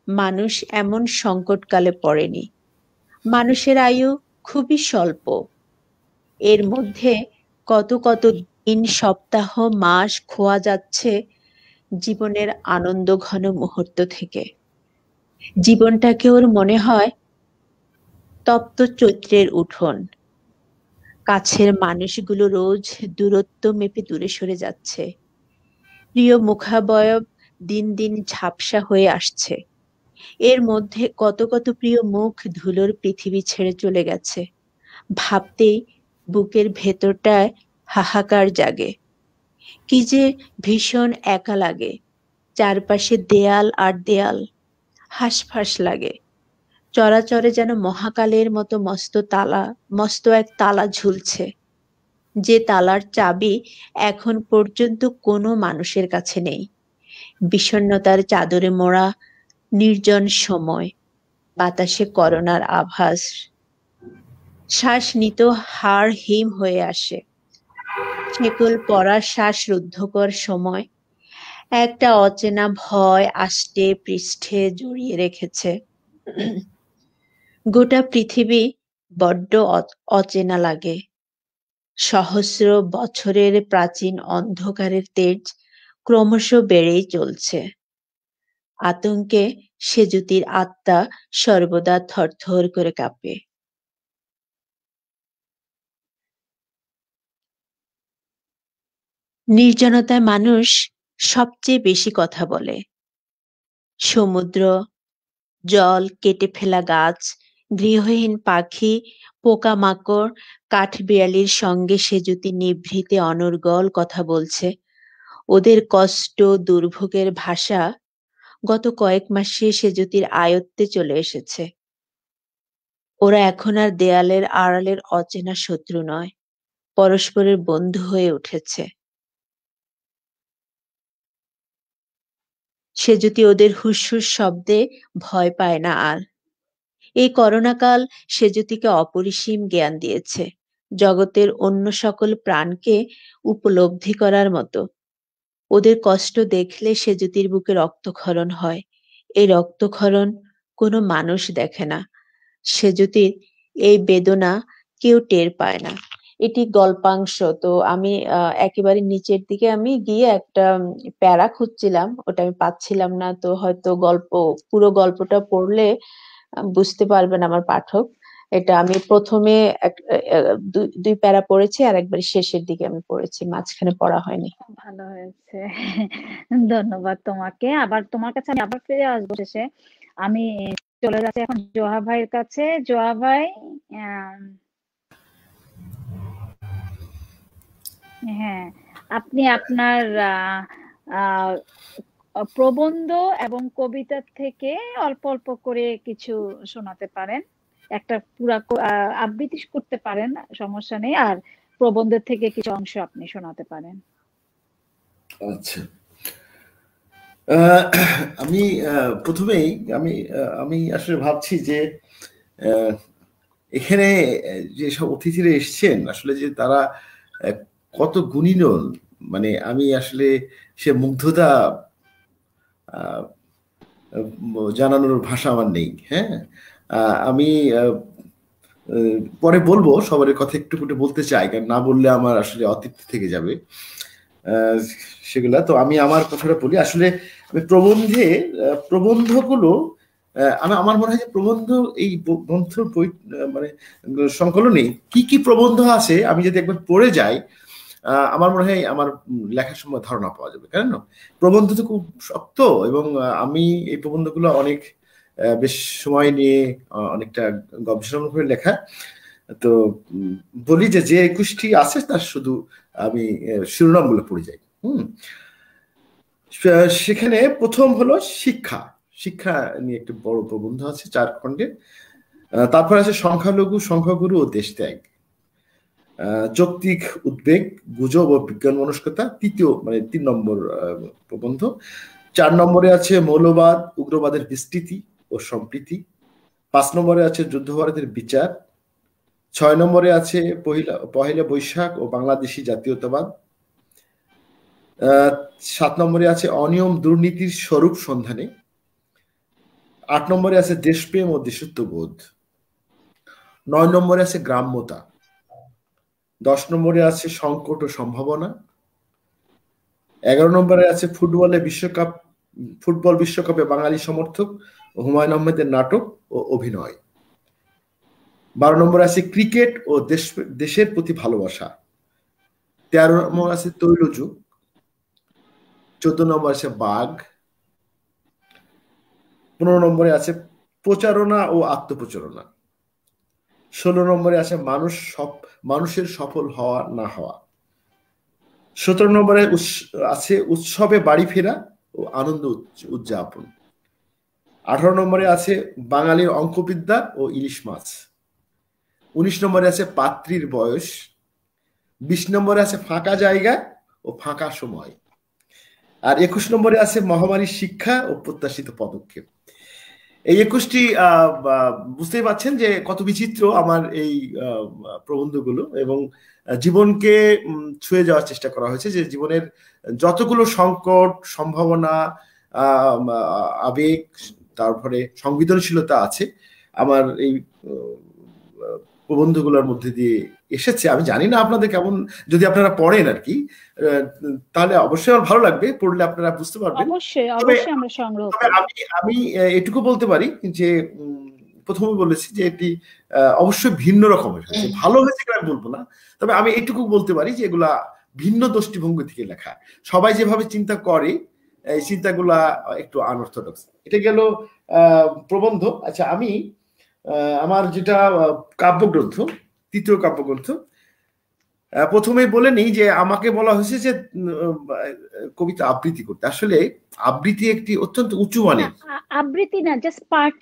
মানুষ এমন সংকটকালে পড়েনি। মানুষের আয়ু খুবই স্বল্প। এর মধ্যে কত কত দিন, সপ্তাহ, মাস খোয়া যাচ্ছে জীবনের আনন্দ ঘন মুহূর্ত থেকে। জীবনটাকে ওর মনে হয় তপ্ত চৈত্রের উঠোন। কাছের মানুষগুলো রোজ দূরত্ব মেপে দূরে সরে যাচ্ছে। প্রিয় মুখাবয়ব দিন দিন ঝাপসা হয়ে আসছে। এর মধ্যে কত কত প্রিয় মুখ ধুলোর পৃথিবী ছেড়ে চলে গেছে। ভাবতেই বুকের ভেতরটায় হাহাকার জাগে। কি যে ভীষণ একা লাগে। চারপাশে দেয়াল আর দেয়াল, হাঁসফাঁস লাগে। চরাচরে যেন মহাকালের মতো মস্ত এক তালা ঝুলছে, যে তালার চাবি এখন পর্যন্ত কোনো মানুষের কাছে নেই। বিষণ্ণতার চাদরে মোড়া নির্জন সময়, বাতাসে করোনার আভাস। শ্বাস নিত হাড় হিম হয়ে আসে। শেকল পরার শ্বাসরুদ্ধকর সময় একটা অচেনা ভয় আষ্টে পৃষ্ঠে জড়িয়ে রেখেছে। গোটা পৃথিবী বড্ড অচেনা লাগে। সহস্র বছরের প্রাচীন অন্ধকারের তেজ ক্রমশ বেড়েই চলছে। আতঙ্কে সেজুতির আত্মা সর্বদা থরথর করে কাঁপে। নির্জনতায় মানুষ সবচেয়ে বেশি কথা বলে। সমুদ্র, জল, কেটে ফেলা গাছ, গৃহহীন পাখি, পোকামাকড়, কাঠবিড়ালির সঙ্গে সেজুতি নিভৃতে অনর্গল কথা বলছে। ওদের কষ্ট দুর্ভোগের ভাষা গত কয়েক মাসে সেজুতির আয়ত্তে চলে এসেছে। ওরা এখন আর দেয়ালের আড়ালের অচেনা শত্রু নয়, পরস্পরের বন্ধু হয়ে উঠেছে। সেজুতি ওদের হুসহুস শব্দে ভয় পায় না আর। এই করোনাকাল সেজুতিকে অপরিসীম জ্ঞান দিয়েছে, জগতের অন্য সকল প্রাণকে উপলব্ধি করার মতো। ওদের কষ্ট দেখলে সেজুতির বুকে রক্তক্ষরণ হয়। এই রক্তক্ষরণ কোনো মানুষ দেখে না। সেজুতির এই বেদনা কেউ টের পায় না। এটি গল্পাংশ। তো আমি একেবারে নিচের দিকে আমি গিয়ে একটা প্যারা খুঁজছিলাম, ওটা আমি পাচ্ছিলাম না। তো হয়তো পুরো গল্পটা পড়লে বুঝতে পারবেন আমার পাঠক। এটা আমি প্রথমে দুই প্যারা পড়েছি, আর একবার শেষের দিকে আমি পড়েছি, মাঝখানে পড়া হয়নি। ভালো হয়েছে। ধন্যবাদ তোমাকে। আবার তোমার কাছে আমি আবার ফিরে আসবো শেষে। আমি চলে যাচ্ছি এখন জোহা ভাইয়ের কাছে। জোহা ভাই, হ্যাঁ, আপনি আপনার প্রবন্ধ এবং কবিতা থেকে অল্প অল্প করে কিছু শোনাতে পারেন। একটা পুরা আবৃত্তি করতে পারেন, সমস্যা নেই। আর প্রবন্ধের থেকে কিছু অংশ আপনি শোনাতে পারেন। আচ্ছা, আমি প্রথমেই আমি আসলে ভাবছি যে এখানে যেসব অতিথিরা এসছেন আসলে যে তারা কত গুণী নন, মানে আমি আসলে সে মুগ্ধতা জানানোর ভাষা আমার নেই। হ্যাঁ, আমি পরে বলবো, সবার কথা একটু একটু বলতে চাই, কারণ না বললে আমার আসলে অতৃপ্তি থেকে যাবে সেগুলা। তো আমি আমার কথাটা বলি। আসলে প্রবন্ধগুলো আমার মনে হয় যে প্রবন্ধ এই গ্রন্থের বই মানে সংকলনে কি কি প্রবন্ধ আছে আমি যদি একবার পড়ে যাই, আমার মনে হয় আমার লেখার সময় ধারণা পাওয়া যাবে। কারণ প্রবন্ধ তো খুব শক্ত, এবং আমি এই প্রবন্ধগুলো অনেক বেশ সময় নিয়ে অনেকটা গবেষণা করে লেখা। তো বলি যে 21টি আছে তার শুধু আমি শিরোনামগুলো পড়ে যাই। সেখানে প্রথম হলো শিক্ষা। শিক্ষা নিয়ে একটি বড় প্রবন্ধ আছে 4 খণ্ডে। তারপর আছে সংখ্যালঘু, সংখ্যাগুরু ও দেশ ত্যাগ, যৌক্তিক উদ্বেগ, গুজব ও বিজ্ঞান মনস্কতা, 3 নম্বর প্রবন্ধ। 4 নম্বরে আছে মৌলবাদ, উগ্রবাদের বিস্তৃতি ও সম্প্রীতি। 5 নম্বরে আছে যুদ্ধাপরাধের বিচার। 6 নম্বরে আছে পহেলা বৈশাখ ও বাংলাদেশি জাতীয়তাবাদ। 7 নম্বরে আছে অনিয়ম দুর্নীতির স্বরূপ সন্ধানে। 8 নম্বরে আছে দেশপ্রেম ও দেশত্ববোধ। 9 নম্বরে আছে গ্রাম্যতা। 10 নম্বরে আছে সংকট ও সম্ভাবনা। 11 নম্বরে আছে ফুটবল বিশ্বকাপে বাঙালি সমর্থক ও হুমায়ুন আহমেদের নাটক ও অভিনয়। 12 নম্বরে আছে ক্রিকেট ও দেশের প্রতি ভালোবাসা। 13 নম্বর আছে তৈলযুগ। 14 নম্বর আছে বাঘ। 15 নম্বরে আছে প্রচারণা ও আত্মপ্রচারণা। 16 নম্বরে আছে মানুষের সফল হওয়া না হওয়া। 17 নম্বরে আছে উৎসবে বাড়ি ফেরা ও আনন্দ উদযাপন। 18 নম্বরে আছে বাঙালির অঙ্কবিদ্যা ও ইলিশ মাছ। 19 নম্বরে আছে পাত্রীর বয়স। 20 নম্বরে আছে ফাঁকা জায়গা ও ফাঁকা সময়। আর 21 নম্বরে আছে মহামারীর শিক্ষা ও প্রত্যাশিত পদক্ষেপ। এই 21টি বুঝতেই পারছেন যে কত বিচিত্র আমার এই প্রবন্ধগুলো, এবং জীবনকে ছুঁয়ে যাওয়ার চেষ্টা করা হয়েছে, যে জীবনের যতগুলো সংকট, সম্ভাবনা, আবেগ, তারপরে সংবেদনশীলতা আছে আমার এই প্রবন্ধগুলোর মধ্যে দিয়ে এসেছে। আমি জানি না আপনাদের কেমন, যদি আপনারা পড়েন আর কি, তাহলে অবশ্যই আমার ভালো লাগবে, পড়লে আপনারা বুঝতে পারবেন। অবশ্যই অবশ্যই আমরা সংগ্রহ করব। আমি এটুকু বলতে পারি যে প্রথমে বলেছি যে এটি অবশ্যই ভিন্ন রকমের হয়েছে, ভালো হয়েছে কিনা আমি বলবো না, তবে আমি এটুকু বলতে পারি যে এগুলা ভিন্ন দৃষ্টিভঙ্গি থেকে লেখা। সবাই যেভাবে চিন্তা করে এই চিন্তাগুলা একটু আনঅর্থোডক্স। এটা গেল প্রবন্ধ। আচ্ছা, আমি আমার যেটা কাব্যগ্রন্থ, তৃতীয় কাব্যগ্রন্থ, প্রথমে বলে নিই যে আমাকে বলা হয়েছে যে কবিতা আবৃত্তি করতে। আসলে আবৃত্তি একটি অত্যন্ত উঁচু মানের, আবৃত্তি না, জাস্ট পাঠ।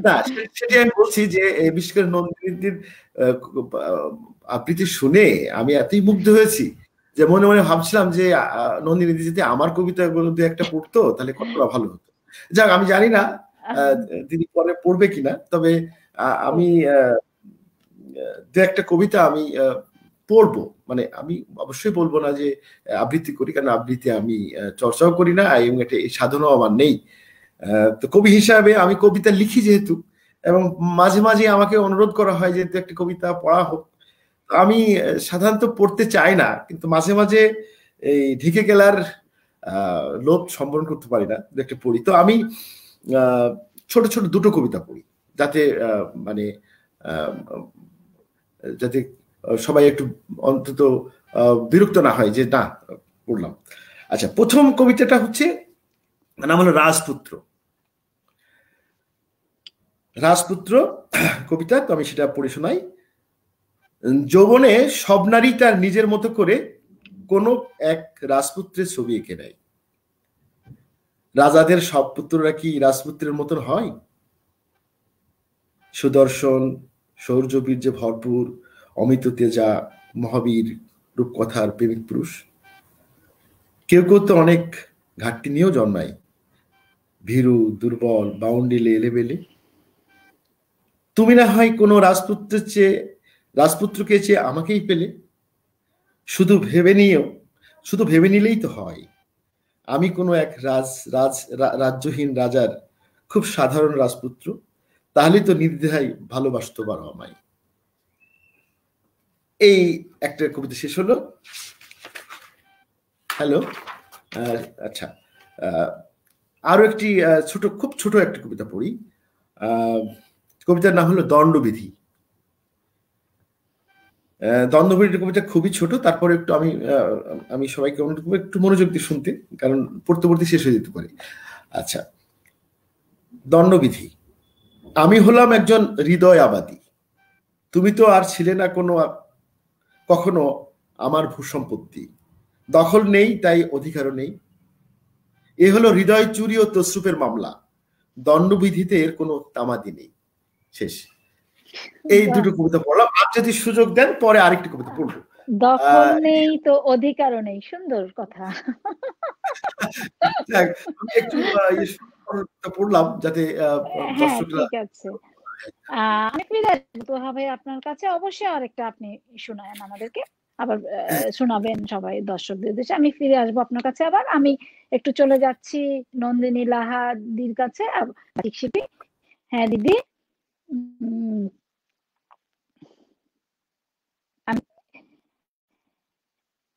না, সেটাই আমি বলছি যে বিশেষ করে নন্দিনীর আবৃত্তি শুনে আমি এতই মুগ্ধ হয়েছি যে মনে মনে ভাবছিলাম যে নন্দিনী যদি আমার কবিতাগুলো দু একটা পড়তো তাহলে কতটা ভালো হতো। যাক, আমি জানি না দিদি পরে পড়বে কিনা, তবে আমি দু একটা কবিতা আমি পড়বো। মানে আমি অবশ্যই বলবো না যে আবৃত্তি করি, কারণ আবৃত্তি আমি চর্চাও করি না, এবং এটা এই সাধনাও আমার নেই। তো কবি হিসাবে আমি কবিতা লিখি যেহেতু, এবং মাঝে মাঝে আমাকে অনুরোধ করা হয় যে একটা কবিতা পড়া হোক। আমি সাধারণত পড়তে চাই না, কিন্তু মাঝে মাঝে এই ঢেকে গেলার লোভ সম্বরণ করতে পারি না, একটা পড়ি। তো আমি ছোট ছোট দুটো কবিতা পড়ি, যাতে মানে যাতে সবাই একটু অন্তত বিরক্ত না হয় যে না পড়লাম। আচ্ছা, প্রথম কবিতাটা হচ্ছে, নাম হলো রাজপুত্র। রাজপুত্র কবিতা, তো আমি সেটা পড়ে শোনাই। যৌবনে সব নারী তার নিজের মতো করে কোন এক রাজপুত্রের ছবি এঁকে নেয়। রাজাদের সব পুত্ররা কি রাজপুত্রের মতন হয়? সুদর্শন, শৌর্য বীর্যে ভরপুর, অমিত তেজা, মহাবীর, রূপকথার প্রেমিক পুরুষ। কেউ কেউ তো অনেক ঘাটতি নিয়েও জন্মায়, ভীরু, দুর্বল, বাউন্ডিলে এলেবেলে। তুমি না হয় কোনো রাজপুত্রকে চেয়ে আমাকেই পেলে। শুধু ভেবে নিলেই তো হয়, আমি কোনো এক রাজ্যহীন রাজার খুব সাধারণ রাজপুত্র। তাহলে তো নির্দ্বিধায় ভালোবাসতে পারো আমায়। এই একটা কবিতা শেষ হলো। হ্যালো, আচ্ছা, আরো একটি খুব ছোট একটা কবিতা পড়ি। কবিতার নাম হলো দণ্ডবিধি। দণ্ডবিধির কবিতা খুবই ছোট, তারপরে একটু আমি সবাইকে অনুরোধ করবো একটু মনোযোগ দিয়ে শুনতে, কারণ পড়তে পড়তে শেষ হয়ে যেতে পারে। আচ্ছা, দণ্ডবিধি। আমি হলাম একজন হৃদয় আবাদী, তুমি তো আর ছিলে না কখনো আমার ভূসম্পত্তি। দখল নেই, তাই অধিকারও নেই। এ হলো হৃদয় চুরি ও তসরুপের মামলা। দণ্ডবিধিতে এর কোনো তামাদি নেই। শেষ। এই দুটো কবিতা পড়লাম, আর যদি সুযোগ দেন পরে আরেকটি কবিতা পড়বো। দখল নেই তো অধিকারও নেই, সুন্দর কথা। একটু পড়লাম যাতে ঠিক আছে। আমি ফিরে আসবো ভাই আপনার কাছে, অবশ্যই আরেকটা আপনি শোনায়েন আমাদেরকে, আবার শোনাবেন সবাই দর্শকদের উদ্দেশ্যে। আমি ফিরে আসবো আপনার কাছে আবার। আমি একটু চলে যাচ্ছি নন্দিনী লাহাদির কাছে। হ্যাঁ দিদি,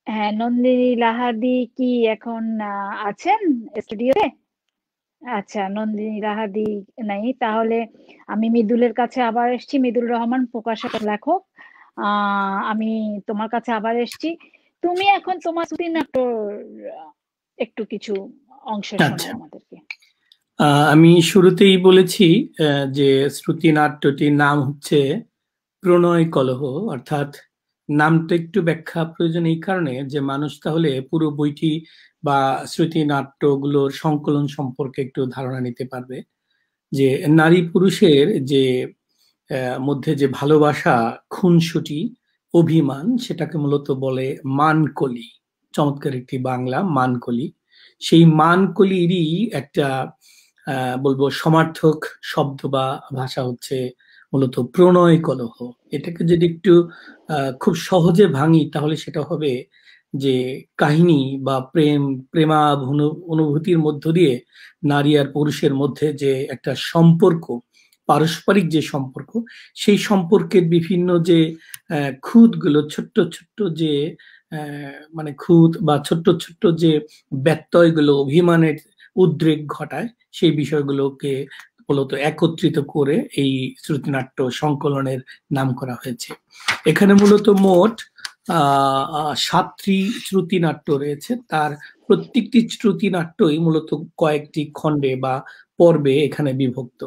হ্যাঁ, নন্দিনী লাহাদি কি এখন আছেন স্টুডিওতে? আচ্ছা, নন্দিনী লাহাদি নাই, তাহলে আমি মৃদুলের কাছে আবার এসছি। মৃদুল রহমান, প্রকাশকের লেখক, আমি তোমার কাছে আবার এসছি। তুমি এখন তোমার শ্রুতিনাট্যর একটু কিছু অংশ শোনাও আমাদেরকে। আমি শুরুতেই বলেছি যে শ্রুতিনাট্যটির নাম হচ্ছে প্রণয় কলহ, অর্থাৎ নামটা একটু ব্যাখ্যা প্রয়োজন এই কারণে যে মানুষ তাহলে পুরো বইটি বা শ্রুতিনাট্যগুলোর সংকলন সম্পর্কে একটু ধারণা নিতে পারবে। যে নারী পুরুষের যে মধ্যে যে ভালোবাসা, খুনসুটি, অভিমান, সেটাকে মূলত বলে মানকলি। চমৎকার একটি বাংলা, মানকলি। সেই মানকলিরই একটা বলবো সমার্থক শব্দ বা ভাষা হচ্ছে মূলত প্রণয় কলহ। এটাকে যদি একটু খুব সহজে ভাঙি তাহলে সেটা হবে যে কাহিনী বা অনুভূতির মধ্য দিয়ে নারী আর পুরুষের মধ্যে যে একটা সম্পর্ক, পারস্পরিক যে সম্পর্ক, সেই সম্পর্কের বিভিন্ন যে খুঁতগুলো, ছোট্ট ছোট্ট যে মানে খুঁত বা ছোট্ট ছোট্ট যে ব্যত্যয়গুলো অভিমানের উদ্রেক ঘটায়, সেই বিষয়গুলোকে মূলত একত্রিত করে এই শ্রুতিনাট্য সংকলনের নাম করা হয়েছে। এখানে মূলত মোট 7টি শ্রুতিনাট্য রয়েছে। তার প্রত্যেকটি শ্রুতিনাট্যই মূলত কয়েকটি খণ্ডে বা পর্বে এখানে বিভক্ত।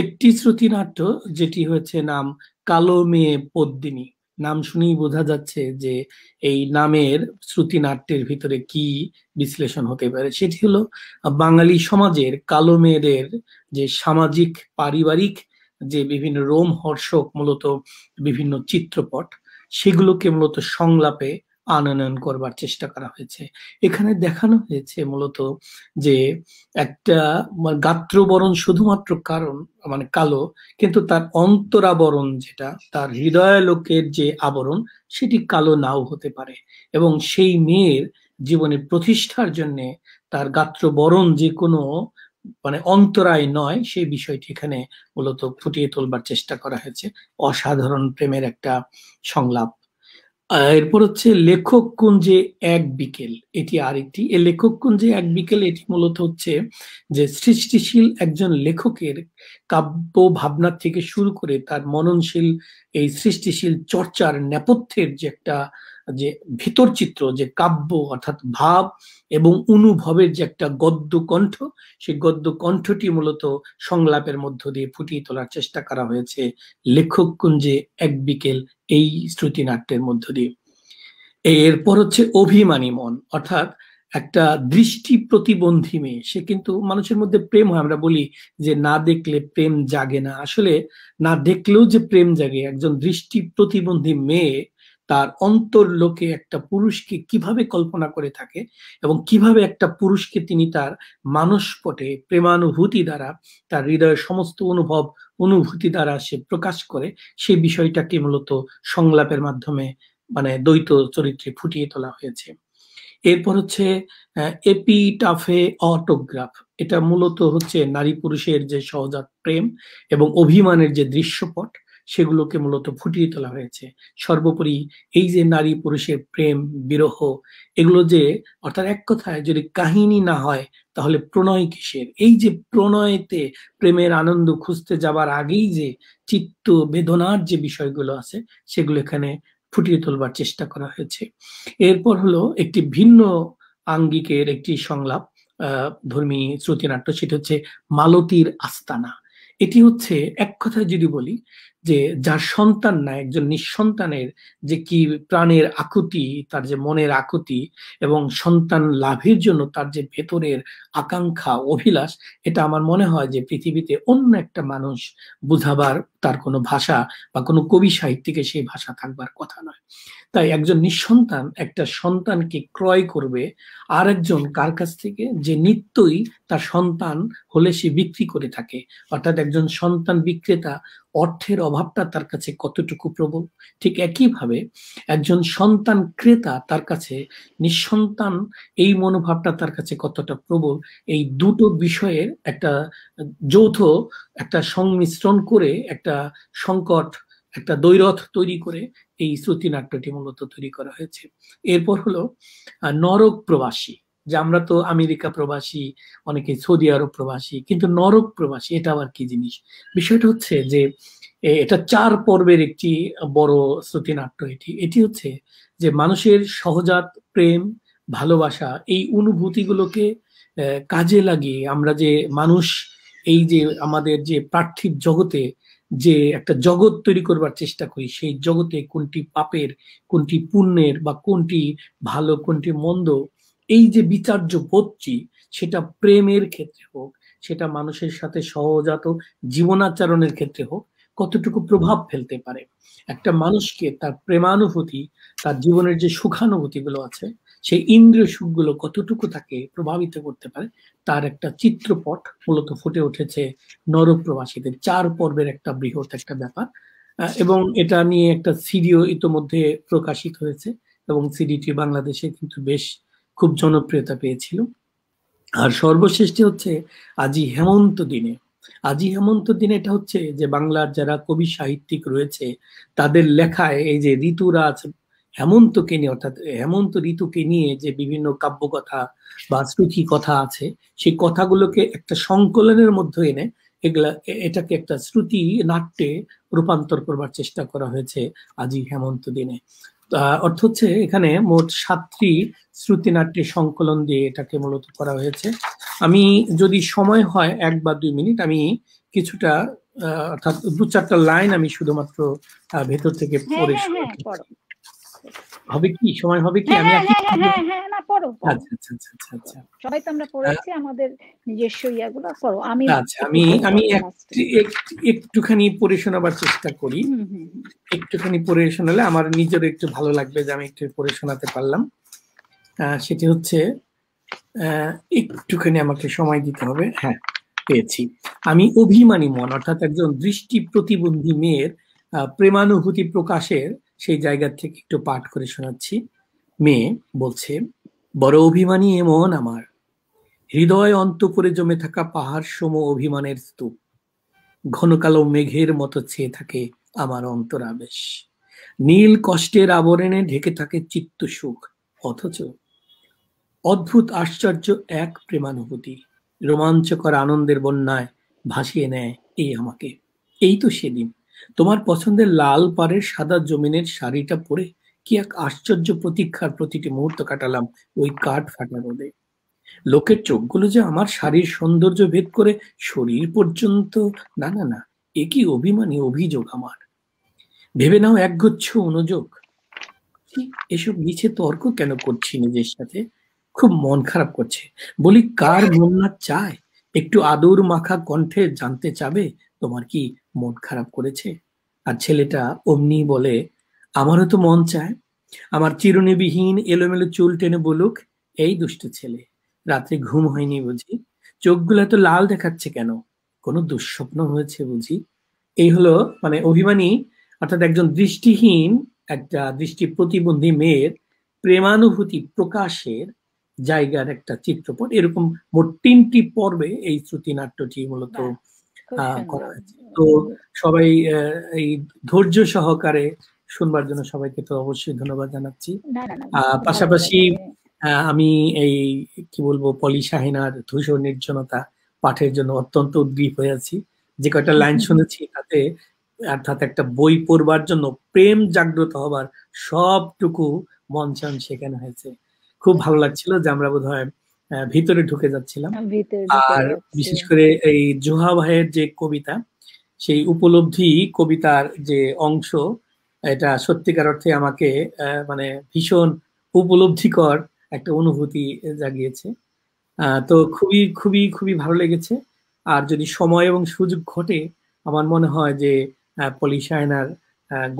একটি শ্রুতিনাট্য যেটি হয়েছে নাম কালো মেয়ে পদ্মিনী, নাম শুনেই বোঝা যাচ্ছে যে এই নামের শ্রুতিনাট্যের ভিতরে কি বিশ্লেষণ হতে পারে। সেটি হলো বাঙালি সমাজের কালো মেয়েদের যে সামাজিক পারিবারিক যে বিভিন্ন রোমহর্ষক মূলত বিভিন্ন চিত্রপট, সেগুলোকে মূলত সংলাপে আনয়ন করবার চেষ্টা করা হয়েছে। এখানে দেখানো হয়েছে মূলত যে একটা গাত্রবরণ শুধুমাত্র কারণ মানে কালো, কিন্তু তার অন্তরাবরণ যেটা, তার হৃদয়ালোকের যে আবরণ, সেটি কালো নাও হতে পারে। এবং সেই মেয়ের জীবনের প্রতিষ্ঠার জন্য তার গাত্রবরণ যে কোনো মানে অন্তরায় নয়, সেই বিষয়টি এখানে মূলত ফুটিয়ে তোলবার চেষ্টা করা হয়েছে। অসাধারণ প্রেমের একটা সংলাপ। এরপর হচ্ছে লেখক কুঞ্জে এক বিকেল, এটি আরেকটি। এই লেখক কুঞ্জে এক বিকেল এটি মূলত হচ্ছে যে সৃষ্টিশীল একজন লেখকের কাব্য ভাবনা থেকে শুরু করে তার মননশীল এই সৃষ্টিশীল চর্চার নেপথ্যের যে একটা যে ভিতর চিত্র, যে কাব্য অর্থাৎ ভাব এবং অনুভবের যে একটা গদ্য কণ্ঠ, সেই গদ্য কণ্ঠটি মূলত সংলাপের মধ্য দিয়ে ফুটিয়ে তোলার চেষ্টা করা হয়েছে লেখক কুঞ্জে এক বিকেল এই শ্রুতিনাট্যের মধ্য দিয়ে। এরপর হচ্ছে অভিমানী মন, অর্থাৎ একটা দৃষ্টি প্রতিবন্ধী মেয়ে। সে কিন্তু মানুষের মধ্যে প্রেম হয়, আমরা বলি যে না দেখলে প্রেম জাগে না, আসলে না দেখলেও যে প্রেম জাগে। একজন দৃষ্টি প্রতিবন্ধী মেয়ে তার অন্তর্লোকে একটা পুরুষকে কিভাবে কল্পনা করে থাকে এবং কিভাবে একটা পুরুষকে তিনি তার মানসপটে প্রেমানুভূতি দ্বারা, তার হৃদয়ের সমস্ত অনুভূতি দ্বারা সে প্রকাশ করে, সেই বিষয়টাকে মূলত সংলাপের মাধ্যমে মানে দ্বৈত চরিত্রে ফুটিয়ে তোলা হয়েছে। এরপর হচ্ছে এপিটাফে অটোগ্রাফ, এটা মূলত হচ্ছে নারী পুরুষের যে সহজাত প্রেম এবং অভিমানের যে দৃশ্যপট, সেগুলোকে মূলত ফুটিয়ে তোলা হয়েছে। সর্বোপরি এই যে নারী পুরুষের প্রেম বিরহ, এগুলো যে অর্থাৎ এক কথায় যদি কাহিনী না হয় তাহলে প্রণয় কিসের? এই যে প্রণয়তে প্রেমের আনন্দ খুঁজতে যাবার আগেই যে চিত্ত বেদনার যে বিষয়গুলো আছে, সেগুলো এখানে ফুটিয়ে তোলবার চেষ্টা করা হয়েছে। এরপর হলো একটি ভিন্ন আঙ্গিকের একটি সংলাপ ধর্মী শ্রুতিনাট্য, সেটা হচ্ছে মালতীর আস্তানা। এটি হচ্ছে এক কথায় যদি বলি যে যার সন্তান না, একজন নিঃসন্তানের যে কি প্রাণের আকুতি, তার যে মনের আকুতি এবং সন্তান লাভের জন্য তার যে ভেতরের আকাঙ্ক্ষা অভিলাষ, এটা আমার মনে হয় যে পৃথিবীতে অন্য একটা মানুষ বুঝাবার তার কোনো ভাষা বা কোনো কবি সাহিত্যিকে সেই ভাষা থাকবার কথা নয়। তাই একজন নিঃসন্তান একটা সন্তানকে ক্রয় করবে আর একজন কার কাছ থেকে, যে নিত্যই তার সন্তান হলে সে বিক্রি করে থাকে। অর্থাৎ একজন সন্তান বিক্রেতা, অর্থের অভাবটা তার কাছে কতটুকু প্রবল, ঠিক একইভাবে একজন সন্তান ক্রেতা তার কাছে নিঃসন্তান এই মনোভাবটা তার কাছে কতটা প্রবল, এই দুটো বিষয়ের একটা যৌথ একটা সংমিশ্রণ করে একটা সংকট, একটা দ্বৈরথ তৈরি করে এই শ্রুতিনাট্যটি মূলত তৈরি করা হয়েছে। এরপর হলো নরক প্রবাসী, যে আমরা তো আমেরিকা প্রবাসী, অনেকে সৌদি আরব প্রবাসী, কিন্তু নরক প্রবাসী এটা আবার কি জিনিস? বিষয়টা হচ্ছে যে এটা 4 পর্বের একটি বড় শ্রুতিনাট্য। এটি হচ্ছে যে মানুষের সহজাত প্রেম ভালোবাসা, এই অনুভূতিগুলোকে কাজে লাগিয়ে আমরা যে মানুষ এই যে আমাদের যে পার্থিব জগতে যে একটা জগৎ তৈরি করবার চেষ্টা করি, সেই জগতে কোনটি পাপের, কোনটি পুণ্যের বা কোনটি ভালো কোনটি মন্দ, এই যে বিচার্য বোধটি, সেটা প্রেমের ক্ষেত্রে হোক, সেটা মানুষের সাথে সহজাত জীবনাচরণের ক্ষেত্রে হোক, কতটুকু প্রভাব ফেলতে পারে। একটা মানুষকে তার প্রেমানুভূতি, তার জীবনের যে সুখানুভূতি গুলো আছে, সেই ইন্দ্রিয় সুখগুলো কতটুকু তাকে প্রভাবিত করতে পারে তার একটা চিত্রপট মূলত ফুটে উঠেছে নরপ্রবাসীদের 4 পর্বের একটা বৃহৎ একটা ব্যাপার। এবং এটা নিয়ে একটা সিডিও ইতোমধ্যে প্রকাশিত হয়েছে এবং সিডিটি বাংলাদেশে কিন্তু বেশ খুব জনপ্রিয়তা পেয়েছিল। আর সর্বশেষটি হচ্ছে আজি হেমন্ত দিনে। আজি হেমন্ত দিনে এটা হচ্ছে যে বাংলার যারা কবি সাহিত্যিক রয়েছে তাদের লেখায় এই যে ঋতুরাজ হেমন্তকে নিয়ে, অর্থাৎ হেমন্ত ঋতুকে নিয়ে যে বিভিন্ন কাব্যকথা বা শ্রুতি কথা আছে, সেই কথাগুলোকে একটা সংকলনের মধ্যে এনে এটাকে একটা শ্রুতি নাট্যে রূপান্তর করবার চেষ্টা করা হয়েছে আজি হেমন্ত দিনে। অর্থ হচ্ছে এখানে মোট 7টি শ্রুতিনাট্যের সংকলন দিয়ে এটাকে মূলত করা হয়েছে। আমি যদি সময় হয় 1 বা 2 মিনিট আমি কিছুটা অর্থাৎ 2-4টা লাইন আমি শুধুমাত্র ভেতর থেকে পড়ে হবে কি সময় হবে কি? আমি না পড়ো। আচ্ছা আচ্ছা আচ্ছা আচ্ছা সবাই তো আমরা পড়েছি আমাদের নিজস্ব ইয়াগুলো পড়ো। আচ্ছা আমি একটুখানি পড়ে শোনাবার চেষ্টা করি। একটুখানি পড়ে শোনালে আমার নিজের একটু ভালো লাগবে যে আমি একটু পড়ে শোনাতে পারলাম। সেটি হচ্ছে একটুখানি আমাকে সময় দিতে হবে। হ্যাঁ, পেয়েছি। আমি অভিমানী মন, অর্থাৎ একজন দৃষ্টি প্রতিবন্ধী মেয়ের প্রেমানুভূতি প্রকাশের সেই জায়গা থেকে একটু পাঠ করে শোনাচ্ছি। মেয়ে বলছে, বড় অভিমানী এ মন আমার, হৃদয় অন্তঃপুরে জমে থাকা পাহাড় সম অভিমানের স্তূপ, ঘন কালো মেঘের মতো ছেয়ে থাকে আমার অন্তরাবেশ, নীল কষ্টের আবরণে ঢেকে থাকে চিত্ত সুখ, অথচ অদ্ভুত আশ্চর্য এক প্রেমানুভূতি রোমাঞ্চকর আনন্দের বন্যায় ভাসিয়ে নেয় এই আমাকে। এই তো সেদিন তোমার পছন্দের লাল পাড়ের সাদা জমিনের শাড়িটা পরে কি এক আশ্চর্য প্রতীক্ষার প্রতিটি মুহূর্ত কাটালাম ওই কাঠ ফাটা রোদে। লোকের চোখগুলো যে আমার শাড়ির সৌন্দর্য ভেদ করে শরীর পর্যন্ত, না না না, এ কি অভিমানী অভিযোগ আমার। ভেবে নাও একগুচ্ছ অনুযোগ। এসব মিছে তর্ক কেন করছি নিজের সাথে, খুব মন খারাপ করছে। বলি কার মন না চায় একটু আদর মাখা কণ্ঠে জানতে চাবে তোমার কি মন খারাপ করেছে। আর ছেলেটা অমনি বলে, আমারও তো মন চায়। আমার চিরুনিবিহীন এলোমেলো চুল টেনে বলুক, এই দুষ্ট ছেলে, রাত্রে ঘুম হয়নি বুঝি, চোখগুলো এত লাল দেখাচ্ছে কেন, কোনো দুঃস্বপ্ন হয়েছে বুঝি। এই হলো মানে অভিমানী অর্থাৎ একজন দৃষ্টিহীন একটা দৃষ্টি প্রতিবন্ধী মেয়ের প্রেমানুভূতি প্রকাশের জায়গার একটা চিত্রপট। এরকম মোট 3টি পর্বে এই শ্রুতিনাট্যটি মূলত করা হয়েছে। তো সবাই এই ধৈর্য সহকারে শুনবার জন্য সবাইকে তো অবশ্যই ধন্যবাদ জানাচ্ছি। পাশাপাশি আমি এই কি বলবো পলি শাহিনার ধূসর নির্জনতা পাঠের জন্য অত্যন্ত উদ্গ্রীব হয়ে আছি। যে কয়টা লাইন শুনেছি তাতে অর্থাৎ একটা বই পড়বার জন্য প্রেম জাগ্রত হবার সবটুকু মঞ্চায়ন শেখানো হয়েছে। খুব ভালো লাগছিল যে আমরা বোধহয় ভিতরে ঢুকে যাচ্ছিলাম। আর বিশেষ করে এই জোহা ভাইয়ের যে কবিতা, সেই উপলব্ধি কবিতার যে অংশ, এটা সত্যিকার অর্থে আমাকে মানে ভীষণ উপলব্ধিকর একটা অনুভূতি জাগিয়েছে। তো খুবই খুবই খুবই ভালো লেগেছে। আর যদি সময় এবং সুযোগ ঘটে আমার মনে হয় যে পলি শাহিনার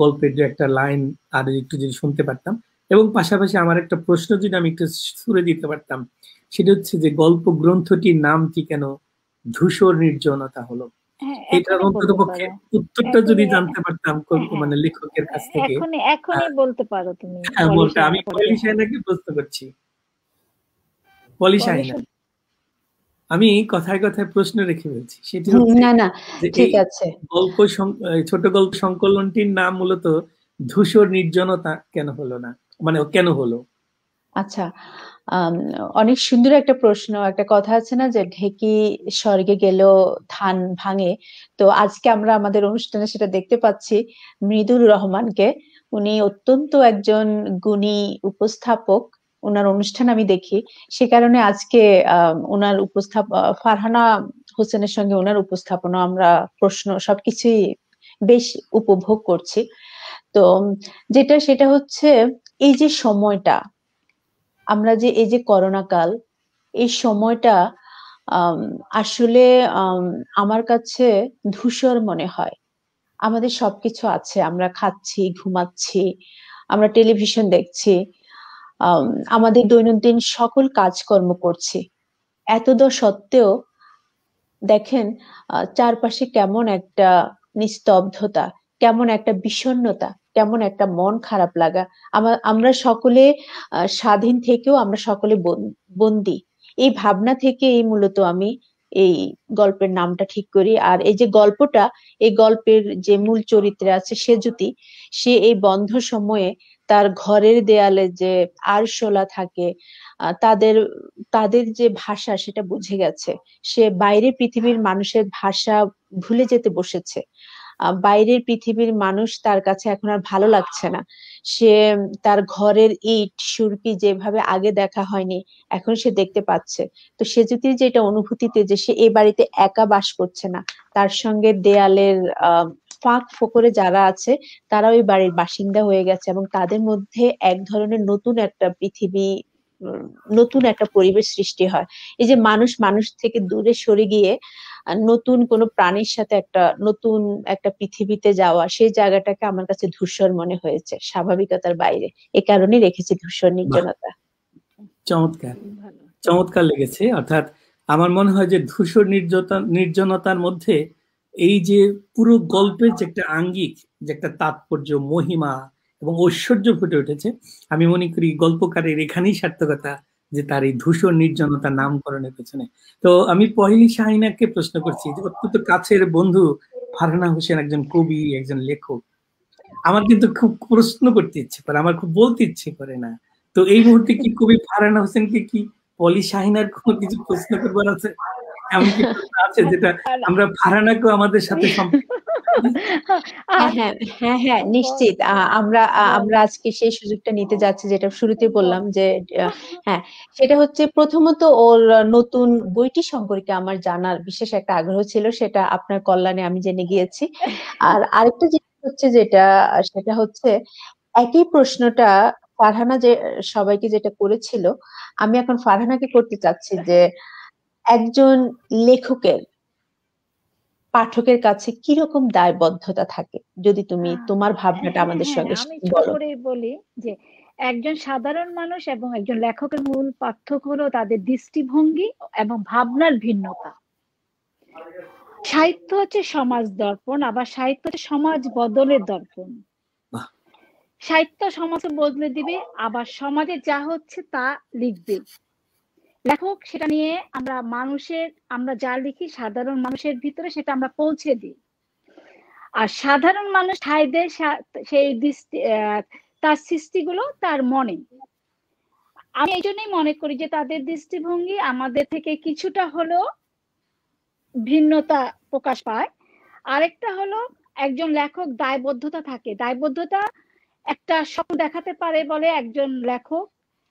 গল্পের যে একটা লাইন আর একটু যদি শুনতে পারতাম, এবং পাশাপাশি আমার একটা প্রশ্ন যদি আমি একটু সুরে দিতে পারতাম, সেটা হচ্ছে যে গল্প গ্রন্থটির নাম কি কেন ধূসর নির্জনতা হলো। এটার অন্ততপক্ষে উত্তরটা যদি জানতে পারতাম মানে লেখকের কাছ থেকে। এখনই বলতে পারো তুমি। আমি পলি শাহিনাকে প্রশ্ন করছি। পলি শাহিনা, আমি কথায় কথায় প্রশ্ন রেখে ফেলছি, সেটি না না ঠিক আছে। গল্প ছোট গল্প সংকলনটির নাম মূলত ধূসর নির্জনতা কেন হলো না, মানে কেন হলো? আচ্ছা, অনেক সুন্দর একটা প্রশ্ন। একটা কথা আছে না যে ঢেকি স্বর্গে গেলেও ধান ভাঙে। তো আজকে আমরা আমাদের অনুষ্ঠানে সেটা দেখতে পাচ্ছি মৃদুল রহমানকে। উনি অত্যন্ত একজন গুণী উপস্থাপক, ওনার অনুষ্ঠান আমি দেখি, সে কারণে আজকে ওনার ফারহানা হোসেনের সঙ্গে ওনার উপস্থাপনা, আমরা প্রশ্ন সবকিছুই বেশ উপভোগ করছি। তো সেটা হচ্ছে এই যে সময়টা আমরা যে এই যে করোনা কাল, এই সময়টা আসলে আমার কাছে ধূসর মনে হয়। আমাদের সবকিছু আছে, আমরা খাচ্ছি, ঘুমাচ্ছি, আমরা টেলিভিশন দেখছি, আমাদের দৈনন্দিন সকল কাজকর্ম করছি, এতদ সত্ত্বেও দেখেন চারপাশে কেমন একটা নিস্তব্ধতা, কেমন একটা বিষণ্ণতা, কেমন একটা মন খারাপ লাগা। আমরা সকলে স্বাধীন থেকেও আমরা সকলে বন্দী। এই ভাবনা থেকে এই মূলত আমি এই গল্পের নামটা ঠিক করি। আর এই যে গল্পটা, এই গল্পের যে মূল চরিত্রে আছে সেজুতি, সে এই বন্ধ সময়ে তার ঘরের দেয়ালে যে আরশোলা থাকে, তাদের তাদের যে ভাষা সেটা বুঝে গেছে। সে বাইরের পৃথিবীর মানুষের ভাষা ভুলে যেতে বসেছে। বাইরের পৃথিবীর মানুষ তার কাছে এখন আর ভালো লাগছে না। সে তার ঘরের ইট সুরকি যেভাবে আগে দেখা হয়নি এখন সে দেখতে পাচ্ছে। তো সে যদি যেটা অনুভূতিতে যে সে এই বাড়িতে একা বাস করছে না, তার সঙ্গে দেয়ালের ফাঁক ফোকরে যারা আছে তারা ওই বাড়ির বাসিন্দা হয়ে গেছে, এবং তাদের মধ্যে এক ধরনের নতুন একটা পৃথিবী, নতুন একটা পরিবেশ সৃষ্টি হয়। এই যে মানুষ মানুষ থেকে দূরে সরে গিয়ে নতুন কোনো প্রাণীর সাথে একটা নতুন একটা পৃথিবীতে যাওয়া, সেই জায়গাটাকে আমার কাছে ধূসর মনে হয়েছে, স্বাভাবিকতার বাইরে। এ কারণে রেখেছি ধূসর নির্জনতা। চমৎকার, চমৎকার লেগেছে। অর্থাৎ আমার মনে হয় যে ধূসর নির্জনতার মধ্যে এই যে পুরো গল্পের যে একটা আঙ্গিক, যে একটা তাৎপর্য, মহিমা এবং ঐশ্বর্য ফুটে উঠেছে। আমি মনে করি গল্পকারের এখানেই সার্থকতা, যে তার এই ধূসর নির্জনতার নামকরণের পেছনে। তো আমি পহেলি শাহিনাকে প্রশ্ন করছি, যে অত্যন্ত কাছের বন্ধু ফারহানা হোসেন একজন কবি, একজন লেখক। আমার কিন্তু খুব প্রশ্ন করতে ইচ্ছে করে, আমার খুব বলতে ইচ্ছে করে না। তো এই মুহূর্তে কি কবি ফারহানা হোসেনকে কি পলি শাহিনার কোনো কিছু প্রশ্ন করবার আছে? এমন কি আছে যেটা আমরা ফারহানাকেও আমাদের সাথে হ্যাঁ হ্যাঁ নিশ্চিত। আমরা আজকে সেই সুযোগটা নিতে যাচ্ছি, যেটা শুরুতে বললাম যে হ্যাঁ, সেটা হচ্ছে প্রথমত ওর নতুন বইটি সম্পর্কে আমার জানার বিশেষ একটা আগ্রহ ছিল, সেটা আপনার কল্যাণে আমি জেনে গিয়েছি। আর আরেকটা জিনিস হচ্ছে সেটা হচ্ছে একই প্রশ্নটা ফারহানা যে সবাইকে যেটা করেছিল, আমি এখন ফারহানাকে করতে চাচ্ছি যে একজন লেখকের পাঠকের কাছে কিরকম দায়বদ্ধতা থাকে, যদি তুমি তোমার ভাবনাটা আমাদের সঙ্গে আমি ছোট বলো। করে বলি যে একজন সাধারণ মানুষ এবং একজন লেখকের মূল পার্থক্য হলো তাদের দৃষ্টিভঙ্গি এবং ভাবনার ভিন্নতা। সাহিত্য হচ্ছে সমাজ দর্পণ, আবার সাহিত্য হচ্ছে সমাজ বদলের দর্পণ। সাহিত্য সমাজকে বদলে দিবে, আবার সমাজে যা হচ্ছে তা লিখবে। লেখক সেটা নিয়ে আমরা যা লিখি সাধারণ মানুষের ভিতরে সেটা আমরা পৌঁছে দিই। আর সাধারণ মানুষ ঠাঁই দেয় সেই তার সৃষ্টিগুলো তার মনে। আমি এই জন্যই মনে করি যে তাদের দৃষ্টিভঙ্গি আমাদের থেকে কিছুটা হলেও ভিন্নতা প্রকাশ পায়। আরেকটা হলো একজন লেখক দায়বদ্ধতা থাকে, দায়বদ্ধতা একটা স্বপ্ন দেখাতে পারে বলে একজন লেখক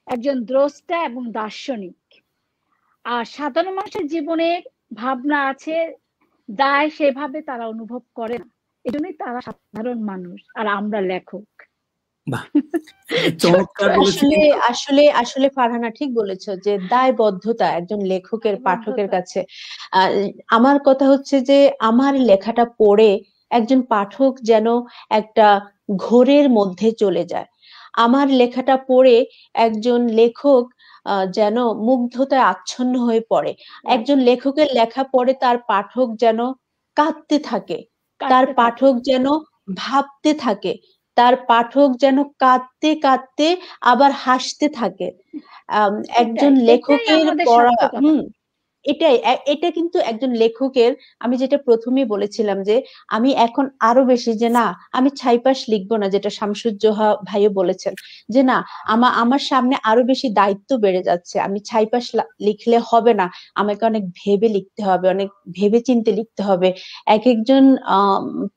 একজন দ্রষ্টা এবং দার্শনিক। আর সাধারণ মানুষের জীবনের ভাবনা আছে, দায় সেভাবে তারা অনুভব করে না, এই জন্যই তারা সাধারণ মানুষ আর আমরা লেখক। আসলে আসলে আসলে ফারহানা ঠিক বলেছো যে দায়বদ্ধতা একজন লেখকের পাঠকের কাছে। আমার কথা হচ্ছে যে আমার লেখাটা পড়ে একজন পাঠক যেন একটা ঘোরের মধ্যে চলে যায়। আমার লেখাটা পড়ে একজন লেখক যেন মুগ্ধতায় আচ্ছন্ন হয়ে পড়ে। একজন লেখকের লেখা পড়ে তার পাঠক যেন কাঁদতে থাকে, তার পাঠক যেন ভাবতে থাকে, তার পাঠক যেন কাঁদতে কাঁদতে আবার হাসতে থাকে। একজন লেখকের পড়া এটা কিন্তু একজন লেখকের, আমি যেটা প্রথমেই বলেছিলাম যে আমি এখন আরো বেশি যে না আমি ছাইপাশ লিখবো না, যেটা শামসুজ্জোহা ভাইও বলেছেন যে না আমার সামনে আরো বেশি দায়িত্ব বেড়ে যাচ্ছে, আমি ছাইপাশ লিখলে হবে না, আমাকে অনেক ভেবে লিখতে হবে, অনেক ভেবে চিন্তে লিখতে হবে। এক একজন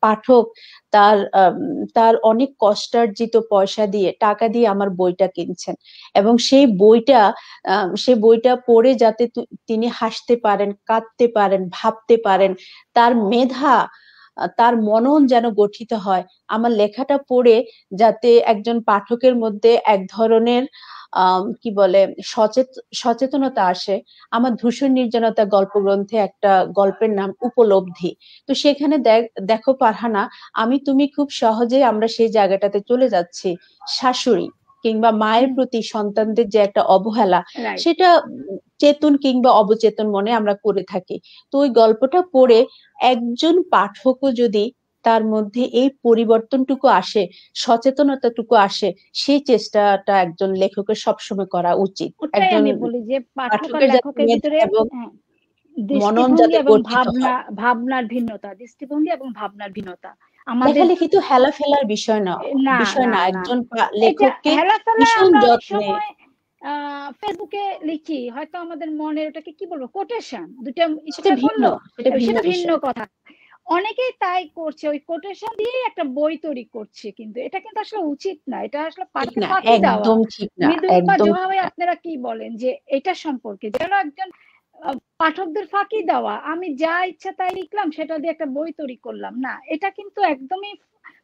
পাঠক তার অনেক কষ্টার্জিত পয়সা দিয়ে, টাকা দিয়ে আমার বইটা কিনছেন, এবং সেই বইটা পড়ে যাতে তিনি হাসতে পারেন, কাঁদতে পারেন, ভাবতে পারেন, তার মেধা, তার মনন যেন গঠিত হয়। আমার লেখাটা পড়ে যাতে একজন পাঠকের মধ্যে এক ধরনের কি বলে সচেতনতা আসে। আমার ধূসর নির্জনতা গল্পগ্রন্থে একটা গল্পের নাম উপলব্ধি। তো সেখানে দেখো ফারহানা, তুমি খুব সহজে আমরা সেই জায়গাটাতে চলে যাচ্ছি। শাশুড়ি, কিংবা মায়ের প্রতি সন্তানদের যে একটা অবহেলা, রাইট সেটা চেতন কিংবা অবচেতন মনে আমরা করে থাকি। তো ওই গল্পটা পড়ে একজন পাঠকও যদি তার মধ্যে এই পরিবর্তনটুকু আসে, সচেতনতাটুকু আসে, সেই চেষ্টাটা একজন লেখকের সবসময় করা উচিত। ওটাই একজন আমি বলি যে পাঠক আর পাঠকের যাতে লেখকের মেধা ভিতরে এবং মনন দৃষ্টিভঙ্গি যাতে এবং গঠিত হয়। ভাবনার ভিন্নতা, দৃষ্টিভঙ্গি এবং ভাবনার ভিন্নতা আমাদের লেখালেখি তো হেলা ফেলার বিষয় না, না বিষয় না না। না একজন এটা লেখককে হেলাফেলা ভীষণ আমরা অনেক যত্নে, সময় ফেসবুকে লিখি, হয়তো আমাদের মনের ওটাকে কি বলবো কোটেশন দুটা সেটা ইচ্ছা ভিন্ন, করলো, সেটা ভিন্ন সেটা ভিন্ন বিষয়। কথা। অনেকেই তাই করছে, ওই কোটেশন দিয়ে একটা বই তৈরি করছে, কিন্তু এটা কিন্তু আসলে উচিত না, এটা আসলে ঠিক পাঠকে না, ফাঁকি দেওয়া। একদম ঠিক না, মৃদুল বা একদম জোহা ঠিক ভাই না। আপনারা কি বলেন যে এটা সম্পর্কে, যেন একজন পাঠকদের ফাঁকি দেওয়া, আমি যা ইচ্ছা তাই লিখলাম, সেটা দিয়ে একটা বই তৈরি করলাম, না এটা কিন্তু একদমই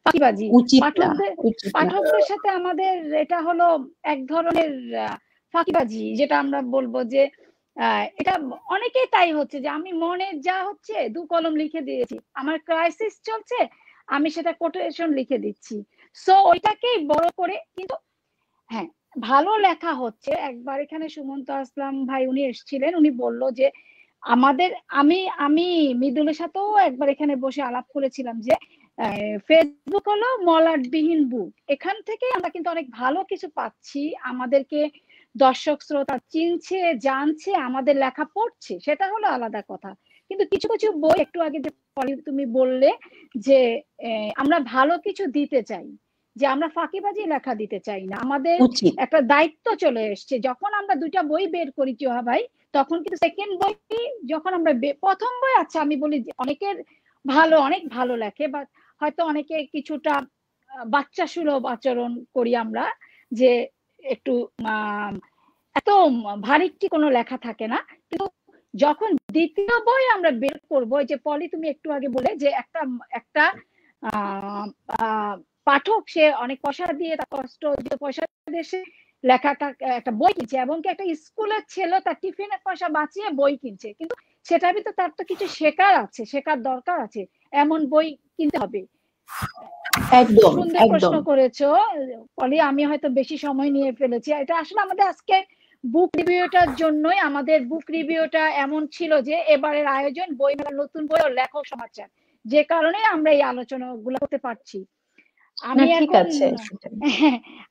ফাঁকিবাজি। উচিত না, পাঠকদের উচিত না। পাঠকদের সাথে আমাদের এটা হলো এক ধরনের ফাঁকিবাজি, যেটা আমরা বলবো যে এটা অনেকেই তাই হচ্ছে, যে আমি মনে যা হচ্ছে 2 কলম লিখে দিয়েছি, আমার ক্রাইসিস চলছে, আমি সেটা কোটেশন লিখে দিচ্ছি, সো ওইটাকেই বড় করে। কিন্তু হ্যাঁ, ভালো লেখা হচ্ছে। একবার এখানে সুমন্ত আসলাম ভাই উনি এসেছিলেন, উনি বলল যে আমাদের, আমি আমি মৃদুলের সাথেও একবার এখানে বসে আলাপ করেছিলাম যে ফেসবুক হলো মলাটবিহীন বুক, এখান থেকে আমরা কিন্তু অনেক ভালো কিছু পাচ্ছি, আমাদেরকে দর্শক শ্রোতা চিনছে, জানছে, আমাদের লেখা পড়ছে, সেটা হলো আলাদা কথা। কিন্তু কিছু কিছু বই, একটু আগে যে তুমি বললে যে আমরা ভালো কিছু দিতে চাই, যে আমরা ফাঁকিবাজি লেখা দিতে চাই না, আমাদের উচিত। একটা দায়িত্ব চলে এসছে। যখন আমরা 2টা বই বের করি জোহা ভাই, তখন কিন্তু সেকেন্ড বই যখন আমরা প্রথম বই, আচ্ছা আমি বলি যে অনেকের ভালো, অনেক ভালো লেখে, বা হয়তো অনেকে কিছুটা বাচ্চা সুলভ আচরণ করি আমরা, যে একটু এত ভারী কোনো লেখা থাকে না। কিন্তু যখন দ্বিতীয় বই আমরা বের করবো, যে পলি তুমি একটু আগে বলে যে একটা একটা পাঠক সে অনেক পয়সা দিয়ে, তার কষ্ট পয়সা দিয়ে সে লেখাটা একটা বই কিনছে, এবং কি একটা স্কুলের ছেলে তার টিফিনের পয়সা বাঁচিয়ে বই কিনছে, কিন্তু সেটার ভিতরে তার তো কিছু শেখার আছে, শেখার দরকার আছে, এমন বই কিনতে হবে। একদম সুন্দর প্রশ্ন একদম। করেছো পলি, আমি হয়তো বেশি সময় নিয়ে ফেলেছি। এটা আসলে আমাদের আজকে বুক রিভিউটার জন্যই, আমাদের বুক রিভিউটা এমন ছিল যে এবারের আয়োজন বইমেলা, নতুন বই ও লেখক সমাচার, যে কারণে আমরা এই আলোচনা গুলো করতে পারছি। না আমি ঠিক এখন আছে।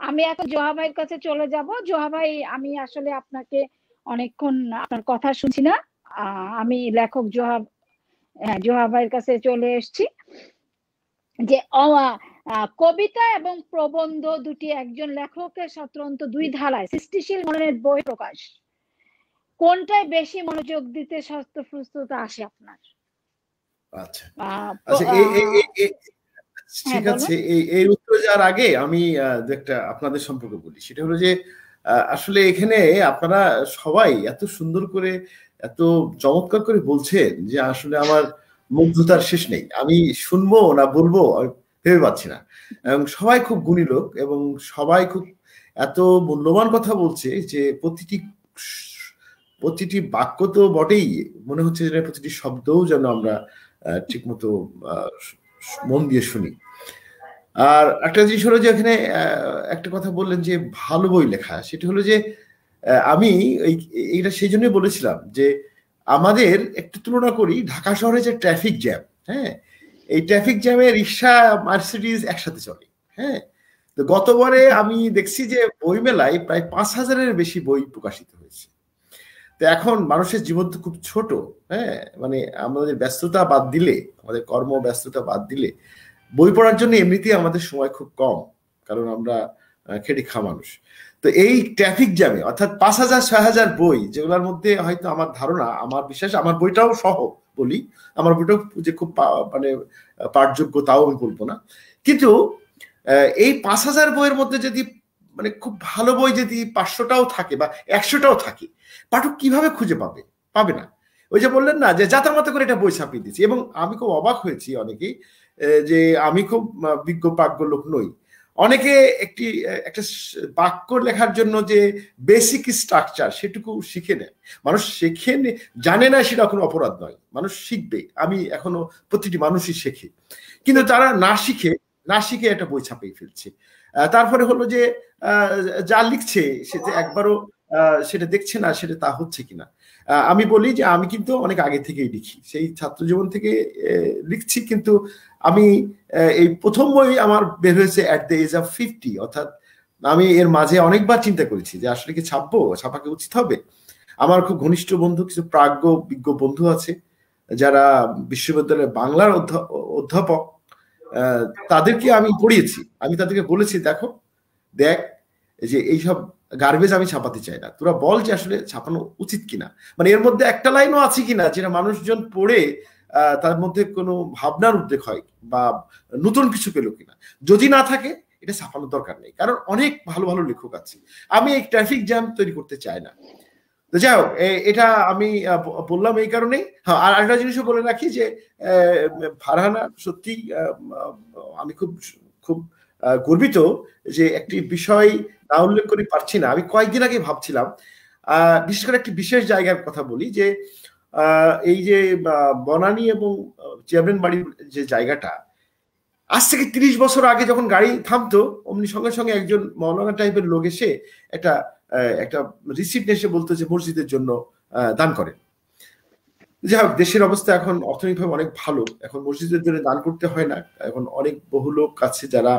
আমি এখন জোহা ভাইয়ের কাছে চলে যাব। জোহা ভাই, আমি আসলে আপনাকে অনেকক্ষণ আপনার কথা শুনছি না, আমি লেখক জোহা ভাইয়ের কাছে চলে এসেছি। যে কবিতা এবং প্রবন্ধ দুটি একজন লেখকের সাধারণত 2 ধারায় সৃষ্টিশীল মনের বই প্রকাশ, কোনটায় বেশি মনোযোগ দিতে স্বাস্থ্যপ্রস্তুত আসে আপনার? আচ্ছা আচ্ছা, ঠিক আছে, এই উত্তর যাওয়ার আগে আমি একটা আপনাদের সম্পর্কে বলি। সেটা হলো যে আসলে এখানে আপনারা সবাই এত সুন্দর করে, এত চমৎকার করে বলছেন যে আসলে আমার মুগ্ধতার শেষ নেই। আমি শুনবো না বলবো ভেবে পাচ্ছি না। এবং সবাই খুব গুণী লোক, এবং সবাই খুব এত মূল্যবান কথা বলছে যে প্রতিটি বাক্য তো বটেই, মনে হচ্ছে যে প্রতিটি শব্দও যেন আমরা ঠিক মতো মন দিয়ে শুনি। আর একটা জিনিস হলো যে এখানে একটা কথা বললেন যে ভালো বই লেখা, সেটা হলো যে আমি এইটা সেই জন্যই বলেছিলাম যে আমাদের একটু তুলনা করি ঢাকা শহরে যে ট্রাফিক জ্যাম, হ্যাঁ, এই ট্রাফিক জ্যামে রিক্সা মার্সিডিজ একসাথে চলে, হ্যাঁ। তো গতবারে আমি দেখছি যে বইমেলায় প্রায় 5,000-এর বেশি বই প্রকাশিত হয়েছে। তো এখন মানুষের জীবন তো খুব ছোট, হ্যাঁ, মানে আমাদের ব্যস্ততা বাদ দিলে, আমাদের কর্ম ব্যস্ততা বাদ দিলে বই পড়ার জন্য এমনিতেই আমাদের সময় খুব কম, কারণ আমরা খেটে খাওয়া মানুষ। তো এই ট্রাফিক জ্যামে অর্থাৎ 5,000-6,000 বই, যেগুলোর মধ্যে হয়তো আমার ধারণা, আমার বিশ্বাস, আমার বইটাও সহ বলি, আমার বইটাও যে খুব মানে পাঠযোগ্য তাও আমি বলবো না, কিন্তু এই 5,000 বইয়ের মধ্যে যদি মানে খুব ভালো বই যদি 500টাও থাকে বা 100টাও থাকে, পাঠক কিভাবে খুঁজে পাবে না। ওই যে বললেন না যে যাতার মতো করে এটা বই ছাপিয়ে দিচ্ছি। এবং আমি খুব অবাক হয়েছি অনেকেই, যে আমি খুব বিজ্ঞ প্রাজ্ঞ লোক নই, অনেকে একটা বাক্য লেখার জন্য যে বেসিক স্ট্রাকচার সেটুকু শিখে নেয়। মানুষ শেখে জানে না, সেটা কোনো অপরাধ নয়, মানুষ শিখবে, আমি এখনো প্রতিটি মানুষই শেখে, কিন্তু তারা না শিখে একটা বই ছাপিয়ে ফেলছে। তারপরে হলো যে যা লিখছে সে যে একবারও সেটা দেখছে না, সেটা তা হচ্ছে কিনা। আমি বলি যে আমি কিন্তু অনেক আগে থেকেই লিখি, সেই ছাত্র জীবন থেকে লিখছি, কিন্তু আমি এই প্রথম বই আমার বের হয়েছে অ্যাট দ্য এজ অফ 50, অর্থাৎ আমি এর মাঝে অনেকবার চিন্তা করেছি যে আসলে কি ছাপাকে উচিত হবে। আমার খুব ঘনিষ্ঠ বন্ধু, কিছু প্রাজ্ঞ বিজ্ঞ বন্ধু আছে যারা বিশ্ববিদ্যালয়ের বাংলার অধ্যাপক, তাদেরকে আমি পড়িয়েছি, আমি তাদেরকে বলেছি দেখ যে এইসব গার্বেজ আমি ছাপাতে চাই না, তোরা বল যে আসলে ছাপানো উচিত কিনা, মানে এর মধ্যে একটা লাইনও আছে কিনা যেটা মানুষজন পড়ে তার মধ্যে কোনো ভাবনার উদ্রেক হয় বা নতুন কিছু পেলো কিনা। যদি না থাকে এটা ছাপানোর দরকার নেই, কারণ অনেক ভালো ভালো লেখক আছে। আমি এই ট্রাফিক জ্যাম তৈরি করতে চাই না। তো যাই হোক, এটা আমি বললাম এই কারণেই। হ্যাঁ, আর একটা জিনিসও বলে রাখি যে ফারহানা সত্যি আমি খুব খুব গর্বিত যে একটি বিষয় না উল্লেখ করে পারছি না। আমি কয়েকদিন আগে ভাবছিলাম, বিশেষ করে একটি বিশেষ জায়গার কথা বলি, যে এই যে বনানী এবং চেয়ারম্যান বাড়ির যে জায়গাটা, আজ থেকে 30 বছর আগে যখন গাড়ি থামতো অমনি সঙ্গে সঙ্গে একজন মৌলানা টাইপের লোক এসে একটা রিসিপ্ট এসে বলতো যে মসজিদের জন্য দান করেন। যাই হোক, দেশের অবস্থা এখন অর্থনৈতিকভাবে অনেক ভালো, এখন মসজিদের জন্য দান করতে হয় না, এখন অনেক বহু লোক আছে যারা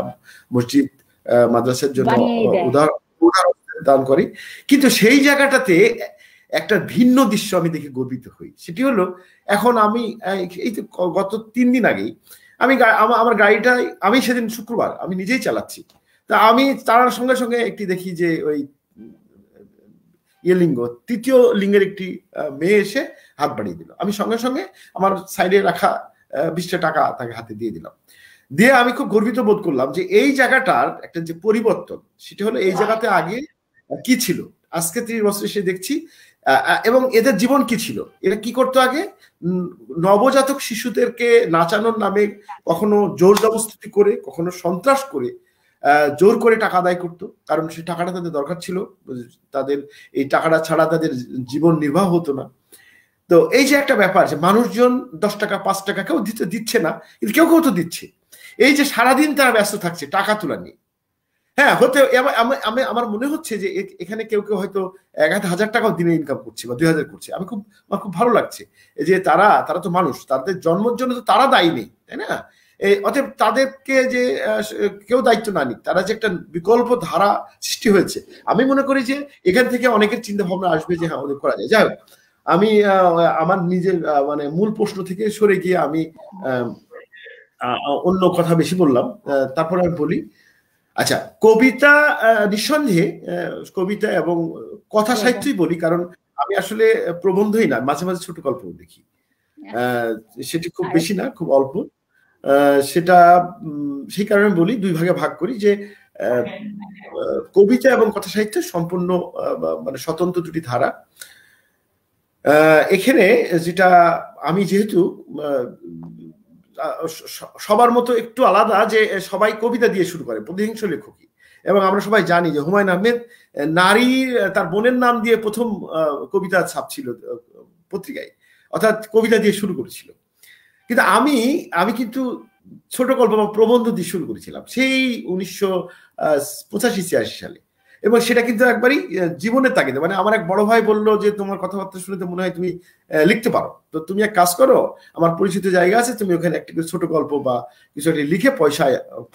মসজিদ মাদ্রাসার জন্য উদার দান করে। কিন্তু সেই জায়গাটাতে একটা ভিন্ন দৃশ্য আমি দেখে গর্বিত হই। সেটি হলো, এখন আমি এই তো গত 3 দিন আগেই আমি আমার গাড়িটাই, আমি সেদিন শুক্রবার আমি নিজেই চালাচ্ছি, তা আমি তার সঙ্গে সঙ্গে একটি দেখি যে ওই লিঙ্গ, তৃতীয় লিঙ্গের একটি মেয়ে এসে হাত বাড়িয়ে দিল। আমি সঙ্গে সঙ্গে আমার সাইডে রাখা 20টা টাকা তাকে হাতে দিয়ে দিলাম। দিয়ে আমি খুব গর্বিত বোধ করলাম যে এই জায়গাটার একটা যে পরিবর্তন, সেটা হলো এই জায়গাতে আগে কি ছিল, আজকে 30 বছর এসে দেখছি, এবং এদের জীবন কি ছিল। এরা কি করতো আগে? নবজাতক শিশুদেরকে নাচানোর নামে কখনো জোর জবরদস্তি করে, কখনো সন্ত্রাস করে জোর করে টাকা আদায় করতো, কারণ সেই টাকাটা তাদের দরকার ছিল, তাদের এই টাকাটা ছাড়া তাদের জীবন নির্বাহ হতো না। তো এই যে একটা ব্যাপার, যে মানুষজন 10 টাকা 5 টাকা কেউ দিচ্ছে না, কিন্তু কেউ কেউ তো দিচ্ছে। এই যে সারাদিন তারা ব্যস্ত থাকছে টাকা তোলা নিয়ে। হ্যাঁ, হতে আমার মনে হচ্ছে যে এখানে কেউ কেউ হয়তো 1000 টাকাও দিনে ইনকাম করছে বা 2000 করছে। আমার খুব ভালো লাগছে যে তারা তো মানুষ, তাদের জন্মের জন্য তো তারা দায়ী নেই, তাই না? অতএব তাদেরকে যে কেউ দায়িত্ব না নিক, তারা যে একটা বিকল্প ধারা সৃষ্টি হয়েছে, আমি মনে করি যে এখান থেকে অনেকের চিন্তা ভাবনা আসবে যে হ্যাঁ, ওদের করা যায়। যাই হোক, আমি আমার নিজের মানে মূল প্রশ্ন থেকে সরে গিয়ে আমি অন্য কথা বেশি বললাম। তারপরে আমি বলি, আচ্ছা, কবিতা নিঃসন্দেহে কবিতা এবং কথা সাহিত্যই বলি, কারণ আমি আসলে প্রবন্ধই না, মাঝে মাঝে ছোট গল্প লিখি, সেটি খুব বেশি না, খুব অল্প। সেটা সেই কারণে বলি, 2 ভাগে ভাগ করি, যে কবিতা এবং কথা সাহিত্য সম্পূর্ণ মানে স্বতন্ত্র দুটি ধারা। এখানে যেটা আমি যেহেতু সবার মতো একটু আলাদা, যে সবাই কবিতা দিয়ে শুরু করে, প্রতিহিংস লেখকই, এবং আমরা সবাই জানি যে হুমায়ুন আহমেদ নারী তার বোনের নাম দিয়ে প্রথম কবিতা ছাপছিল পত্রিকায়, অর্থাৎ কবিতা দিয়ে শুরু করেছিল। কিন্তু আমি কিন্তু ছোট গল্প বা প্রবন্ধ দিয়ে শুরু করেছিলাম সেই 1985-86 সালে, এবং সেটা কিন্তু একবারই জীবনের তাগিদে। মানে আমার এক বড় ভাই বললো যে তোমার কথাবার্তা শুনে তো মনে হয় তুমি লিখতে পারো, তো তুমি এক কাজ করো, আমার পরিচিত জায়গা আছে, তুমি ওখানে একটা ছোট গল্প বা কিছু একটা লিখে পয়সা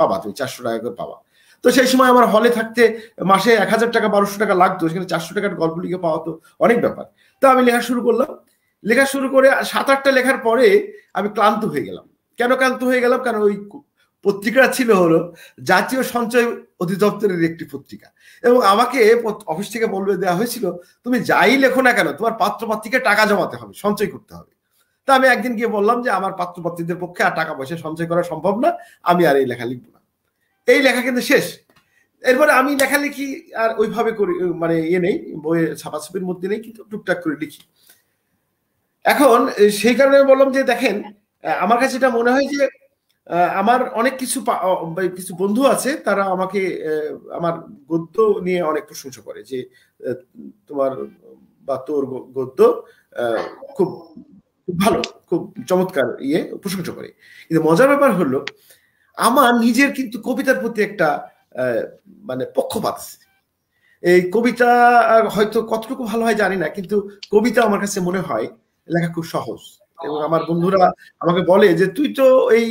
পাবা, তুমি 400 টাকা করে পাবা। তো সেই সময় আমার হলে থাকতে মাসে 1000 টাকা 1200 টাকা লাগতো, সেখানে 400 টাকার গল্প লিখে পাওয়া তো অনেক ব্যাপার। তো আমি লেখা শুরু করলাম, লেখা শুরু করে 7-8টা লেখার পরে আমি ক্লান্ত হয়ে গেলাম। কেন ক্লান্ত হয়ে গেলাম? কারণ ওই পত্রিকাটা ছিল হলো জাতীয় সঞ্চয় অধিদপ্তরের একটি পত্রিকা, এবং আমাকে অফিস থেকে বলবে দেওয়া হয়েছিল, তুমি যাই লেখো না কেন তোমার পাত্রপাত্রীকে টাকা জমাতে হবে, সঞ্চয় করতে হবে। তা আমি একদিন গিয়ে বললাম যে আমার পাত্রপাত্রীদের পক্ষে আর টাকা পয়সা সঞ্চয় করা সম্ভব না, আমি আর এই লেখা লিখবো না। এই লেখা কিন্তু শেষ। এরপরে আমি লেখালেখি আর ওইভাবে করি, মানে নেই, বইয়ের ছাপাছাপির মধ্যে নেই, কিন্তু টুকটাক করে লিখি। এখন সেই কারণে বললাম যে দেখেন, আমার কাছে এটা মনে হয় যে আমার অনেক কিছু বন্ধু আছে, তারা আমাকে আমার গদ্য নিয়ে অনেক প্রশংসা করে, যে তোমার বা তোর গদ্য খুব ভালো, খুব চমৎকার, প্রশংসা করে। কিন্তু মজার ব্যাপার হলো, আমার নিজের কিন্তু কবিতার প্রতি একটা মানে পক্ষপাত আছে। এই কবিতা হয়তো কতটুকু ভালো হয় জানি না, কিন্তু কবিতা আমার কাছে মনে হয় লেখা খুব সহজ। এবং আমার বন্ধুরা আমাকে বলে যে তুই তো এই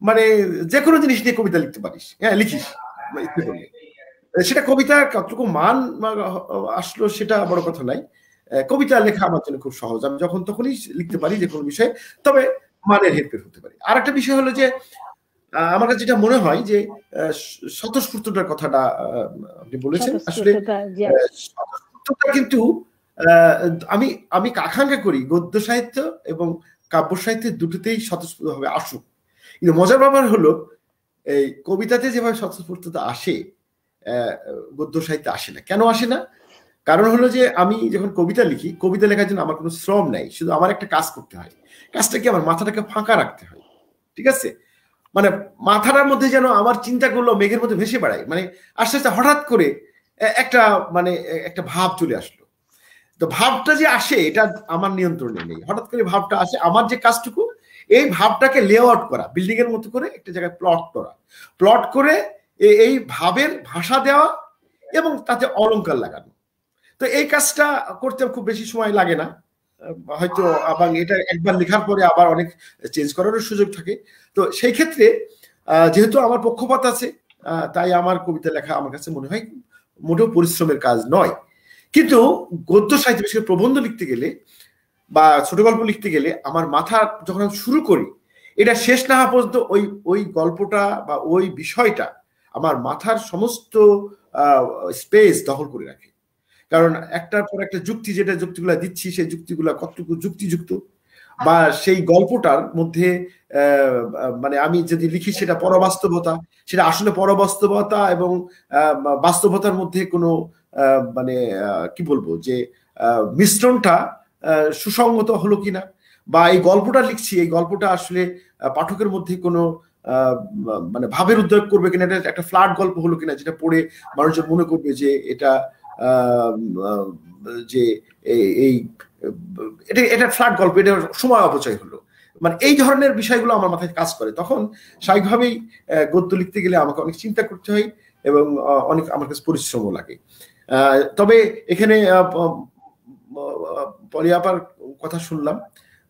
মানে যে কোনো জিনিস নিয়ে কবিতা লিখতে পারিস, হ্যাঁ লিখিস ইচ্ছে করলে। সেটা কবিতা কতটুকু মান আসলো সেটা বড় কথা নাই। কবিতা লেখা আমার জন্য খুব সহজ, আমি যখন তখনই লিখতে পারি যে কোনো বিষয়ে, তবে মানের হেরফের হতে পারে। আর একটা বিষয় হলো যে আমার কাছে যেটা মনে হয় যে স্বতঃস্ফূর্ততার কথাটা আপনি বলেছেন, আসলে স্বতঃস্ফূর্ততা কিন্তু আমি আমি আকাঙ্ক্ষা করি গদ্য সাহিত্য এবং কাব্য সাহিত্যের দুটোতেই স্বতঃস্ফূর্তভাবে আসুক। কিন্তু মজার ব্যাপার হলো এই কবিতাতে যেভাবে স্বতঃস্ফূর্ততা আসে গদ্য সাহিত্যে আসে না। কেন আসে না? কারণ হলো যে আমি যখন কবিতা লিখি, কবিতা লেখার জন্য আমার কোনো শ্রম নাই, শুধু আমার একটা কাজ করতে হয়। কাজটা কি, আমার মাথাটাকে ফাঁকা রাখতে হয়, ঠিক আছে? মানে মাথাটার মধ্যে যেন আমার চিন্তাগুলো মেঘের মধ্যে ভেসে বেড়ায়, মানে আস্তে আস্তে হঠাৎ করে একটা মানে একটা ভাব চলে আসলো। তো ভাবটা যে আসে এটা আমার নিয়ন্ত্রণে নেই, হঠাৎ করে ভাবটা আসে। আমার যে কাজটুকু এই ভাবটাকে লেআউট করা, বিল্ডিং এর মতো করে একটা জায়গায় প্লট করে এই ভাবের ভাষা দেওয়া এবং তাতে অলংকার লাগানো। তো এই কাজটা করতে খুব বেশি সময় লাগে না হয়তো, আবার এটা একবার লেখার পরে আবার অনেক চেঞ্জ করারও সুযোগ থাকে। তো সেই ক্ষেত্রে যেহেতু আমার পক্ষপাত আছে, তাই আমার কবিতা লেখা আমার কাছে মনে হয় মোটেও পরিশ্রমের কাজ নয়। কিন্তু গদ্য সাহিত্য, বিশেষ করে প্রবন্ধ লিখতে গেলে বা ছোট গল্প লিখতে গেলে আমার মাথা যখন শুরু করি, এটা শেষ না হওয়া পর্যন্ত ওই গল্পটা বা ওই বিষয়টা আমার মাথার সমস্ত স্পেস দখল করে রাখে। কারণ একটার পর একটা যুক্তি, যেটা যুক্তিগুলা দিচ্ছি সেই যুক্তিগুলা কতটুকু যুক্তিযুক্ত, বা সেই গল্পটার মধ্যে মানে আমি যদি লিখি সেটা পরবাস্তবতা, সেটা আসলে পরবাস্তবতা এবং বাস্তবতার মধ্যে কোনো মানে কি বলবো যে মিশ্রণটা সুসংগত হলো কিনা, বা এই গল্পটা লিখছি, এই গল্পটা আসলে পাঠকের মধ্যে কোনো মানে ভাবের উদ্যোগ করবে কিনা, এটা একটা ফ্ল্যাট গল্প হলো কিনা যেটা পড়ে মানুষজন মনে করবে যে এটা যে এই এটা ফ্ল্যাট গল্প, এটা সময় অপচয় হলো, মানে এই ধরনের বিষয়গুলো আমার মাথায় কাজ করে। তখন স্বাভাবিকভাবেই গদ্য লিখতে গেলে আমাকে অনেক চিন্তা করতে হয় এবং অনেক আমার কাছে পরিশ্রমও লাগে। তবে এখানে পলি আপার কথা শুনলাম,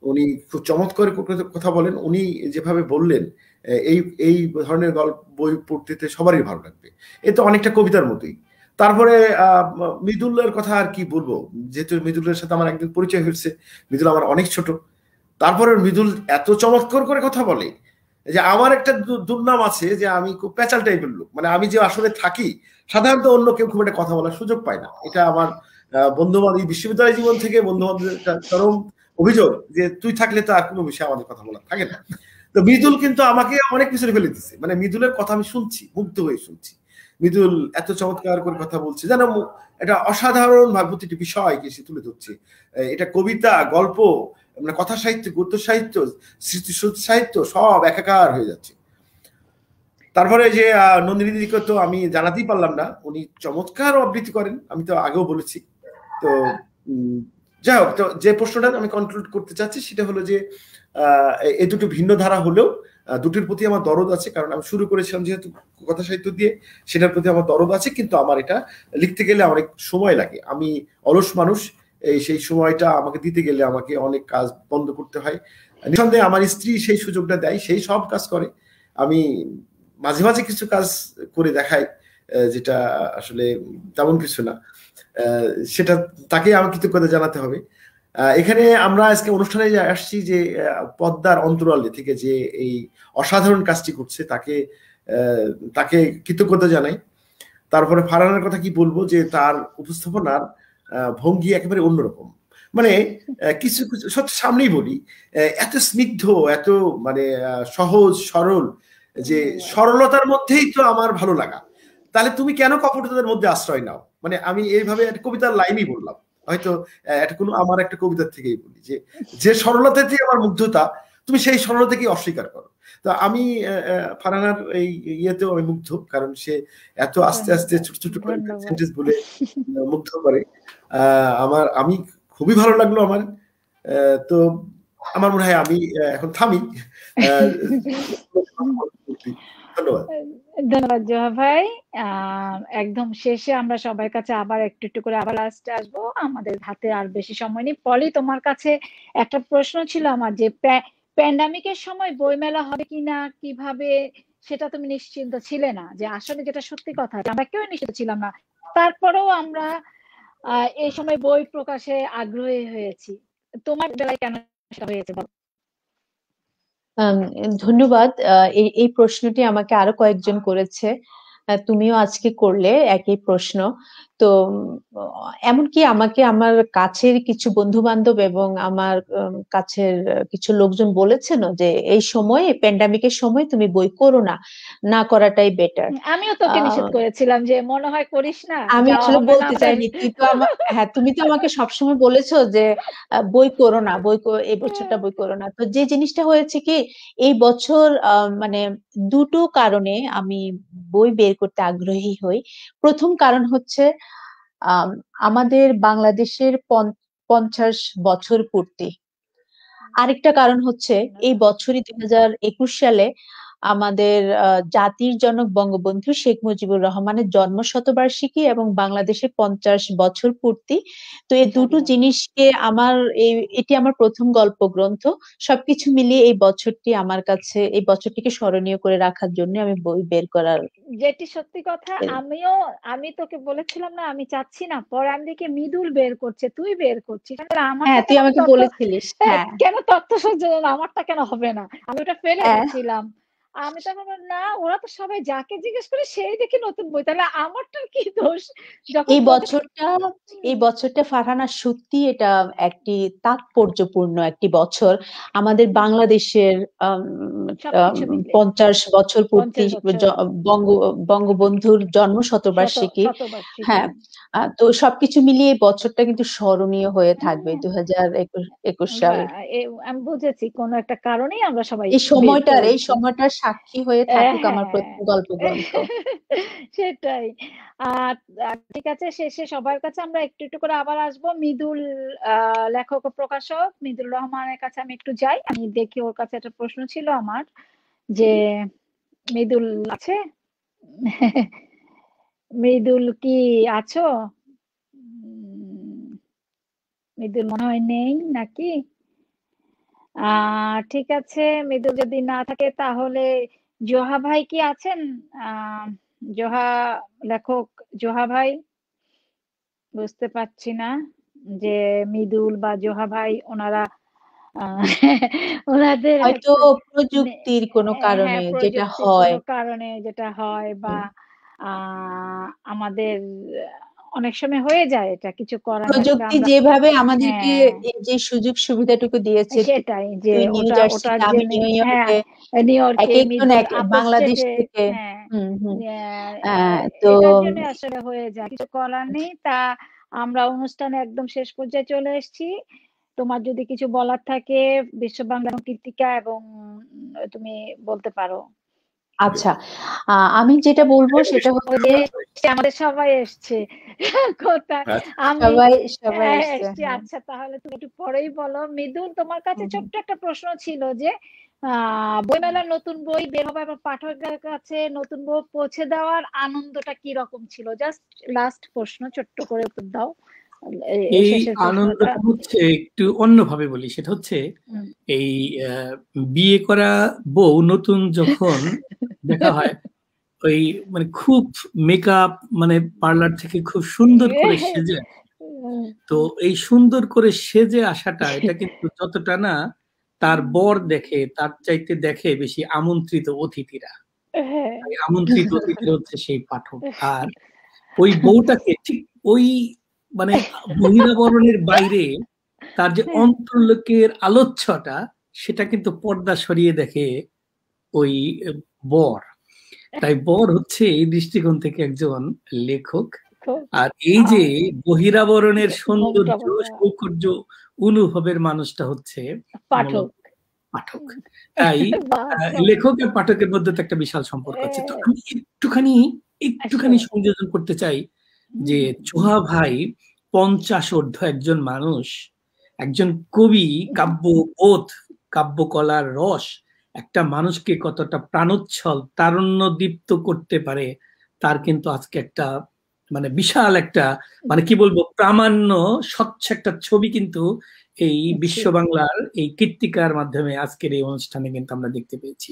উনি খুব চমৎকার কথা বলেন। উনি যেভাবে বললেন এই ধরনের গল্প বই পড়তে সবারই ভালো লাগবে, এ তো অনেকটা কবিতার মতোই। তারপরে মৃদুলের কথা আর কি বলবো, যেহেতু মৃদুলের সাথে আমার একদিন পরিচয় হয়েছে, মৃদুল আমার অনেক ছোট, তারপরে মৃদুল এত চমৎকার করে কথা বলে যে আমার একটা দুর্নাম আছে যে আমি খুব প্যাচাল টাইপের লোক, মানে আমি যে আসলে থাকি সাধারণত অন্য কেউ খুব একটা কথা বলার সুযোগ পায় না। এটা আমার বন্ধু বান্ধব, বিশ্ববিদ্যালয় জীবন থেকে বন্ধু বান্ধবের একটা চরম অভিযোগ যে তুই থাকলে তো আর কোনো বিষয়ে আমাদের কথা বলার থাকে না। তো মৃদুল কিন্তু আমাকে অনেক পিছনে ফেলে দিচ্ছে, মানে মৃদুলের কথা আমি শুনছি, মুগ্ধ হয়ে শুনছি। মৃদুল এত চমৎকার করে কথা বলছে, যেন এটা অসাধারণ ভাবে প্রতিটি বিষয়কে সে তুলে ধরছে। এটা কবিতা, গল্প, মানে কথা সাহিত্য, গদ্য সাহিত্য, স্মৃতিসৌধ সাহিত্য সব একাকার হয়ে যাচ্ছে। তারপরে যে নন্দিনী দিদিকে তো আমি জানাতেই পারলাম না, উনি চমৎকার আবৃত্তি করেন, আমি তো আগেও বলেছি। তো যাই হোক, তো যে প্রশ্নটা আমি কনক্লুড করতে চাচ্ছি সেটা হলো যে এই দুটো ভিন্ন ধারা হলেও দুটির প্রতি আমার দরদ আছে, কারণ আমি শুরু করেছিলাম যেহেতু কথা সাহিত্য দিয়ে, সেটার প্রতি আমার দরদ আছে। কিন্তু আমার এটা লিখতে গেলে অনেক সময় লাগে, আমি অলস মানুষ, সেই সময়টা আমাকে দিতে গেলে আমাকে অনেক কাজ বন্ধ করতে হয়। নিঃসন্দেহে আমার স্ত্রী সেই সুযোগটা দেয়, সেই সব কাজ করে, আমি মাঝে মাঝে কিছু কাজ করে দেখাই যেটা আসলে তেমন কিছু না, সেটা তাকে আমি কৃতজ্ঞতা জানাতে হবে। এখানে আমরা আজকে অনুষ্ঠানে আসছি যে পদ্মার অন্তরালে থেকে যে এই অসাধারণ কাজটি করছে তাকে কৃতজ্ঞতা জানাই। তারপরে ফারহানার কথা কি বলবো, যে তার উপস্থাপনার ভঙ্গি একেবারে অন্যরকম, মানে কিছু কিছু সত্যি সামনেই বলি, এত স্নিগ্ধ, এত মানে সহজ সরল, যে সরলতার মধ্যেই তো আমার ভালো লাগা। তাহলে তুমি কেন কপটতার মধ্যে আশ্রয় নাও? মানে আমি এইভাবে একটা কবিতার লাইনই বললাম, হয়তো এটা কোনো আমার একটা কবিতার থেকেই বলি যে সরলতাতেই আমার মুগ্ধতা, তুমি সেই সরলতাকে অস্বীকার করো। তো আমি ফারহানার এই ইয়েতেও আমি মুগ্ধ, কারণ সে এত আস্তে আস্তে ছোট ছোট সেন্টেন্স বলে মুগ্ধ করে। আমি খুবই ভালো লাগলো আমার। তো আমার মনে হয় আমি এখন থামি। ধন্যবাদ। ধন্যবাদ জোহা ভাই। একদম শেষে আমরা সবার কাছে আবার একটু একটু করে আবার লাস্টে আসবো, আমাদের হাতে আর বেশি সময় নেই। পলি, তোমার কাছে একটা প্রশ্ন ছিল আমার, যে প্যান্ডামিকের সময় বইমেলা হবে কিনা, কিভাবে, সেটা তুমি নিশ্চিন্ত ছিলে না, যে আসলে যেটা সত্যি কথা, আমরা কেউ নিশ্চিত ছিলাম না, তারপরেও আমরা এই সময় বই প্রকাশে আগ্রহী হয়েছি। তোমার বেলায় কেন সেটা হয়েছে বলো? ধন্যবাদ। এই প্রশ্নটি আমাকে আরো কয়েকজন করেছে, তুমিও আজকে করলে একই প্রশ্ন। তো এমনকি আমাকে আমার কাছের কিছু বন্ধু বান্ধব এবং আমার কাছের কিছু লোকজন বলেছেন যে এই সময়ে, প্যান্ডামিকের সময় তুমি বই করো না, না করাটাই বেটার। আমিও তোকে নিষেধ করেছিলাম যে মনে হয় করিস না, আমি যাওয়া আসলে হবে না বলতে আমাদের। চাইনি, তুই তো হ্যাঁ, তুমি তো আমাকে সবসময় বলেছো যে বই করো না, এই বছরটা বই করো না। তো যে জিনিসটা হয়েছে কি, এই বছর মানে দুটো কারণে আমি বই বের করতে আগ্রহী হই। প্রথম কারণ হচ্ছে আমাদের বাংলাদেশের 50 বছর পূর্তি। আরেকটা কারণ হচ্ছে এই বছরই 2021 সালে আমাদের জাতির জনক বঙ্গবন্ধু শেখ মুজিবুর রহমানের জন্ম শতবার্ষিকী এবং বাংলাদেশের 50 বছর পূর্তি। তো এই দুটো জিনিসকে এটি আমার প্রথম গল্প গ্রন্থ। সবকিছু মিলিয়ে এই বছরটিকে স্মরণীয় করে রাখার জন্য আমি বই বের করার। যেটি সত্যি কথা, আমি তোকে বলেছিলাম না আমি চাচ্ছি না, পরে আমি দেখি মৃদুল বের করছে, তুই বের করছিস, হ্যাঁ, তুই আমাকে বলেছিলিস। হ্যাঁ, কেন তথ্য সঞ্চালন আমারটা কেন হবে না, আমি ওটা ফেলে হ্যাঁ, দিচ্ছিলাম। আমি তখন বললাম, না ওরা তো সবাই যাকে জিজ্ঞেস করে সেই দেখি নতুন বই, তাহলে আমারটার কি দোষ? যখন এই বছরটা ফারহানা, সত্যি এটা একটি তাৎপর্যপূর্ণ একটি বছর আমাদের বাংলাদেশের। সবকিছু মিলে 50 বছর পূর্তি, 50 বছর বঙ্গবন্ধুর জন্ম শতবার্ষিকী। হ্যাঁ, তো সবকিছু মিলিয়ে এই বছরটা কিন্তু স্মরণীয় হয়ে থাকবে 2021 সাল। আমি বুঝেছি, কোন একটা কারণেই আমরা সবাই এই সময়টার সাক্ষী হয়ে থাকুক আমার প্রথম গল্প গ্রন্থ। সেটাই। আর ঠিক আছে, শেষে সবার কাছে আমরা একটু একটু করে আবার আসবো। মৃদুল লেখক ও প্রকাশক মৃদুল রহমানের কাছে আমি একটু যাই, আমি দেখি ওর কাছে একটা প্রশ্ন ছিল আমার, যে মৃদুল আছে? মৃদুল কি আছো? মৃদুল মনে হয় নেই নাকি? ঠিক আছে, মৃদুল যদি না থাকে তাহলে জোহা ভাই কি আছেন? জোহা লেখক, জোহা ভাই, বুঝতে পারছি না যে মৃদুল বা জোহা ভাই ওনারা ওনাদের হয়তো প্রযুক্তির কোনো কারণে যেটা প্রযুক্তির হয়। কোনো কারণে যেটা হয়, বা আমাদের অনেক সময় হয়ে যায়, এটা কিছু করার নেই। প্রযুক্তি যেভাবে আমাদেরকে এই যে সুযোগ সুবিধাটুকু দিয়েছে, সেটাই, যে তুই নিউ জার্সিতে, আমি নিউ ইয়র্কে, নিউ ইয়র্কে একজন বাংলাদেশ থেকে। তো এটার জন্য আসলে হয়ে যায়, কিছু করার নেই। তা আমরা অনুষ্ঠানে একদম শেষ পর্যায়ে চলে এসেছি। তোমার যদি কিছু বলার থাকে বিশ্ব বাংলা কীর্তিকা, এবং তুমি বলতে পারো। আচ্ছা, আমি যেটা বলবো সেটা হচ্ছে আমাদের সবাই এসছে কোথায়, সবাই এসছে। আচ্ছা, তাহলে তুমি একটু পরেই বলো। মৃদুল, তোমার কাছে ছোট্ট একটা প্রশ্ন ছিল, যে বইমেলার নতুন বই বের হবে এবং পাঠকের কাছে নতুন বই পৌঁছে দেওয়ার আনন্দটা কি রকম ছিল? জাস্ট লাস্ট প্রশ্ন, ছোট্ট করে উত্তর দাও। এই আনন্দটা হচ্ছে একটু অন্যভাবে বলি, সেটা হচ্ছে এই বিয়ে করা বউ নতুন যখন দেখা হয়, ওই মানে খুব মেকআপ, মানে পার্লার থেকে খুব সুন্দর করে সেজে, তো এই সুন্দর করে সেজে আসাটা, এটা কিন্তু যতটা না তার বর দেখে, তার চাইতে দেখে বেশি আমন্ত্রিত অতিথিরা। আমন্ত্রিত অতিথিরা হচ্ছে সেই পাঠক। আর ওই বউটাকে ঠিক ওই মানে বহিরাবরণের বাইরে তার যে অন্তর্লোকের আলোচ্যটা, সেটা কিন্তু পর্দা সরিয়ে দেখে ওই বর। তাই বর হচ্ছে এই দৃষ্টিকোণ থেকে একজন লেখক, আর এই যে বহিরাবরণের সৌন্দর্য, সৌকর্য অনুভবের মানুষটা হচ্ছে পাঠক। তাই লেখক আর পাঠকের মধ্যে তো একটা বিশাল সম্পর্ক আছে। তো আমি একটুখানি সংযোজন করতে চাই, যে জোহা ভাই 50 ঊর্ধ্ব একজন মানুষ, একজন কবি, কাব্যবোধ, কাব্যকলার রস একটা মানুষকে কতটা প্রাণোচ্ছল তারুণ্যদীপ্ত করতে পারে, তার কিন্তু আজকে একটা মানে বিশাল একটা মানে কি বলবো প্রামাণ্য স্বচ্ছ একটা ছবি কিন্তু এই বিশ্ব বাংলার এই কীর্তিকার মাধ্যমে আজকের এই অনুষ্ঠানে কিন্তু আমরা দেখতে পেয়েছি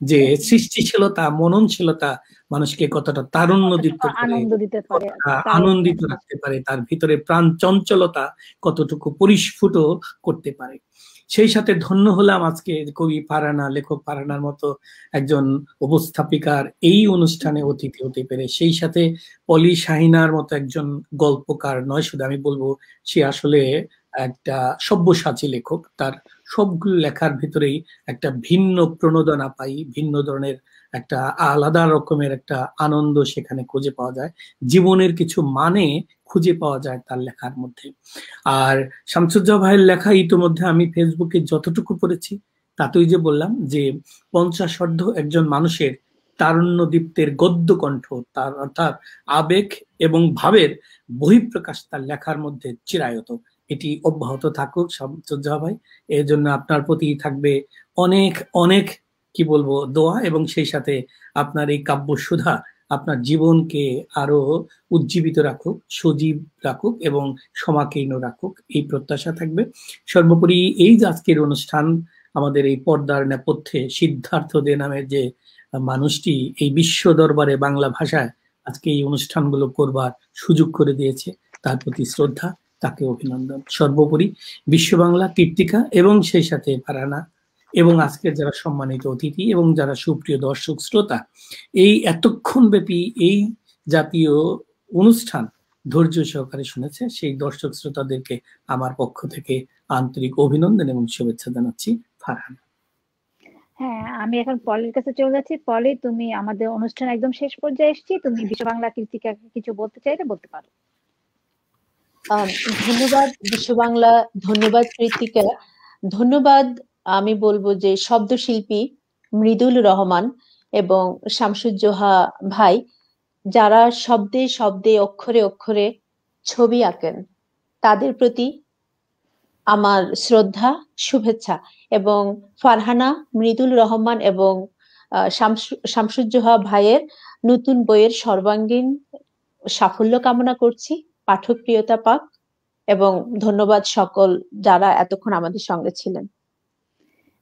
যে সৃষ্টিশীলতা, মননশীলতা মানুষকে কতটা তারুণ্যদীপ্ত করে, আনন্দ দিতে পারে, আনন্দিত রাখতে পারে, তার ভিতরে প্রাণ চঞ্চলতা কতটুকু পরিস্ফুট করতে পারে। সেই সাথে ধন্য হলাম আজকে কবি ফারহানা, লেখক ফারহানার মতো একজন উপস্থাপিকার এই অনুষ্ঠানে অতিথি হতে পেরে, সেই সাথে পলি শাহিনার মতো একজন গল্পকার নয় শুধু, আমি বলবো সে আসলে একটা সব্যসাচী লেখক। তার সবগুলো লেখার ভিতরেই একটা ভিন্ন প্রণোদনা পাই, ভিন্ন ধরনের একটা আলাদা রকমের একটা আনন্দ সেখানে খুঁজে পাওয়া যায়, জীবনের কিছু মানে খুঁজে পাওয়া যায় তার লেখার মধ্যে। আর শামসুজ্জামান ভাইয়ের লেখা ইতিমধ্যে আমি ফেসবুকে যতটুকু পড়েছি তাতেই যে বললাম যে 50 একজন মানুষের তারুণ্যদীপ্তের গদ্য কণ্ঠ, তার অর্থাৎ আবেগ এবং ভাবের বহিঃপ্রকাশ তার লেখার মধ্যে চিরায়ত। এটি অব্যাহত থাকুক শামসুজ্জামান ভাই, এর জন্য আপনার প্রতি থাকবে অনেক অনেক কি বলবো দোয়া, এবং সেই সাথে আপনার এই কাব্য সুধা আপনার জীবনকে আরো উজ্জীবিত রাখুক, সজীব রাখুক এবং সমাকীর্ণ রাখুক, এই প্রত্যাশা থাকবে। সর্বোপরি এই যে আজকের অনুষ্ঠান, আমাদের এই পর্দার নেপথ্যে সিদ্ধার্থ দে নামের যে মানুষটি এই বিশ্ব দরবারে বাংলা ভাষায় আজকে এই অনুষ্ঠানগুলো করবার সুযোগ করে দিয়েছে, তার প্রতি শ্রদ্ধা, তাকে অভিনন্দন। সর্বোপরি বিশ্ব বাংলা কীর্তিকা এবং সেই সাথে ফারহানা এবং আজকের যারা সম্মানিত অতিথি এবং যারা সুপ্রিয় দর্শক শ্রোতা এই এতক্ষণ ব্যাপী এই জাতীয় অনুষ্ঠান ধৈর্য সহকারে শুনেছে, সেই দর্শক শ্রোতাদেরকে আমার পক্ষ থেকে আন্তরিক অভিনন্দন এবং শুভেচ্ছা জানাচ্ছি। ফারহানা। হ্যাঁ, আমি এখন পলির কাছে চলে যাচ্ছি। পলি, তুমি আমাদের অনুষ্ঠান একদম শেষ পর্যায়ে এসেছি, তুমি বিশ্ব বাংলা কীর্তিকা কিছু বলতে চাইলে বলতে পারো। ধন্যবাদ বিশ্ব বাংলা, ধন্যবাদ কৃতিকা, ধন্যবাদ আমি বলবো যে শব্দশিল্পী মৃদুল রহমান এবং শামসুজ্জোহা ভাই, যারা শব্দে শব্দে অক্ষরে অক্ষরে ছবি আঁকেন, তাদের প্রতি আমার শ্রদ্ধা, শুভেচ্ছা। এবং ফারহানা, মৃদুল রহমান এবং শামসুজ্জোহা ভাইয়ের নতুন বইয়ের সর্বাঙ্গীন সাফল্য কামনা করছি, পাঠক প্রিয়তা পাক, এবং ধন্যবাদ সকল যারা এতক্ষণ আমাদের সঙ্গে ছিলেন।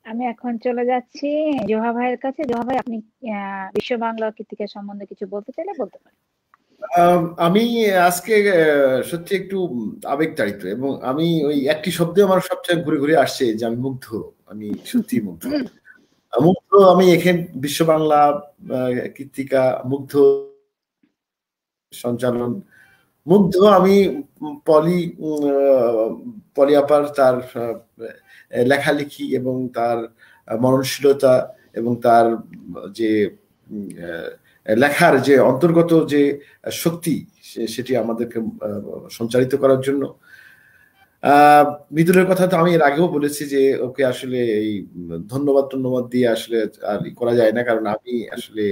আমি এখন চলে যাচ্ছি জোহা ভাইয়ের কাছে। জোহা ভাই, আপনি বিশ্ব বাংলা কীর্তিকা সম্বন্ধে কিছু বলতে চাইলে বলতে পারেন। আমি আজকে সত্যি একটু আবেগতাড়িত, এবং আমি ওই একটি শব্দে আমার সবচেয়ে ঘুরে ঘুরে আসছে যে আমি মুগ্ধ, আমি সত্যি মুগ্ধ। মুগ্ধ আমি এখানে বিশ্ব বাংলা কীর্তিকা, মুগ্ধ সঞ্চালন, মুগ্ধ আমি পলি আপার তার লেখালেখি এবং তার মননশীলতা এবং তার যে লেখার যে অন্তর্গত যে শক্তি সেটি আমাদেরকে সঞ্চারিত করার জন্য। মৃদুলের কথা তো আমি এর আগেও বলেছি যে ওকে আসলে এই ধন্যবাদ দিয়ে আসলে আর করা যায় না, কারণ আমি আসলে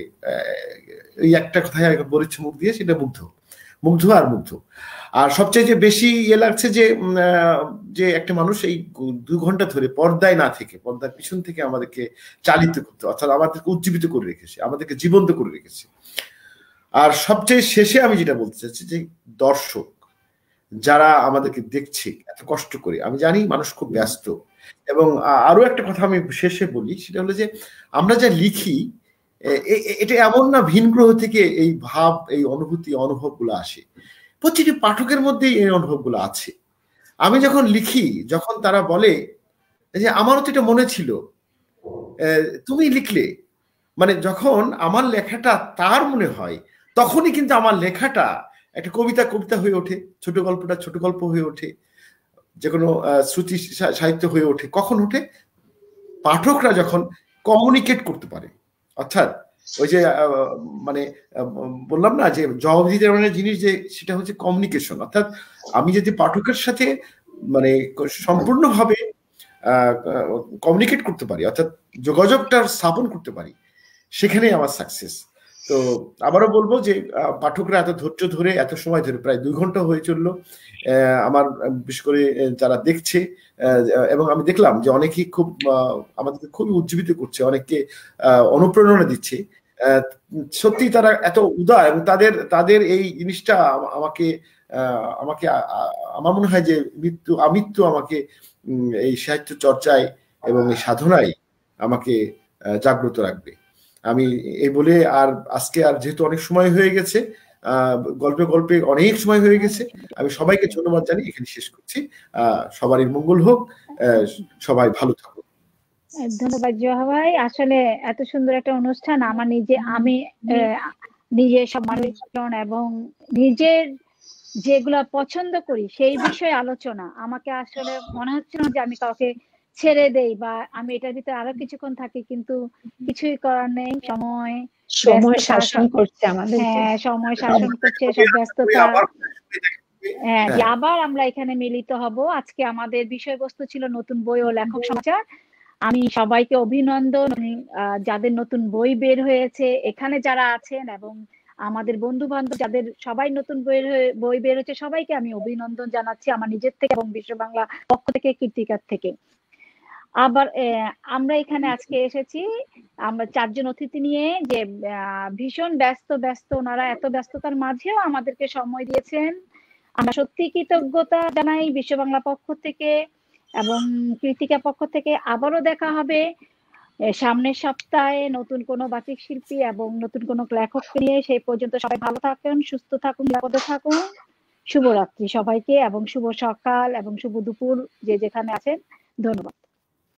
এই একটা কথাই বলেছি মুখ দিয়ে, সেটা মুগ্ধ আর মুগ্ধ। আর সবচেয়ে যে বেশি লাগছে যে একটা মানুষ এই 2 ঘন্টা ধরে পর্দায় না থেকে, পর্দার পিছন থেকে আমাদেরকে চালিত করতে, অর্থাৎ আমাদেরকে উজ্জীবিত করে রেখেছে, আমাদেরকে জীবন্ত করে রেখেছে। আর সবচেয়ে শেষে আমি যেটা বলতে চাচ্ছি যে দর্শক যারা আমাদেরকে দেখছে এত কষ্ট করে, আমি জানি মানুষ খুব ব্যস্ত, এবং আরো একটা কথা আমি শেষে বলি, সেটা হলো যে আমরা যা লিখি এটা এমন না ভিন গ্রহ থেকে এই ভাব, এই অনুভূতি, অনুভবগুলো আসে, প্রতিটি পাঠকের মধ্যেই এই অনুভবগুলো আছে। আমি যখন লিখি, যখন তারা বলে যে আমারও তো এটা মনে ছিল, তুমি লিখলে, মানে যখন আমার লেখাটা তার মনে হয়, তখনই কিন্তু আমার লেখাটা একটা কবিতা হয়ে ওঠে, ছোট গল্পটা ছোট গল্প হয়ে ওঠে, যে কোনো শ্রুতি সাহিত্য হয়ে ওঠে। কখন ওঠে? পাঠকরা যখন কমিউনিকেট করতে পারে, অর্থাৎ ওই যে মানে বললাম না যে জবাব দিতে ধরনের জিনিস, যে সেটা হচ্ছে কমিউনিকেশন। অর্থাৎ আমি যদি পাঠকের সাথে মানে সম্পূর্ণভাবে কমিউনিকেট করতে পারি, অর্থাৎ যোগাযোগটা স্থাপন করতে পারি, সেখানেই আমার সাকসেস। তো আবারও বলবো যে পাঠকরা এত ধৈর্য ধরে এত সময় ধরে প্রায় 2 ঘন্টা হয়ে চললো আমার বিশেষ করে যারা দেখছে এবং আমি দেখলাম যে অনেকেই খুব আমাদেরকে খুবই উজ্জীবিত করছে, অনেককে অনুপ্রেরণা দিচ্ছে। সত্যি তারা এত উদার এবং তাদের এই জিনিসটা আমাকে আমাকে আমার মনে হয় যে আমৃত্যু আমাকে এই সাহিত্য চর্চায় এবং এই সাধনায় আমাকে জাগ্রত রাখবে। আমি এই বলে আর আজকে আর যেহেতু অনেক সময় হয়ে গেছে, গল্পে গল্পে অনেক সময় হয়ে গেছে, আমি সবাইকে ধন্যবাদ জানিয়ে এখানে শেষ করছি। সবারই মঙ্গল হোক, সবাই ভালো থাকুন। ধন্যবাদ জোহা ভাই। আসলে এত সুন্দর একটা অনুষ্ঠান আমার আমি নিজে সব মানুষজন এবং নিজের যেগুলা পছন্দ করি সেই বিষয়ে আলোচনা, আমাকে আসলে মনে হচ্ছে না যে আমি কাউকে ছেড়ে দেই বা আমি এটার ভিতরে আরো কিছুক্ষণ থাকি, কিন্তু কিছুই করার নেই, সময় শাসন করছে আমাদের। হ্যাঁ, সময় শাসন করছে, সব ব্যস্ততা। হ্যাঁ, আবার আমরা এখানে মিলিত হব। আজকে আমাদের বিষয়বস্তু ছিল নতুন বই ও লেখক সমাচার। আমি সবাইকে অভিনন্দন, যাদের নতুন বই বের হয়েছে এখানে যারা আছেন এবং আমাদের বন্ধু বান্ধব যাদের সবাই নতুন বই বের হয়েছে সবাইকে আমি অভিনন্দন জানাচ্ছি আমার নিজের থেকে এবং বিশ্ব বাংলা পক্ষ থেকে, কীর্তিকার থেকে। আবার আমরা এখানে আজকে এসেছি আমরা 4 জন অতিথি নিয়ে, যে ভীষণ ব্যস্ত ওনারা এত ব্যস্ততার মাঝেও আমাদেরকে সময় দিয়েছেন। আমরা সত্যি কৃতজ্ঞতা জানাই বিশ্ব বাংলা পক্ষ থেকে এবং কৃতিকা পক্ষ থেকে। আবারও দেখা হবে সামনের সপ্তাহে নতুন কোনো বাচিক শিল্পী এবং নতুন কোনো লেখক নিয়ে। সেই পর্যন্ত সবাই ভালো থাকুন, সুস্থ থাকুন, নিরাপদে থাকুন। শুভরাত্রি সবাইকে এবং শুভ সকাল এবং শুভ দুপুর যে যেখানে আছেন। ধন্যবাদ।